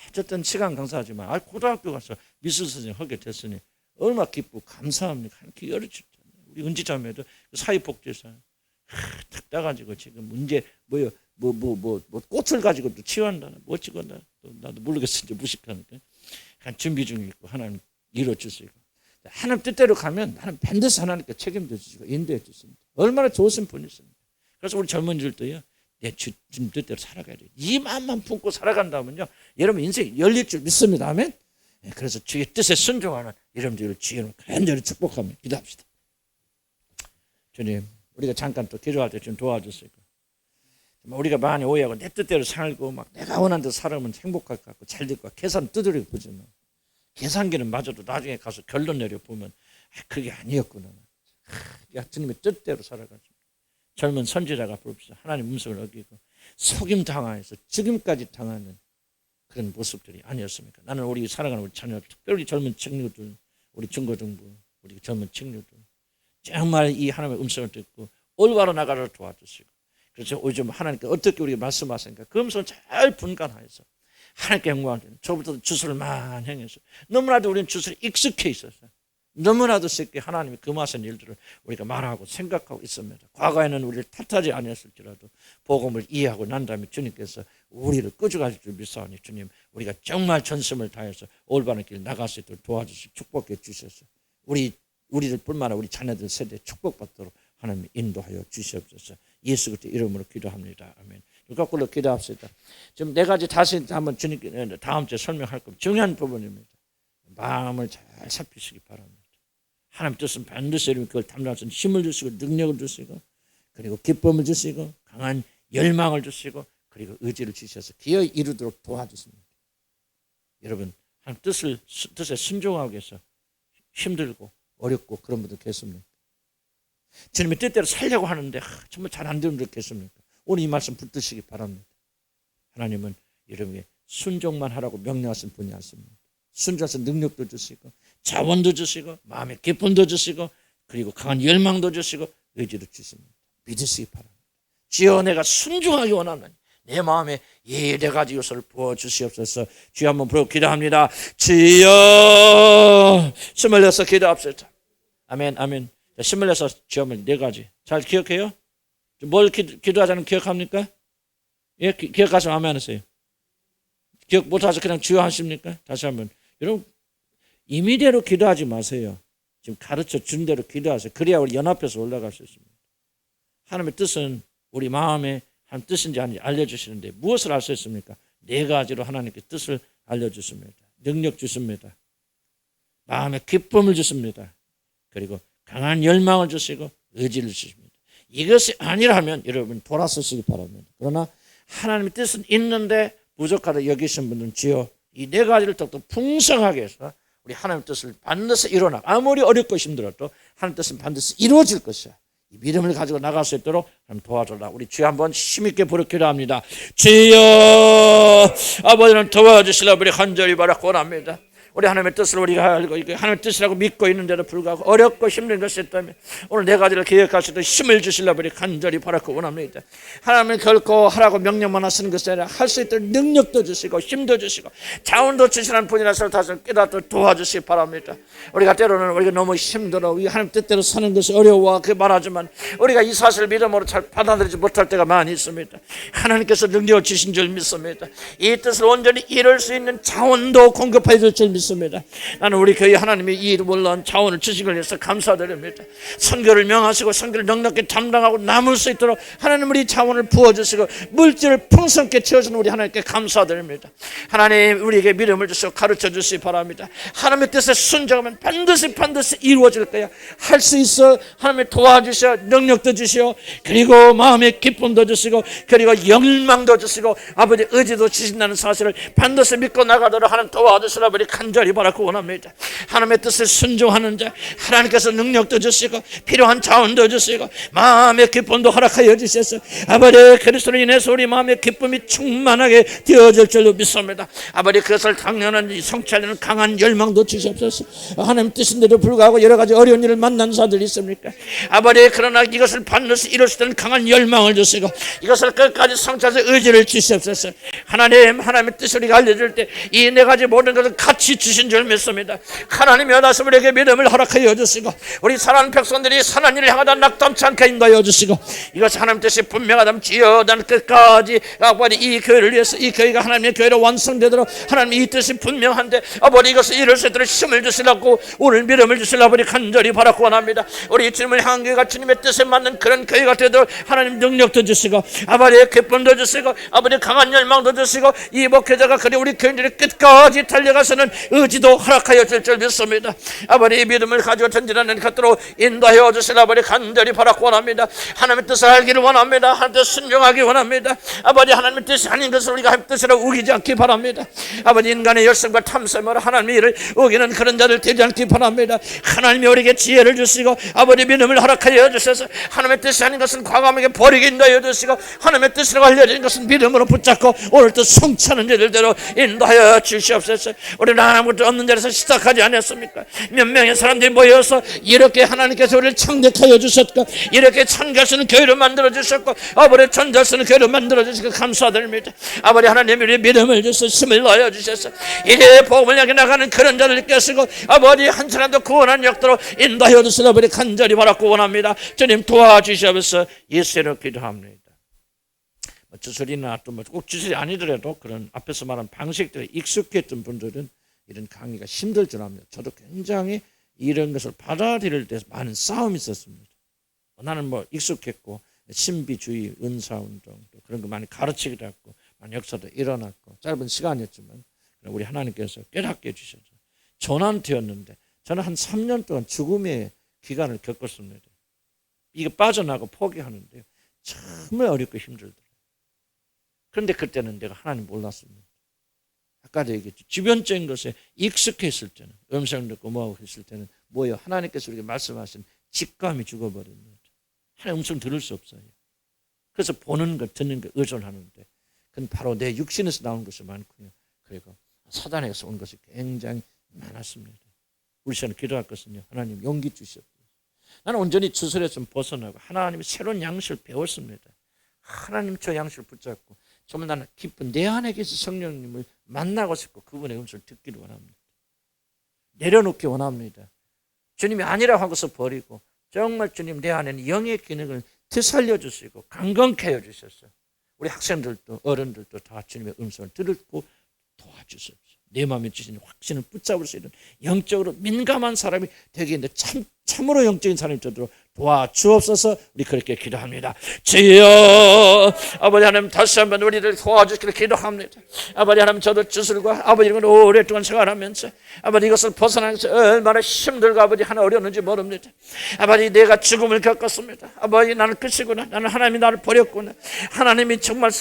어쨌든 시간 강사하지만 고등학교 가서 미술 선생님 하게 됐으니 얼마나 기쁘고 감사합니다. 이렇게 열어주잖아요. 우리 은지자매도 사회복지사 탁 따가지고 지금 문제 뭐 꽃을 가지고 또 치유한다나 뭐 찍었나 또 나도 모르겠어 이제 무식하니까 준비 중에 있고 하나님 이뤄주시고 하나님 뜻대로 가면 하나님 반드시 하나님께 책임져 주시고 인도해 주십니다. 얼마나 좋으신 분이십니다. 그래서 우리 젊은이들도요. 내 주님 뜻대로 살아가야 돼요. 이 마음만 품고 살아간다면요. 여러분 인생 열릴 줄 믿습니다. 아멘. 그래서 주의 뜻에 순종하는 여러분들을 주님으로 간절히 축복하며 기도합시다. 주님 우리가 잠깐 또 기도할 때 좀 도와주세요. 우리가 많이 오해하고 내 뜻대로 살고 막 내가 원하는 대로 살아면 행복할 것 같고 잘 될 것 같고 계산 두드리고 보지만 계산기는 마저도 나중에 가서 결론 내려보면 그게 아니었구나. 주님의 뜻대로 살아가지고 젊은 선지자가 부릅시다. 하나님 음성을 어기고 속임 당하여서 지금까지 당하는 그런 모습들이 아니었습니까? 나는 우리 살아가는 우리 자녀, 특별히 젊은 친구들, 우리 중고등부, 우리 젊은 친구들 정말 이 하나님의 음성을 듣고 올바로 나가를 도와주시고 그래서 요즘 하나님께 어떻게 우리가 말씀하시니까 그 음성을 잘 분간하여서 하나님께 영광을 드리는 저부터 주술을 많이 행해서 너무나도 우리는 주술에 익숙해 있어서 너무나도 쉽게 하나님이 금하신 일들을 우리가 말하고 생각하고 있습니다. 과거에는 우리를 탓하지 아니었을지라도 복음을 이해하고 난 다음에 주님께서 우리를 끄져가실 줄 믿사오니 주님 우리가 정말 전심을 다해서 올바른 길 나갈 수 있도록 도와주시고 축복해 주셔서 우리들 뿐만 아니라 우리 자녀들 세대에 축복받도록 하나님 인도하여 주시옵소서. 예수 그리스도 이름으로 기도합니다. 아멘. 거꾸로 기도합시다. 지금 네 가지 다시 한번 주님께 다음 주에 설명할 겁니다. 중요한 부분입니다. 마음을 잘 살피시기 바랍니다. 하나님 뜻은 반드시 그걸 담당할 수 있는 힘을 주시고 능력을 주시고 그리고 기쁨을 주시고 강한 열망을 주시고 그리고 의지를 주셔서 기어이 이루도록 도와주십니다. 여러분 하나님 뜻에 순종하기 위해서 힘들고 어렵고 그런 분들 계십니까? 주님의 뜻대로 살려고 하는데 정말 잘 안 되는 분들 계십니까? 오늘 이 말씀 붙드시기 바랍니다. 하나님은 여러분에게 순종만 하라고 명령하신 분이 아십니다. 순종해서 능력도 주시고 자원도 주시고 마음의 기쁨도 주시고 그리고 강한 열망도 주시고 의지도 주십니다. 믿으시기 바랍니다. 주여 내가 순종하기 원하는 내 마음에 이 네 가지 요소를 부어주시옵소서. 주여 한번 부르고 기도합니다. 주여 숨을 내서 기도합시다. 아멘 아멘. 숨을 내서 주여 네 가지 잘 기억해요? 뭘 기도하자는 기억합니까? 예, 기억하시면 아멘 하세요. 기억 못하셔서 그냥 주여 하십니까? 다시 한번. 여러분 임의대로 기도하지 마세요. 지금 가르쳐 준 대로 기도하세요. 그래야 우리 연합해서 올라갈 수 있습니다. 하나님의 뜻은 우리 마음에 하나님 뜻인지 아닌지 알려주시는데 무엇을 알 수 있습니까? 네 가지로 하나님께 뜻을 알려주십니다. 능력 주십니다. 마음의 기쁨을 주십니다. 그리고 강한 열망을 주시고 의지를 주십니다. 이것이 아니라면 여러분 돌아서시기 바랍니다. 그러나 하나님의 뜻은 있는데 부족하다 여기신 분은 주여 이 네 가지를 더욱더 풍성하게 해서 우리 하나님의 뜻을 반드시 이뤄나 아무리 어렵고 힘들어도 하나님의 뜻은 반드시 이루어질 것이야. 이 믿음을 가지고 나갈 수 있도록 하나님 도와줘라. 우리 주여 한번 힘있게 부르 기도합니다. 주여 아버지는 도와주시라 우리 간절히 바라고 원합니다. 우리 하나님의 뜻을 우리가 알고 하나님의 뜻이라고 믿고 있는데도 불구하고 어렵고 힘든 것이 있다면 오늘 네 가지를 기억할 수 있도록 힘을 주시려고 우리 간절히 바라고 원합니다. 하나님은 결코 하라고 명령만 하시는 것이 아니라 할 수 있도록 능력도 주시고 힘도 주시고 자원도 주시는 분이라서 다시 깨닫도록 도와주시기 바랍니다. 우리가 때로는 우리가 너무 힘들어 하나님 뜻대로 사는 것이 어려워 그 말하지만 우리가 이 사실을 믿음으로 잘 받아들이지 못할 때가 많이 있습니다. 하나님께서 능력을 주신 줄 믿습니다. 이 뜻을 온전히 이룰 수 있는 자원도 공급해 줄 줄 믿습니다. 나는 우리 교회 하나님이 이 놀라운 자원을 주신 걸 위해서 감사드립니다. 선교를 명하시고 선교를 넉넉히 담당하고 남을 수 있도록 하나님 우리 자원을 부어주시고 물질을 풍성케 채워주는 우리 하나님께 감사드립니다. 하나님 우리에게 믿음을 주시고 가르쳐 주시기 바랍니다. 하나님의 뜻에 순종하면 반드시 이루어질 거야. 할 수 있어. 하나님이 도와주시어 능력도 주시오. 그리고 마음의 기쁨도 주시고 그리고 열망도 주시고 아버지 의지도 주신다는 사실을 반드시 믿고 나가도록 하나님 도와주시라 우리 간절히 바라고 원합니다. 하나님의 뜻에 순종하는 자 하나님께서 능력도 주시고 필요한 자원도 주시고 마음의 기쁨도 허락하여 주셔서 아버지 그리스도로 인해서 우리 마음의 기쁨이 충만하게 되어질 줄로 믿습니다. 아버지 그것을 당연한 성취하려는 강한 열망도 주시옵소서. 하나님 뜻인데도 불구하고 여러 가지 어려운 일을 만난 자들이 있습니까? 아버지 그러나 이것을 반드시 이룰 수 있는 강한 열망을 주시고 이것을 끝까지 성취해서 의지를 주시옵소서. 하나님의 뜻을 우리가 알려줄 때 이 네 가지 모든 것을 같이 주신 줄 믿습니다. 하나님이 다시 우리에게 믿음을 허락하여 주시고 우리 사랑하는 백성들이 선한 일을 향하다 낙담치 않게 인도하여 주시고 이것이 하나님 뜻이 분명하다면 주여 나는 끝까지 아버지 이 교회를 위해서 이 교회가 하나님의 교회로 완성되도록 하나님 이 뜻이 분명한데 아버지 이것을 이룰 수 있도록 힘을 주시라고 오늘 믿음을 주시라고 우리 간절히 바라고 원합니다. 우리 주님을 향한 교회가 주님의 뜻에 맞는 그런 교회가 되도록 하나님 능력도 주시고 아버지의 기쁨도 주시고 아버지 강한 열망도 주시고 이 목회자가 그리 우리 교인들이 끝까지 달려가서는 의지도 허락하여 줄 줄 믿습니다. 아버지 믿음을 가지고 전진하는 것들로 인도하여 주시라 아버지 간절히 바라고 원합니다. 하나님의 뜻을 알기를 원합니다. 하나님의 뜻을 순종하기 원합니다. 아버지 하나님의 뜻이 아닌 것을 우리가 하나님의 뜻으로 우기지 않기 바랍니다. 아버지 인간의 열성과 탐심으로 하나님의 일을 우기는 그런 자들 되지 않기 바랍니다. 하나님이 우리에게 지혜를 주시고 아버지 믿음을 허락하여 주셔서 하나님의 뜻이 아닌 것은 과감하게 버리게 인도하여 주시고 하나님의 뜻이라고 알려진 것은 믿음으로 붙잡고 오늘도 성취하는 일들대로 인도하여 주시옵소서. 우리는 아무것도 없는 자리에서 시작하지 않았습니까? 몇 명의 사람들이 모여서 이렇게 하나님께서 우리를 창대하여 주셨고 이렇게 찬gal 수 있는 교회를 만들어 주셨고 아버지 전달 수 있는 교회를 만들어 주시고 감사드립니다. 아버지 하나님 우리의 믿음을 주셔서 힘을 넣어 주셔서 이제 복음을 향해 나가는 그런 자들을 깨시고 아버지 한 사람도 구원한 역도로 인도하여 주시라 아버지 간절히 바라고 원합니다. 주님 도와주시옵소서. 예수로 기도합니다. 주술이나 또 꼭 주술이 아니더라도 그런 앞에서 말한 방식들에 익숙했던 분들은 이런 강의가 힘들 줄 압니다. 저도 굉장히 이런 것을 받아들일 때 많은 싸움이 있었습니다. 나는 뭐 익숙했고 신비주의, 은사운동 또 그런 거 많이 가르치기도 했고 많은 역사도 일어났고 짧은 시간이었지만 우리 하나님께서 깨닫게 해주셔서 전환되었는데 저는 한 3년 동안 죽음의 기간을 겪었습니다. 이게 빠져나가고 포기하는데요. 정말 어렵고 힘들더라고요. 그런데 그때는 내가 하나님 몰랐습니다. 아까도 얘기했죠. 주변적인 것에 익숙했을 때는, 음성 듣고 뭐하고 했을 때는 뭐예요? 하나님께서 우리에게 말씀하신 직감이 죽어버립니다. 하나님 음성 들을 수 없어요. 그래서 보는 것, 듣는 것 의존하는데 그건 바로 내 육신에서 나온 것이 많고요. 그리고 사단에서 온 것이 굉장히 많았습니다. 우리 시간에 기도할 것은요. 하나님 용기 주시옵소서. 나는 온전히 주술에서 벗어나고 하나님의 새로운 양식을 배웠습니다. 하나님 저 양식을 붙잡고 정말 나는 기쁜 내 안에 계신 성령님을 만나고 싶고 그분의 음성을 듣기를 원합니다. 내려놓기 원합니다. 주님이 아니라고 하고서 버리고 정말 주님 내 안에는 영의 기능을 되살려 주시고 강건케 해 주셨어요. 우리 학생들도 어른들도 다 주님의 음성을 듣고 도와주십시오. 내 마음에 주신 확신을 붙잡을 수 있는 영적으로 민감한 사람이 되겠는데 참으로 영적인 사람이 되도록 도와주옵소서. 우리 그렇게 기도합니다. 주여 아버지 하나님 다시 한번 우리를 도와주시기를 기도합니다. 아버지 하나님 저도 주술과 아버지 이런 오랫동안 생활하면서 아버지 이것을 벗어나면서 얼마나 힘들고 아버지 하나 어려웠는지 모릅니다. 아버지 내가 죽음을 겪었습니다. 아버지 나는 끝이구나. 나는 하나님이 나를 버렸구나. 하나님이 정말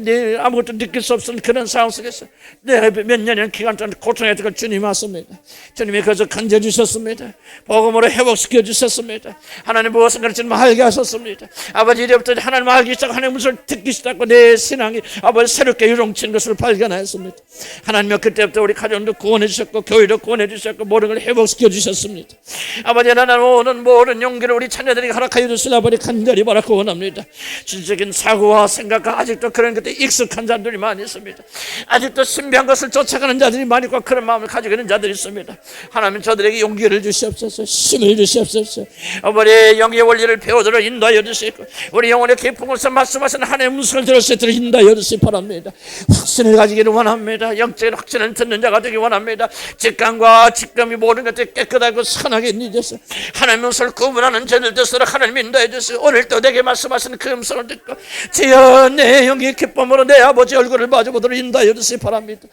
내 아무것도 느낄 수 없는 그런 상황 속에서 내가 몇 년의 기간 동안 고통했던 주님이 왔습니다. 주님이 그것을 건져주셨습니다. 복음으로 회복시켜 주셨습니다. 하나님 무엇을 가르치는 알게 하셨습니다. 아버지 이제부터 하나님 알기 시작 하나님 무엇을 듣기 시작하고 내 신앙이 아버지 새롭게 유롱친 것을 발견하였습니다. 하나님은 그때부터 우리 가정도 구원해 주셨고 교회도 구원해 주셨고 모든 걸 회복시켜 주셨습니다. 아버지 하나님 오는 모든 용기를 우리 자녀들에게 허락하여 주시라 아버지 간절히 바라고 원합니다. 진적인 사고와 생각과 아직도 그런 것에 익숙한 자들이 많이 있습니다. 아직도 신비한 것을 쫓아가는 자들이 많이 있고 그런 마음을 가지고 있는 자들이 있습니다. 하나님 저들에게 용기를 주시옵소서. 힘을 주시옵소서. 아버지 영의 원리를 배우도록 인도하여 주시고 우리 영혼의 깊은 곳에서 말씀하시는 하나님의 음성을 들었을 때 인도하여 주시기 바랍니다. 확신을 가지기를 원합니다. 영적인 확신을 듣는 자가 되기 원합니다. 직감과 직감이 모든 것들이 깨끗하고 선하게 잊어서 하나님의 음성을 구분하는 저들 되도록 하나님 인도해 주시고 오늘도 내게 말씀하시는 그 음성을 듣고 주여 내 영의 기쁨으로 내 아버지 얼굴을 마주보도록 인도하여 주시기 바랍니다.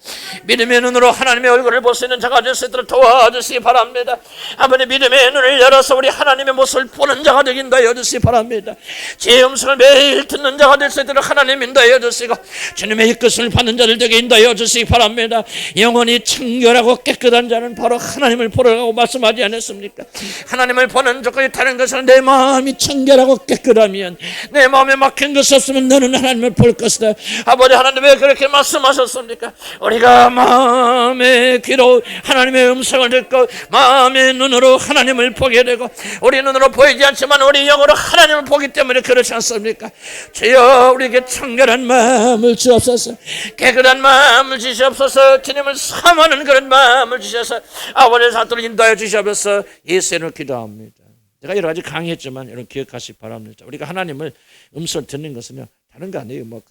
믿음의 눈으로 하나님의 얼굴을 볼 수 있는 자가 될 수 있도록 도와주시기 바랍니다. 아버지 믿음의 눈을 열어서 우리 하나님의 모습을 보는 자가 되긴다 여주시기 바랍니다. 제 음성을 매일 듣는 자가 될 수 있도록 하나님 인도하여 주시고 주님의 이끌음을 받는 자들 되게 인도하여 주시기 바랍니다. 영원히 청결하고 깨끗한 자는 바로 하나님을 보라고 말씀하지 않았습니까? 하나님을 보는 조건이 다른 것은 내 마음이 청결하고 깨끗하면 내 마음에 막힌 것이 없으면 너는 하나님을 볼 것이다. 아버지 하나님 왜 그렇게 말씀하셨습니까? 우리가 마음의 귀로 하나님의 음성을 듣고 마음의 눈으로 하나님을 보게 되고 우리 눈으로 보이지 않지만 우리 영으로 하나님을 보기 때문에 그렇지 않습니까? 주여 우리에게 청결한 마음을 주옵소서. 깨끗한 마음을 주시옵소서. 주님을 사모하는 그런 마음을 주셔서 아버지의 사도를 인도하여 주시옵소서. 예수로 기도합니다. 제가 여러 가지 강의했지만 여러분 기억하시기 바랍니다. 우리가 하나님을 음성을 듣는 것은요 다른 거 아니에요. 뭐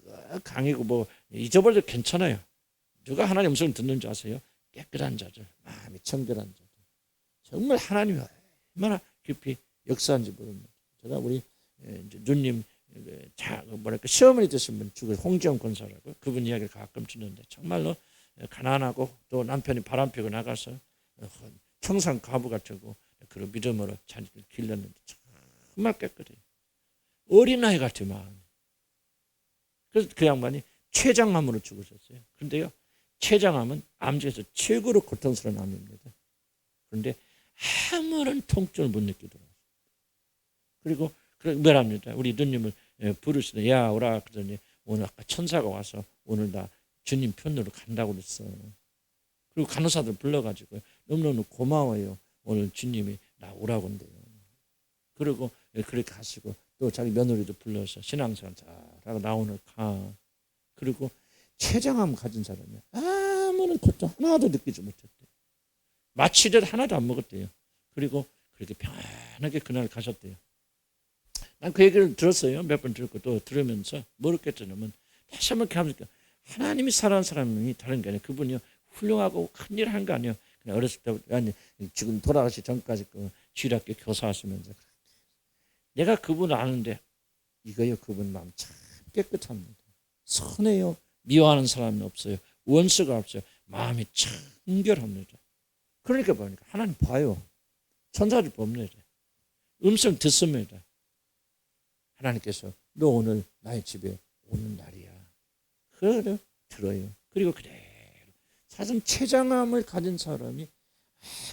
강의고 뭐 잊어버려도 괜찮아요. 누가 하나님 음성을 듣는 줄 아세요? 깨끗한 자들, 마음이 청결한 자들. 정말 하나님이 얼마나 깊이 역사한지 모릅니다. 제가 우리 누님 뭐랄까 시어머니 되신 분 죽은 홍지영 권사라고 그분 이야기를 가끔 듣는데 정말로 가난하고 또 남편이 바람피고 나가서 청산 과부 같고 그런 믿음으로 자녀를 길렀는데 정말 깨끗해요. 어린아이 같은 마음. 그래서 그 양반이 췌장암으로 죽으셨어요. 그런데요 췌장암은 암 중에서 최고로 고통스러운 암입니다. 그런데 아무런 통증을 못 느끼더라고요. 그리고 뭐랍니다. 우리 누님을 부르시더니 야 오라 그러더니 오늘 아까 천사가 와서 오늘 나 주님 편으로 간다고 그랬어. 그리고 간호사들 불러가지고 너무너무 고마워요. 오늘 주님이 나 오라고 한대요. 그리고 그렇게 하시고 또 자기 며느리도 불러서 신앙생활 잘하고 나 오늘 가. 그리고 췌장암 가진 사람이 아무런 고통 하나도 느끼지 못했대요. 마취제도 하나도 안 먹었대요. 그리고 그렇게 편하게 그날 가셨대요. 난 그 얘기를 들었어요. 몇 번 들었고 또 들으면서 모르겠더냐면 다시 한번 이렇게 하니까 하나님이 살아난 사람이 다른 게 아니에요. 그분이 훌륭하고 큰일 한 거 아니에요. 그냥 어렸을 때부터 아니 지금 돌아가시 전까지 그 주일학교 교사하시면서 내가 그분을 아는데 이거요 그분 마음 참 깨끗합니다. 선해요. 미워하는 사람이 없어요. 원수가 없어요. 마음이 청결합니다. 그러니까 보니까 하나님 봐요. 천사를 봅니다. 음성 듣습니다. 하나님께서 너 오늘 나의 집에 오는 날이야. 그래 들어요. 그리고 그대로 사실 췌장암을 가진 사람이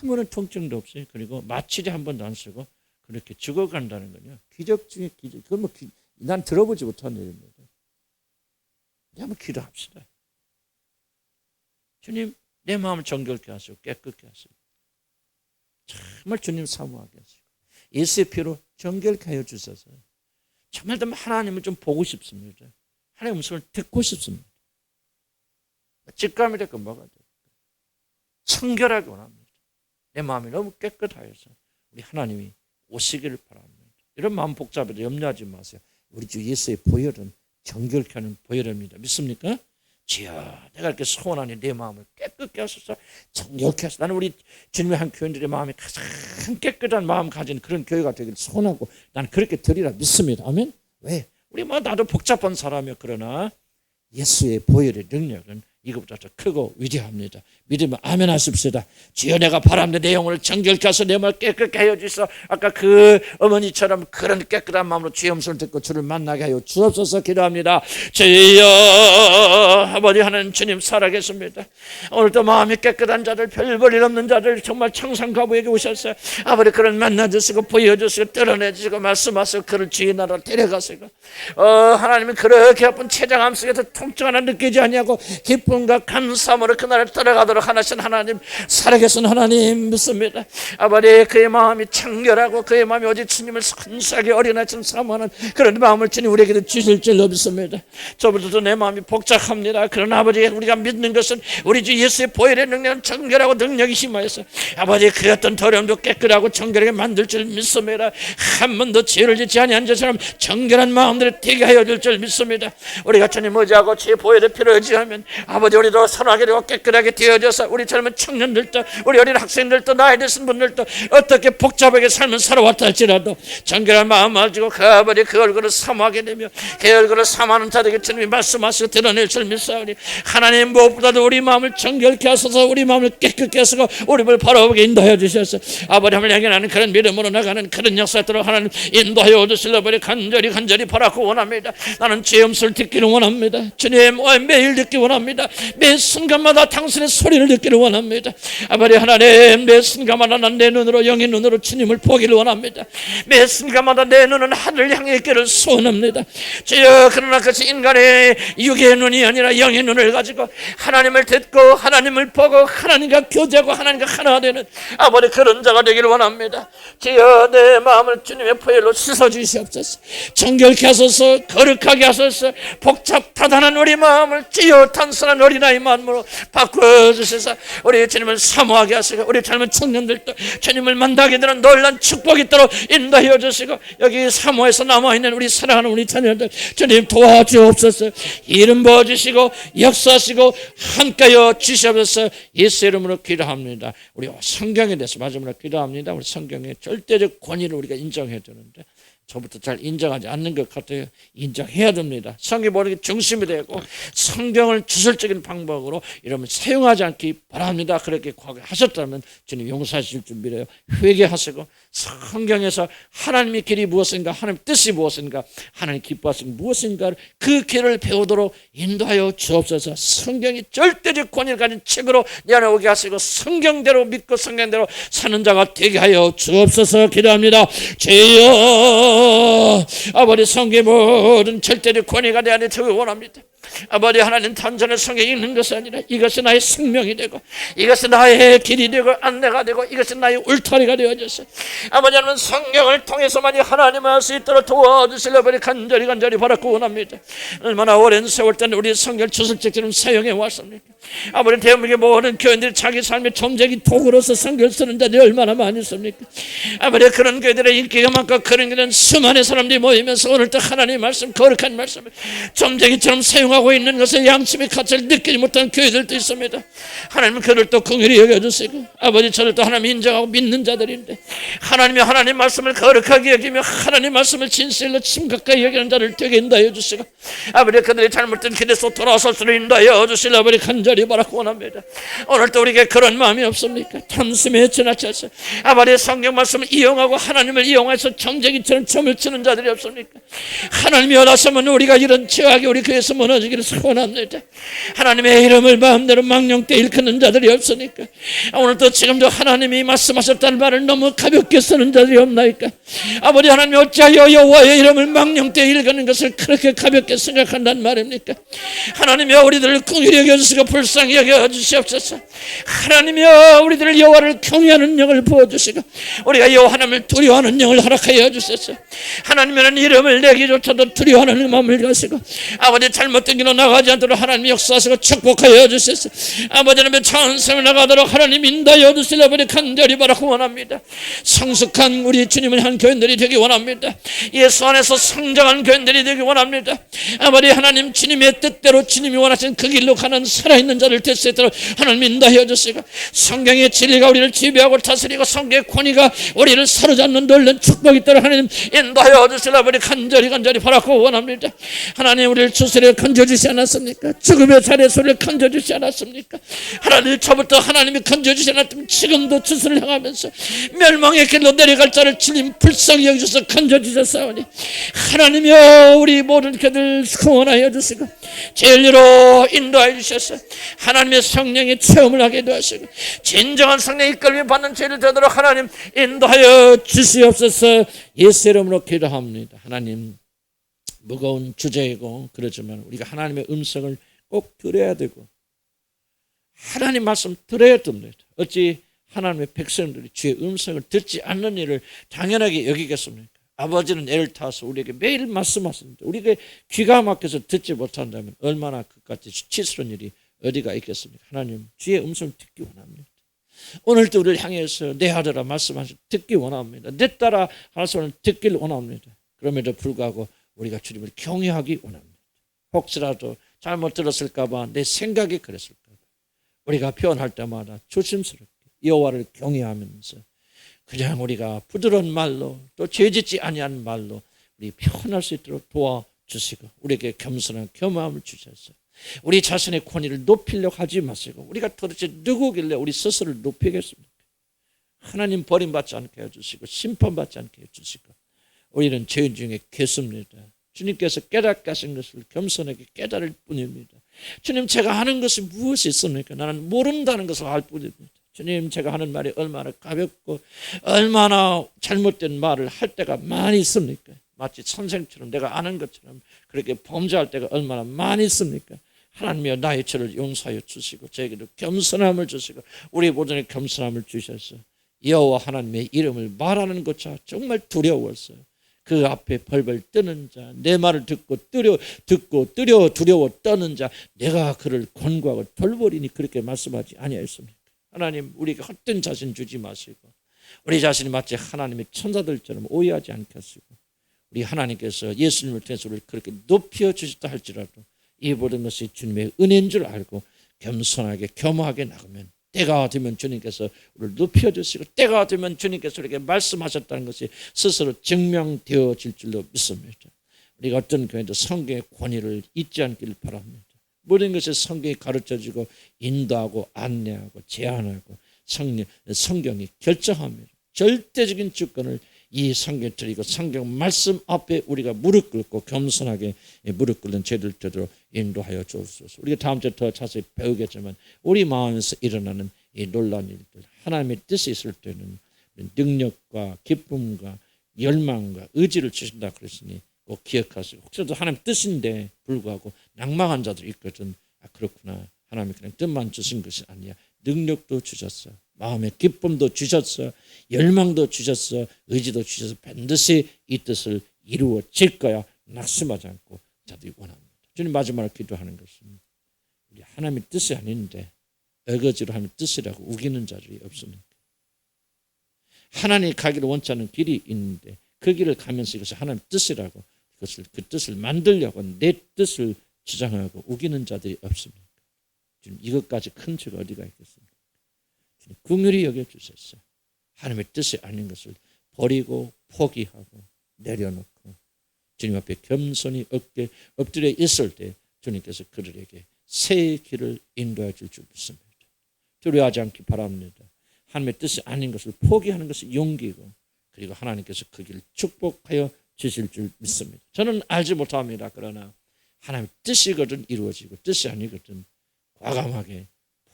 아무런 통증도 없어요. 그리고 마취제 한 번도 안 쓰고 그렇게 죽어간다는 거요. 기적 중에 기적. 그건 난 들어보지 못한 일입니다. 한번 기도합시다. 주님, 내 마음을 정결케 하시고 깨끗게 하시고 정말 주님 사모하게 하시고 예수의 피로 정결케 하여 주셔서 정말 더 하나님을 좀 보고 싶습니다. 하나님의 음성을 듣고 싶습니다. 직감이 됐건 뭐가 됐건 청결하게 원합니다. 내 마음이 너무 깨끗하여서 우리 하나님이 오시기를 바랍니다. 이런 마음 복잡해도 염려하지 마세요. 우리 주 예수의 보혈은 정결케 하는 보혈입니다. 믿습니까? 주여, 내가 이렇게 소원하니 내 마음을 깨끗게 하소서, 정결케 하소서. 나는 우리 주님의 한 교인들의 마음이 가장 깨끗한 마음 가진 그런 교회가 되기를 소원하고 나는 그렇게 되리라 믿습니다. 아멘. 왜? 우리 나도 복잡한 사람이요. 그러나 예수의 보혈의 능력은 이것보다 더 크고 위대합니다. 믿으면 아멘 하십시다. 주여, 내가 바랍니다. 내 영혼을 정결케 하소, 내 마음을 깨끗게 하여 주소서. 아까 그 어머니처럼 그런 깨끗한 마음으로 주의 음성을 듣고 주를 만나게 하여 주옵소서. 기도합니다. 주여, 아버지 하나님, 주님 살아계십니다. 오늘도 마음이 깨끗한 자들, 별 볼일 없는 자들 정말 청산가부에게 오셨어요. 아버지 그런 만나주시고 보여주시고 뚫어내주시고 말씀하시고 그를 주의 나라로 데려가시고 하나님은 그렇게 아픈 췌장암 속에서 통증 하나 느끼지 아니하고 기쁨과 감사함으로 그날을 따라가도록 하나신 하나님, 살아계신 하나님 믿습니다. 아버지 그의 마음이 청결하고 그의 마음이 오직 주님을 순수하게 어린아이처럼 사모하는 그런 마음을 주님 우리에게도 주실 줄로 믿습니다. 저부터도 내 마음이 복잡합니다. 그러나 아버지 우리가 믿는 것은 우리 주 예수의 보혈의 능력은 정결하고 능력이 심하여서 아버지 그 어떤 더러움도 깨끗하고 정결하게 만들 줄 믿습니다. 한 번도 죄를 짓지 아니한 자처럼 정결한 마음들을 되게 하여 줄 줄 믿습니다. 우리가 주님 의지하고 주의 보혈의 피를 의지하면 아버지 우리도 선하게 되고 깨끗하게 되어져서 우리 젊은 청년들도 우리 어린 학생들도 나이 드신 분들도 어떻게 복잡하게 삶을 살아왔다 할지라도 정결한 마음 가지고 그 아버지 그 얼굴을 사모하게 되며 그 얼굴을 사모하는 자들에게 주님이 말씀하시고 드러낼 줄 믿사오니 하나님 무엇보다도 우리 마음을 정결케 하소서, 우리 마음을 깨끗게 하소서, 우리 를 바라보게 인도하여 주셔서 아버지 하나님 향해 나는 그런 믿음으로 나가는 그런 역사들로 하나님 인도하여 주시려 버리 간절히 바라고 원합니다. 나는 주의 음성을 듣기를 원합니다. 주님 매일 듣기 원합니다. 매 순간마다 당신의 소리를 듣기를 원합니다. 아버지 하나님 매 순간마다 난 내 눈으로 영의 눈으로 주님을 보기를 원합니다. 매 순간마다 내 눈은 하늘을 향해 있기를 소원합니다. 주여, 그러나 그것이 인간의 육의 눈이 아니라 영의 눈을 가지고 하나님을 듣고 하나님을 보고 하나님과 교제하고 하나님과 하나 되는 아버지 그런 자가 되기를 원합니다. 주여, 내 마음을 주님의 보혈로 씻어주시옵소서. 정결케 하소서, 거룩하게 하소서. 복잡다단한 우리 마음을 주여 단순한 어린아이 마음으로 바꿔주셔서 우리 주님을 사모하게 하시고 우리 젊은 청년들도 주님을 만나게 되는 놀란 축복이 있도록 인도하여 주시고 여기 사모에서 남아있는 우리 사랑하는 우리 자녀들 주님 도와주옵소서. 이름 부어주시고 역사하시고 함께하여 주시옵소서. 예수 이름으로 기도합니다. 우리 성경에 대해서 마지막으로 기도합니다. 우리 성경의 절대적 권위를 우리가 인정해야 되는데 저부터 잘 인정하지 않는 것 같아요. 인정해야 됩니다. 성경이 모든 게 중심이 되고 성경을 주술적인 방법으로 여러분 사용하지 않기 바랍니다. 그렇게 하셨다면 주님 용서하실 줄 믿어요. 회개하시고 성경에서 하나님의 길이 무엇인가, 하나님의 뜻이 무엇인가, 하나님 기뻐하시는 무엇인가 그 길을 배우도록 인도하여 주옵소서. 성경이 절대적 권위를 가진 책으로 내 안에 오게 하시고 성경대로 믿고 성경대로 사는 자가 되게 하여 주옵소서. 기도합니다. 주여, 아버지 성경의 모든 절대적 권위가 내 안에 들어오기 원합니다. 아버지 하나님 단전의 성경이 읽는 것이 아니라 이것이 나의 생명이 되고 이것이 나의 길이 되고 안내가 되고 이것이 나의 울타리가 되어져서 아버지 하나님 성경을 통해서만이 하나님을 알 수 있도록 도와주시려 버리 간절히 바라고 원합니다. 얼마나 오랜 세월 때는 우리 성경을 주술책처럼 사용해 왔습니까? 아버지 대한민국의 모든 교인들이 자기 삶의 점쟁이 도구로서 성경을 쓰는 자들이 얼마나 많이 있습니까? 아버지 그런 교회들의 인기가 많고 그런 교회는 수많은 사람들이 모이면서 오늘도 하나님의 말씀 거룩한 말씀을 점쟁이처럼 사용하고 이용하고 있는 것을 양심의 가치를 느끼지 못한 교회들도 있습니다. 하나님은 그를 또 긍휼히 여겨주시고 아버지 저를 또 하나님 인정하고 믿는 자들인데 하나님이 하나님 말씀을 거룩하게 여기며 하나님 말씀을 진실로 심각하게 여기는 자를 되게 인도하여 주시고 아버지 그들이 잘못된 길에서 돌아설 수를 인도하여 주시려 아버지 간절히 바라고 원합니다. 오늘도 우리에게 그런 마음이 없습니까? 탐심에 지나쳐서 아버지 성경 말씀을 이용하고 하나님을 이용해서 정쟁이처럼 춤을 추는 자들이 없습니까? 하나님이 원하시면 우리가 이런 죄악이 우리 교회에서 무너지기를 소원합니다. 하나님의 이름을 마음대로 망령되이 일컫는 자들이 없으니까 오늘도 지금도 하나님이 말씀하셨다는 말을 너무 가볍게 쓰는 자들이 없나이까? 아버지 하나님 어찌하여 여호와의 이름을 망령되이 일컫는 것을 그렇게 가볍게 생각한단 말입니까? 하나님이여 우리들을 긍휼히 여겨주시고 불쌍히 여겨주시옵소서. 하나님이여 우리들을 여호와를 경외하는 영을 부어주시고 우리가 여호와 하나님을 두려워하는 영을 허락하여 주소서. 하나님이라는 이름을 내기조차도 두려워하는 마음을 가시고 아버지 잘못된 길로 나가지 않도록 하나님 역사하시고 축복하여 주소서. 아버지 하나님의 찬송을 나가도록 하나님 인도하여 주시려 아버지 간절히 바라고 원합니다. 성숙한 우리 주님을 한 교인들이 되기 원합니다. 예수 안에서 성장한 교인들이 되기 원합니다. 아버지 하나님 주님의 뜻대로 주님이 원하신 그 길로 가는 살아있는 자를 될 수 있도록 하나님 인도하여 주시고 성경의 진리가 우리를 지배하고 다스리고 성경의 권위가 우리를 사로잡는 놀란 축복이 있도록 하나님 인도하여 주시려 아버지 간절히 바라고 원합니다. 하나님 우리를 주스레 건져주지 않았습니까? 죽음의 자리에 소리를 건져주지 않았습니까? 하나님 저부터 하나님이 건져주지 않았다면 지금도 주스를 향하면서 멸망의 길로 내려갈 자를 주님 불쌍히 여기셔서 건져주셨사오니 하나님이여 우리 모든 교들 구원하여 주시고 진리로 인도하여 주셔서 하나님의 성령의 체험을 하게 도하시고 진정한 성령의 이끌림을 받는 죄를 되도록 하나님 인도하여 주시옵소서. 예수 이름으로 기도합니다. 하나님 무거운 주제이고 그렇지만 우리가 하나님의 음성을 꼭 들어야 되고 하나님 말씀 들어야 됩니다. 어찌 하나님의 백성들이 주의 음성을 듣지 않는 일을 당연하게 여기겠습니까? 아버지는 애를 타서 우리에게 매일 말씀하십니다. 우리에게 귀가 막혀서 듣지 못한다면 얼마나 그같이 수치스러운 일이 어디가 있겠습니까? 하나님 주의 음성을 듣기 원합니다. 오늘도 우리를 향해서 내 아들아 말씀하시 듣기 원합니다. 내 딸아 말씀을 듣기를 원합니다. 그럼에도 불구하고 우리가 주님을 경외하기 원합니다. 혹시라도 잘못 들었을까 봐 내 생각이 그랬을까 봐 우리가 표현할 때마다 조심스럽게 여호와를 경외하면서 그냥 우리가 부드러운 말로 또 죄짓지 아니한 말로 우리 표현할 수 있도록 도와주시고 우리에게 겸손한 겸허함을 주셔서 우리 자신의 권위를 높이려고 하지 마시고 우리가 도대체 누구길래 우리 스스로를 높이겠습니까? 하나님 버림받지 않게 해주시고 심판받지 않게 해주시고 우리는 죄인 중에 개습니다. 주님께서 깨닫게 하신 것을 겸손하게 깨달을 뿐입니다. 주님 제가 하는 것이 무엇이 있습니까? 나는 모른다는 것을 알 뿐입니다. 주님 제가 하는 말이 얼마나 가볍고 얼마나 잘못된 말을 할 때가 많이 있습니까? 마치 선생처럼 내가 아는 것처럼 그렇게 범죄할 때가 얼마나 많이 있습니까? 하나님이여 나의 죄를 용서하여 주시고 저에게도 겸손함을 주시고 우리 모두에게 겸손함을 주셔서 여호와 하나님의 이름을 말하는 것조차 정말 두려웠어요. 그 앞에 벌벌 떠는 자, 내 말을 듣고 두려워 떠는 자, 내가 그를 권고하고 돌보리니 그렇게 말씀하지 아니하였습니까? 하나님 우리에게 헛된 자신 주지 마시고 우리 자신이 마치 하나님의 천사들처럼 오해하지 않게 하시고 우리 하나님께서 예수님을 통해서 우리를 그렇게 높여주셨다 할지라도 이 모든 것이 주님의 은혜인 줄 알고 겸손하게 겸허하게 나가면 때가 되면 주님께서 우리를 높여주시고 때가 되면 주님께서 우리에게 말씀하셨다는 것이 스스로 증명되어질 줄로 믿습니다. 우리가 어떤 교회도 성경의 권위를 잊지 않기를 바랍니다. 모든 것을 성경이 가르쳐주고 인도하고 안내하고 제안하고 성경이 결정합니다. 절대적인 주권을 이 성경에 드리고 성경 말씀 앞에 우리가 무릎 꿇고 겸손하게 무릎 꿇는 죄들 되도록 인도하여 주옵소서. 우리가 다음 주에 더 자세히 배우겠지만 우리 마음에서 일어나는 이 놀라운 일들 하나님의 뜻이 있을 때는 능력과 기쁨과 열망과 의지를 주신다 그랬으니 꼭 기억하시고 혹시라도 하나님 뜻인데 불구하고 낭망한 자들이 있거든. 아 그렇구나. 하나님이 그냥 뜻만 주신 것이 아니야. 능력도 주셨어. 마음의 기쁨도 주셨어. 열망도 주셨어. 의지도 주셔서 반드시 이 뜻을 이루어질 거야. 낙심하지 않고 자들이 원합니다. 주님 마지막으로 기도하는 것은 우리 하나님의 뜻이 아닌데 어거지로 하나님의 뜻이라고 우기는 자들이 없습니까? 하나님이 가기를 원치 않는 길이 있는데 그 길을 가면서 이것이 하나님의 뜻이라고 그 뜻을 만들려고 내 뜻을 주장하고 우기는 자들이 없습니까? 주님 이것까지 큰 죄가 어디가 있겠습니까? 주님 긍휼히 여겨주셨어요. 하나님의 뜻이 아닌 것을 버리고 포기하고 내려놓고 주님 앞에 겸손히 엎드려 있을 때 주님께서 그들에게 새 길을 인도해 줄 줄 믿습니다. 두려워하지 않기 바랍니다. 하나님의 뜻이 아닌 것을 포기하는 것이 용기고 그리고 하나님께서 그 길을 축복하여 주실 줄 믿습니다. 저는 알지 못합니다. 그러나 하나님의 뜻이거든 이루어지고 뜻이 아니거든 과감하게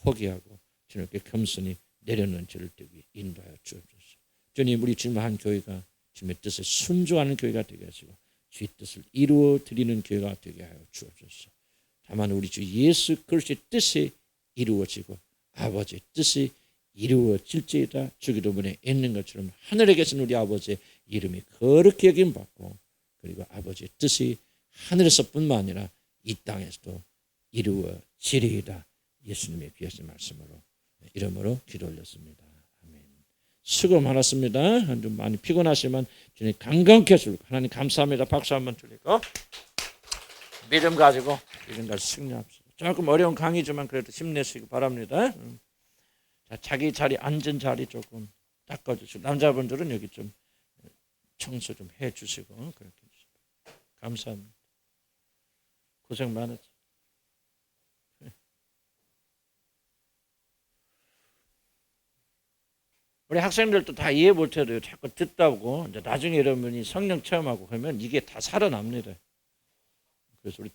포기하고 주님께 겸손히 내려놓는 저를 되게 인도하여 주옵소서. 주님 우리 주님 한 교회가 주님의 뜻에 순종하는 교회가 되게 하시고 주의 뜻을 이루어 드리는 교회가 되게 하여 주옵소서. 다만 우리 주 예수 그리스도의 뜻이 이루어지고 아버지의 뜻이 이루어질지이다. 주기도문에 있는 것처럼 하늘에 계신 우리 아버지의 이름이 거룩히 여김받고 그리고 아버지의 뜻이 하늘에서뿐만 아니라 이 땅에서도 이루어지리이다. 예수님의 귀하신 말씀으로 이름으로 기도 올렸습니다. 아멘. 수고 많았습니다. 좀 많이 피곤하시면 주님 강건케 해주고 하나님 감사합니다. 박수 한번 드리고 믿음 가지고 승리합시다. 조금 어려운 강의지만 그래도 힘내시기 바랍니다. 자, 자기 자리 앉은 자리 조금 닦아주시고 남자분들은 여기 좀 청소 좀 해주시고 그렇게 해주시고 감사합니다. 고생 많았죠. 우리 학생들도 다 이해 못해도 자꾸 듣다고 이제 나중에 여러분이 성령 체험하고 그러면 이게 다 살아납니다. 그래서 우리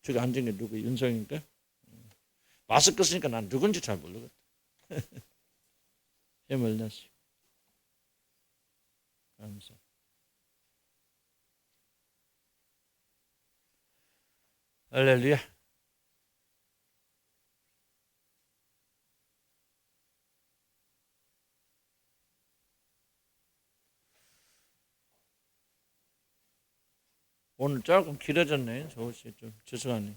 저기 앉은 게 누구 윤성인가? 마스크 쓰니까 난 누군지 잘 모르겠다. 힘을 내시고 감사. 할렐루야. 오늘 조금 길어졌네. 저 옷이 좀 죄송하네.